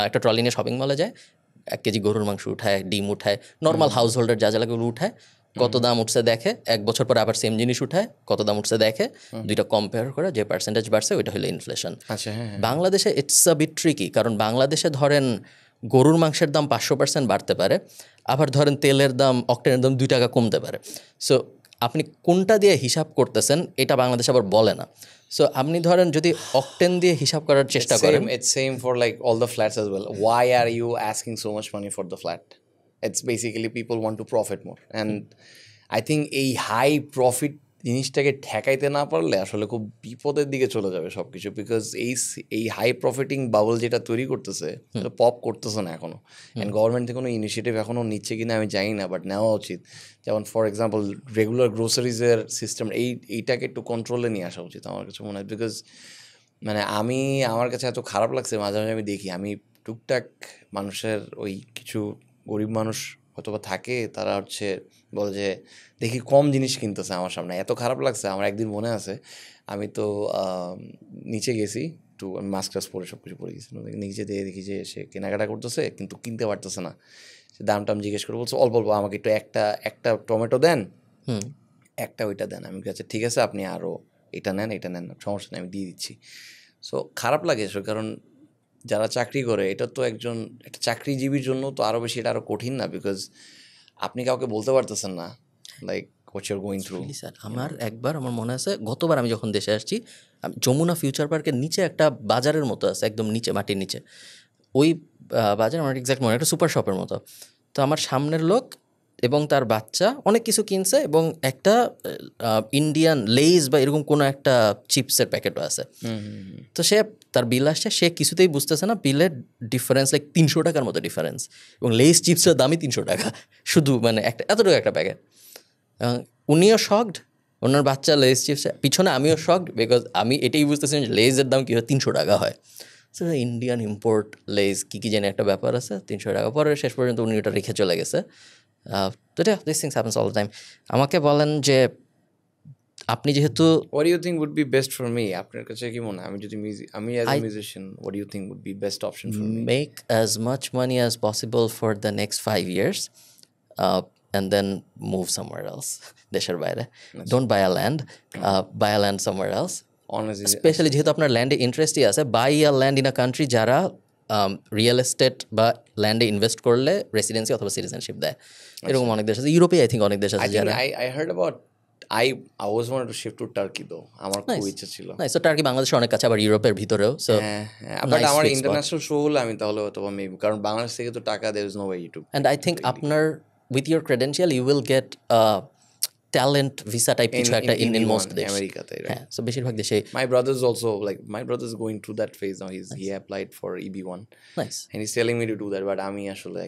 একটা ট্রলি নিয়ে শপিং মলে যায়, 1 কেজি গরুর মাংস উঠায়, ডিম উঠায়, নর্মাল হাউস হোল্ডার যা লাগে উঠায়, কত দাম উঠছে দেখে, 1 বছর পরে আবার সেম জিনিস উঠায়, কত দাম উঠছে দেখে, দুইটা কম্পেয়ার করে যে পার্সেন্টেজ বাড়ছে ওইটা হলো ইনফ্লেশন। বাংলাদেশে ইটস আ বিট ট্রিকি, কারণ বাংলাদেশে ধরেন গরুর মাংসের দাম 500% বাড়তে পারে, আবার ধরেন তেলের দাম, অক্টেনের দাম 2 টাকা কমতে পারে। সো আপনি কোনটা দিয়ে হিসাব করতেছেন এটা বাংলাদেশ আবার বলে না। সো আপনি ধরেন যদি অক্টেন দিয়ে হিসাব করার চেষ্টা করেন, it's same for like all the flats as well. Why are you asking so much money for the flat? It's basically people want to profit more, and I think এই high profit জিনিসটাকে ঠেকাইতে না পারলে আসলে খুব বিপদের দিকে চলে যাবে সবকিছু, বিকজ এই হাই প্রফিটিং বাবল যেটা তৈরি করতেছে পপ করতেছে না এখনো, অ্যান্ড গভর্নমেন্ট থেকে কোনো ইনিশিয়েটিভ এখনো নিচ্ছে কিনা আমি জানি না, বাট নেওয়া উচিত। যেমন ফর এক্সাম্পল রেগুলার গ্রোসারিজের সিস্টেম, এইটাকে একটু কন্ট্রোলে নিয়ে আসা উচিত আমার কাছে মনে হয়, বিকজ মানে আমার কাছে এত খারাপ লাগছে মাঝে মাঝে আমি দেখি, আমি টুকটাক মানুষের ওই কিছু গরিব মানুষ অথবা থাকে, তারা হচ্ছে বলে যে দেখি কম জিনিস কিনতেছে আমার সামনে, এত খারাপ লাগছে আমার। একদিন মনে আছে, আমি তো নিচে গেছি, একটু মাস্ক টাস্ক পরে সব কিছু পরে গেছি, নিচে দিয়ে দেখি যে সে কেনাকাটা করতেছে কিন্তু কিনতে পারতেছে না। সে দাম টাম জিজ্ঞেস করে বলছে অল্প আমাকে একটু একটা টমেটো দেন, একটা ওইটা দেন। আমি কাছে ঠিক আছে, আপনি আরও এটা নেন, সমস্যা নেই, আমি দিয়ে দিচ্ছি। সো খারাপ লাগে এসব, কারণ যারা চাকরি করে এটা তো একটা চাকরিজীবীর জন্য তো আরও বেশি, এটা আরও কঠিন না, বিকজ আপনি কাউকে বলতে পারতেছেন না like what you are going through. Sir আমার মনে আছে গতবার আমি যখন দেশে আসছি, যমুনা ফিউচার পার্কের নিচে একটা বাজারের মতো আছে, একদম নিচে মাটির নিচে, ওই বাজার আমার এক্সাক্ট মনে একটা সুপার শপের মতো। তো আমার সামনের লোক এবং তার বাচ্চা অনেক কিছু কিনছে এবং একটা ইন্ডিয়ান লেইজ বা এরকম কোনো একটা চিপসের প্যাকেটও আছে। তো সে তার বিল আসছে, সে কিছুতেই বুঝতেছে না বিলের ডিফারেন্স লাইক 300 টাকার মতো ডিফারেন্স, এবং লেইজ চিপসের দামই 300 টাকা শুধু, মানে একটা এতটুকু একটা প্যাকেট। উনিও শকড, ওনার বাচ্চা লেজ চিপস পিছনে, আমিও শকড, বিকজ আমি এটাই বুঝতেছি যে লেজের দাম কী হয় 300 টাকা হয়। সো ইন্ডিয়ান ইম্পোর্ট লেজ কী জানি একটা ব্যাপার আছে, 300 টাকা। পরে শেষ পর্যন্ত উনি ওটা রেখে চলে গেছে। তো এটা this things happens all the time. আমাকে বলেন যে আপনি যেহেতু what do you think would be best for me? আপনার কাছে কি মনে হয় আমি as a musician, what do you think would be best option for me? Make as much money as possible for the next 5 years and then move somewhere else. দেশের বাইরে, don't buy a land, buy a land somewhere else. Honestly, specially যেহেতু আপনার ল্যান্ডে ইন্টারেস্টই আছে, buy a land in a country যারা real estate বা ল্যান্ডে ইনভেস্ট করলে রেসিডেন্সি অথবা সিটিজেনশিপ দেয়। এরকম অনেক দেশ আছে, ইউরোপে আই থিঙ্ক অনেক দেশ আছে যারা। I heard about I always wanted to shift to Turkey though. আমার খুব ইচ্ছা ছিল। সো টার্কি বাংলাদেশের অনেক কাছে, আবার ইউরোপের ভিতরেও। সো বাট আমার ইন্টারন্যাশনাল শো হলে আমি তাহলে হয়তো মেবি, কারণ বাংলাদেশ থেকে তো টাকা there is no way to. And I think আপনার with your credential you will get talent visa type কিছু একটা in most দেশ, আমেরিকাতে। হ্যাঁ। সো বেশিরভাগ দেশে My brother's also like, my brother's going through that phase now. He applied for EB1. Nice. And he's telling me to do that, but আমি আসলে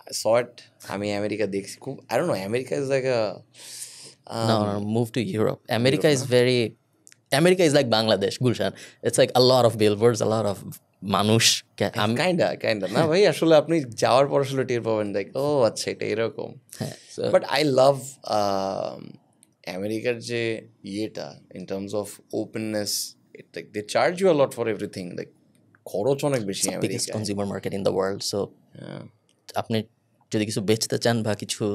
I saw it. আমি আমেরিকা দেখছি খুব, I don't know, America is like a no, move to Europe. America is like Bangladesh, Gulshan. It's like a lot of billboards, a lot of মানুষ। kinda না ভাই, আসলে আপনি যাওয়ার পর আসলে টের পাবেন লাইক, ও আচ্ছা এটা এরকম। বাট আই লাভ আমেরিকার যে ইয়েটা in terms of openness, like they charge you a lot for everything, like খরচ অনেক বেশি আমেরিকায়। Biggest consumer market in the world. So আপনি যদি কিছু বেচতে চান বা কিছু,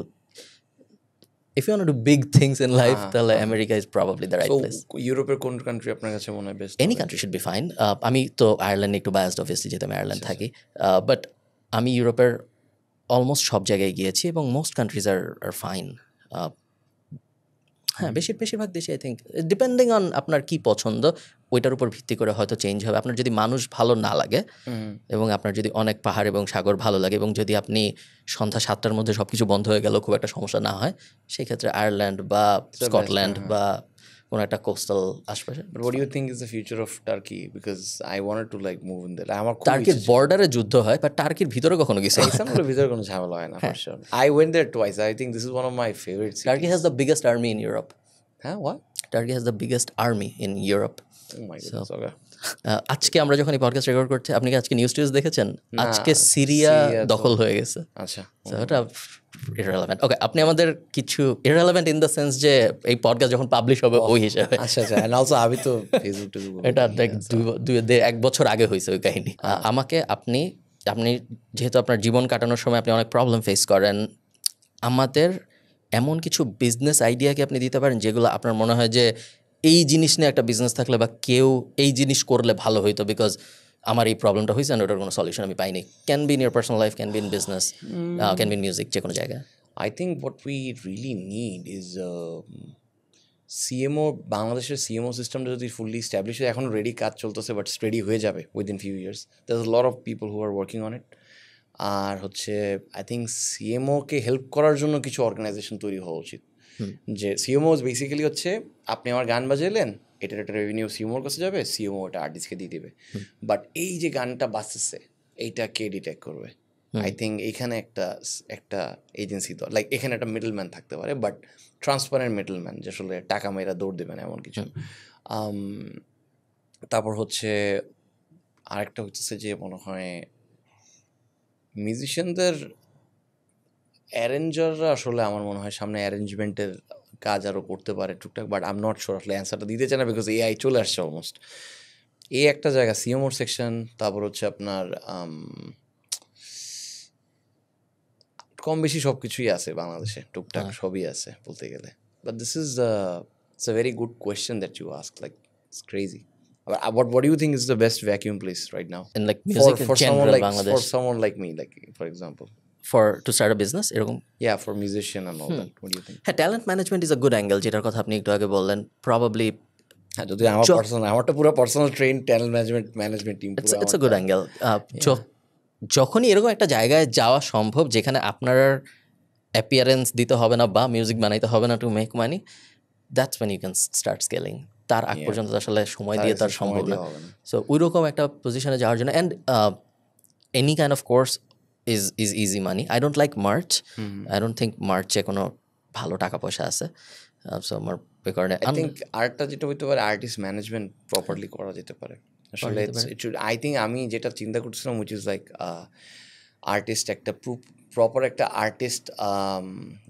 if you want to do big things in life, তাহলে America is probably the right place. ইউরোপের কোন কান্ট্রি আপনার কাছে মনে হয় best? Any country should be fine. আমি তো আয়ারল্যান্ড একটু biased obviously, যেহেতু আমি আয়ারল্যান্ড থাকি, বাট আমি ইউরোপের অলমোস্ট সব জায়গায় গিয়েছি এবং মোস্ট কান্ট্রিজ আর ফাইন। হ্যাঁ, বেশিরভাগ দেশে আই থিঙ্ক ডিপেন্ডিং অন আপনার কী পছন্দ ওইটার উপর ভিত্তি করে হয়তো চেঞ্জ হবে। আপনার যদি মানুষ ভালো না লাগে এবং আপনার যদি অনেক পাহাড় এবং সাগর ভালো লাগে এবং যদি আপনি সন্ধ্যা 7টার মধ্যে সব কিছু বন্ধ হয়ে গেল খুব একটা সমস্যা না হয়, সেই ক্ষেত্রে আয়ারল্যান্ড বা স্কটল্যান্ড বা কোনো একটা কোস্টাল আশপাশে। But what do you think is the future of Turkey? Because I wanted to like move in there. টার্কির বর্ডারে যুদ্ধ হয়, বাট টার্কির ভিতরে কখনো কিছু ইস্তাম্বুলের ভিতরে কোনো ঝামেলা হয় না for sure. I went there twice. I think this is one of my favorite cities. Turkey has the biggest army in Europe. হ্যাঁ, what? Turkey has the biggest army in Europe. Oh my goodness. Okay. আজকে আমরা যখন এই podcast record করছি, আপনি কি আজকে news দেখেছেন? আজকে সিরিয়া দখল হয়ে গেছে। আচ্ছা, ওটা ইররেলেভেন্ট। ওকে, আপনি আমাদের কিছু ইররেলেভেন্ট ইন দ্য সেন্স যে এই পডকাস্ট যখন পাবলিশ হবে ওই হিসাবে। আচ্ছা, এন্ড অলসো আমি তো ফেসবুক এটা এক বছর আগে হয়েছে ওই কাহিনী। আমাকে আপনি যেহেতু আপনার জীবন কাটানোর সময় আপনি অনেক প্রবলেম ফেস করেন, আমাদের এমন কিছু বিজনেস আইডিয়া কি আপনি দিতে পারেন যেগুলো আপনার মনে হয় যে এই জিনিস নিয়ে একটা বিজনেস থাকলে বা কেউ এই জিনিস করলে ভালো হইতো, বিকজ আমার এই প্রবলেমটা হয়েছে আর ওটার কোনো সলিউশন আমি পাইনি? Can be in your personal life, can be in business, can be in music, যে কোনো জায়গায়। I think what we really need is CMO. বাংলাদেশের CMO সিস্টেমটা যদি ফুললি এস্টাবলিশ হয়, এখন রেডি কাজ চলতেছে, বাট রেডি হয়ে যাবে within few years. There's a lot of people who are working on it. আর হচ্ছে আই থিঙ্ক সিএমওকে হেল্প করার জন্য কিছু অর্গানাইজেশন তৈরি হওয়া উচিত। যে সিএমও বেসিক্যালি হচ্ছে আপনি আমার গান বাজাইলেন, এটার একটা রেভিনিউ সিএমওর কাছে যাবে, সিএমও ওটা আর্টিস্টকে দিয়ে দেবে। বাট এই যে গানটা বাঁচতেছে এইটা কে ডিটেক্ট করবে? আই থিঙ্ক এইখানে একটা এজেন্সি তো লাইক এখানে একটা মিডলম্যান থাকতে পারে, বাট ট্রান্সপারেন্ট মিডলম্যান, যে আসলে টাকা মেয়েরা দৌড় দেবে না এমন কিছু। তারপর হচ্ছে আরেকটা হচ্ছে যে মনে হয় মিউজিশিয়ানদের অ্যারেঞ্জাররা আসলে আমার মনে হয় সামনে অ্যারেঞ্জমেন্টের কাজ আরও করতে পারে টুকটাক, but I am not sure আসলে অ্যান্সারটা দিতে চাই না, বিকজ এআই চলে আসছে অলমোস্ট। এই একটা জায়গা সিএমওর সেকশন, তারপর হচ্ছে আপনার কম বেশি সব কিছুই আছে বাংলাদেশে, টুকটাক সবই আছে বলতে গেলে। But this is it's a very good question that you ask, like it's crazy. What do you think is the best vacuum place right now? In like music in general, Bangladesh. For someone like me, like for example. To start a business এরকম? Yeah, for musician and all that. What do you think? হ্যাঁ, talent management is a good angle, যেটার কথা আপনি একটু আগে বললেন। Probably হ্যাঁ, যদি আমারটা পুরো personal train talent management team, it's a good angle. যখনই এরকম একটা জায়গায় যাওয়া সম্ভব যেখানে আপনার অ্যাপিয়ারেন্স দিতে হবে না বা মিউজিক বানাইতে হবে না to make money, that's when you can start scaling. তার আগ পর্যন্ত আসলে সময় দিয়ে তার সম্ভব না। সো ওইরকম একটা পজিশনে যাওয়ার জন্য and any kind of course is easy money. I don't like March. I don't think মার্চে কোনো ভালো টাকা পয়সা আছে। সো আমার কারণে আই থিঙ্ক আর্টটা যেটা হইতে পারে, আর্টিস্ট ম্যানেজমেন্ট প্রপারলি করা যেতে পারে আসলে। আই থিঙ্ক আমি যেটা চিন্তা করছিলাম উইচ ইজ লাইক আর্টিস্ট একটা প্রপার একটা আর্টিস্ট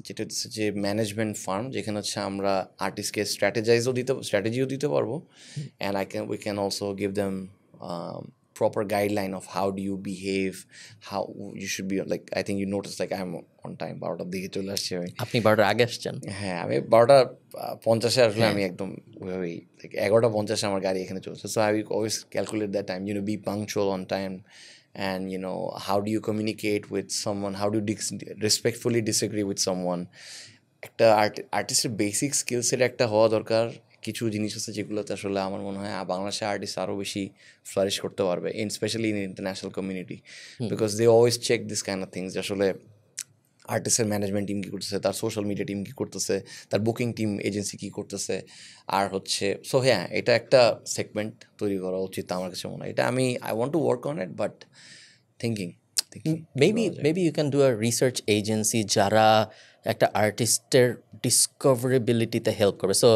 যেটা হচ্ছে যে ম্যানেজমেন্ট ফার্ম, যেখানে হচ্ছে আমরা আর্টিস্টকে স্ট্র্যাটেজিও দিতে পারবো, and we can also give them proper guideline of how do you behave, how you should be like. I think you notice like I'm on time, 12টার দিকে চলে আসছি আমি। আপনি 12টার আগে আসছেন? হ্যাঁ, আমি 12:50 আসলে আমি একদম ওইভাবেই 11:50 আমার গাড়ি এখানে চলছে। So I always calculate that time, be punctual on time, and how do you communicate with someone, how do you respectfully disagree with someone. একটা আর্টিস্টের বেসিক স্কিল সেট একটা হওয়া দরকার। কিছু জিনিস আছে যেগুলোতে আসলে আমার মনে হয় বাংলাদেশের আর্টিস্ট আরও বেশি ফ্লারিশ করতে পারবে, specially in international community, because they always check this kind of things. আসলে আর্টিস্টের ম্যানেজমেন্ট টিম কী করতেছে, তার সোশ্যাল মিডিয়া টিম কী করতেছে, তার বুকিং টিম এজেন্সি কী করতেছে, আর হচ্ছে সো হ্যাঁ, এটা একটা সেগমেন্ট তৈরি করা উচিত আমার কাছে মনে হয়। এটা I want to work on it, but thinking maybe you can do a research agency যারা একটা আর্টিস্টের ডিসকভারেবিলিটিতে হেল্প করবে। সো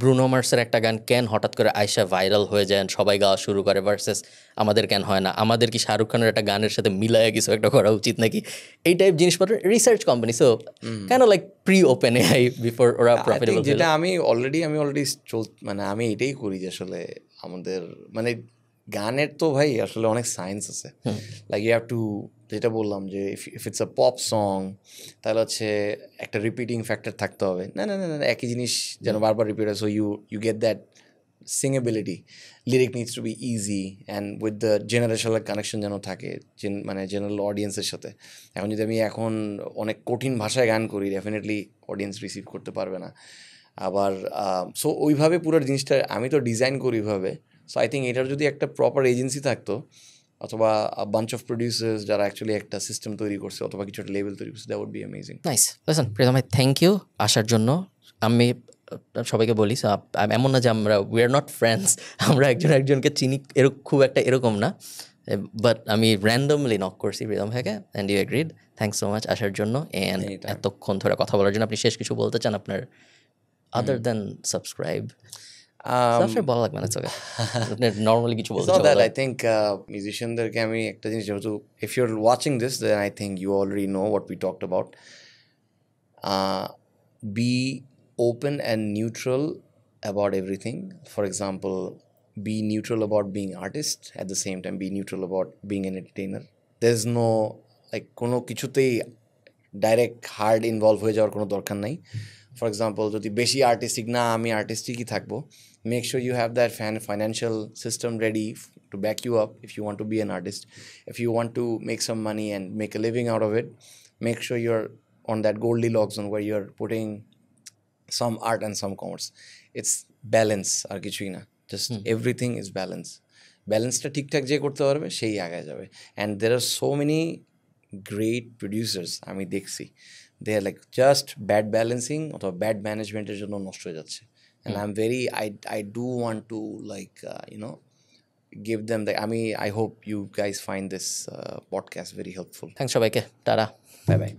ব্রুনো মার্সের একটা গান কেন হঠাৎ করে আয়সা ভাইরাল হয়ে যায়, সবাই গাওয়া শুরু করে, ভার্সেস আমাদের কেন হয় না? আমাদের কি শাহরুখ খানের একটা গানের সাথে মিলায় কিছু একটা করা উচিত নাকি? এই টাইপ জিনিসপত্র রিসার্চ কোম্পানি। সো কেন like pre open AI before ওরা প্রফিটেবল। যেটা আমি অলরেডি মানে আমি এটাই করি যে আসলে আমাদের মানে গানের তো ভাই আসলে অনেক সায়েন্স আছে। লাইক ইউ হ্যাভ টু, যেটা বললাম যে if it's a pop song, তাহলে হচ্ছে একটা রিপিটিং ফ্যাক্টর থাকতে হবে। না একই জিনিস যেন বারবার রিপিট হয়, so you get that singability. Lyric needs to be easy and with the generational connection যেন থাকে, মানে জেনারেল অডিয়েন্সের সাথে। এখন যদি আমি এখন অনেক কঠিন ভাষায় গান করি, ডেফিনেটলি অডিয়েন্স রিসিভ করতে পারবে না। আবার সো ওইভাবে পুরো জিনিসটা আমি তো ডিজাইন করি ওইভাবে। সো আই থিঙ্ক এটার যদি একটা প্রপার এজেন্সি থাকতো, অথবা বাঞ্চ অফ প্রডিউসার্স যারা অ্যাকচুয়ালি একটা সিস্টেম তৈরি করছে, অথবা কিছু একটা লেভেল তৈরি করছে, that would be amazing. Nice. Listen Pritam ভাই, থ্যাংক ইউ আসার জন্য। আমি সবাইকে বলি, এমন না যে আমরা উই আর নট ফ্রেন্ডস, আমরা একজনকে চিনি খুব একটা এরকম না, বাট আমি র্যান্ডমলি নক করছি প্রীতম ভাইকে, and you agreed. Thanks so much আসার জন্য, অ্যান্ড এতক্ষণ ধরে কথা বলার জন্য। আপনি শেষ কিছু বলতে চান আপনার, আদার দেন সাবস্ক্রাইব? বলা লাগবে না, নর্মালি কিছু বলতে চান? আই থিঙ্ক মিউজিশিয়ানদেরকে আমি একটা জিনিস, যেহেতু if you are watching this, then I think you already know what we talked about. Be open and neutral about everything. For example, be neutral about being artist, at the same time be neutral about being an entertainer. There's no like কোনো কিছুতেই direct hard involve হয়ে যাওয়ার কোনো দরকার নাই। For example, যদি বেশি artistic না, আমি আর্টিস্টিকই থাকবো, make sure you have that financial system ready to back you up if you want to be an artist. If you want to make some money and make a living out of it, make sure you're on that Goldilocks zone where you're putting some art and some commerce. It's balance, আর কিছুই না, just everything is balance. ব্যালেন্সটা ঠিকঠাক যে করতে পারবে সেই আগায় যাবে। And there are so many great producers আমি দেখছি, they are like just bad balancing অথবা ব্যাড ম্যানেজমেন্টের জন্য নষ্ট হয়ে যাচ্ছে। And I do want to like give them the, I hope you guys find this podcast very helpful. Thanks সবাইকে, tata, bye bye.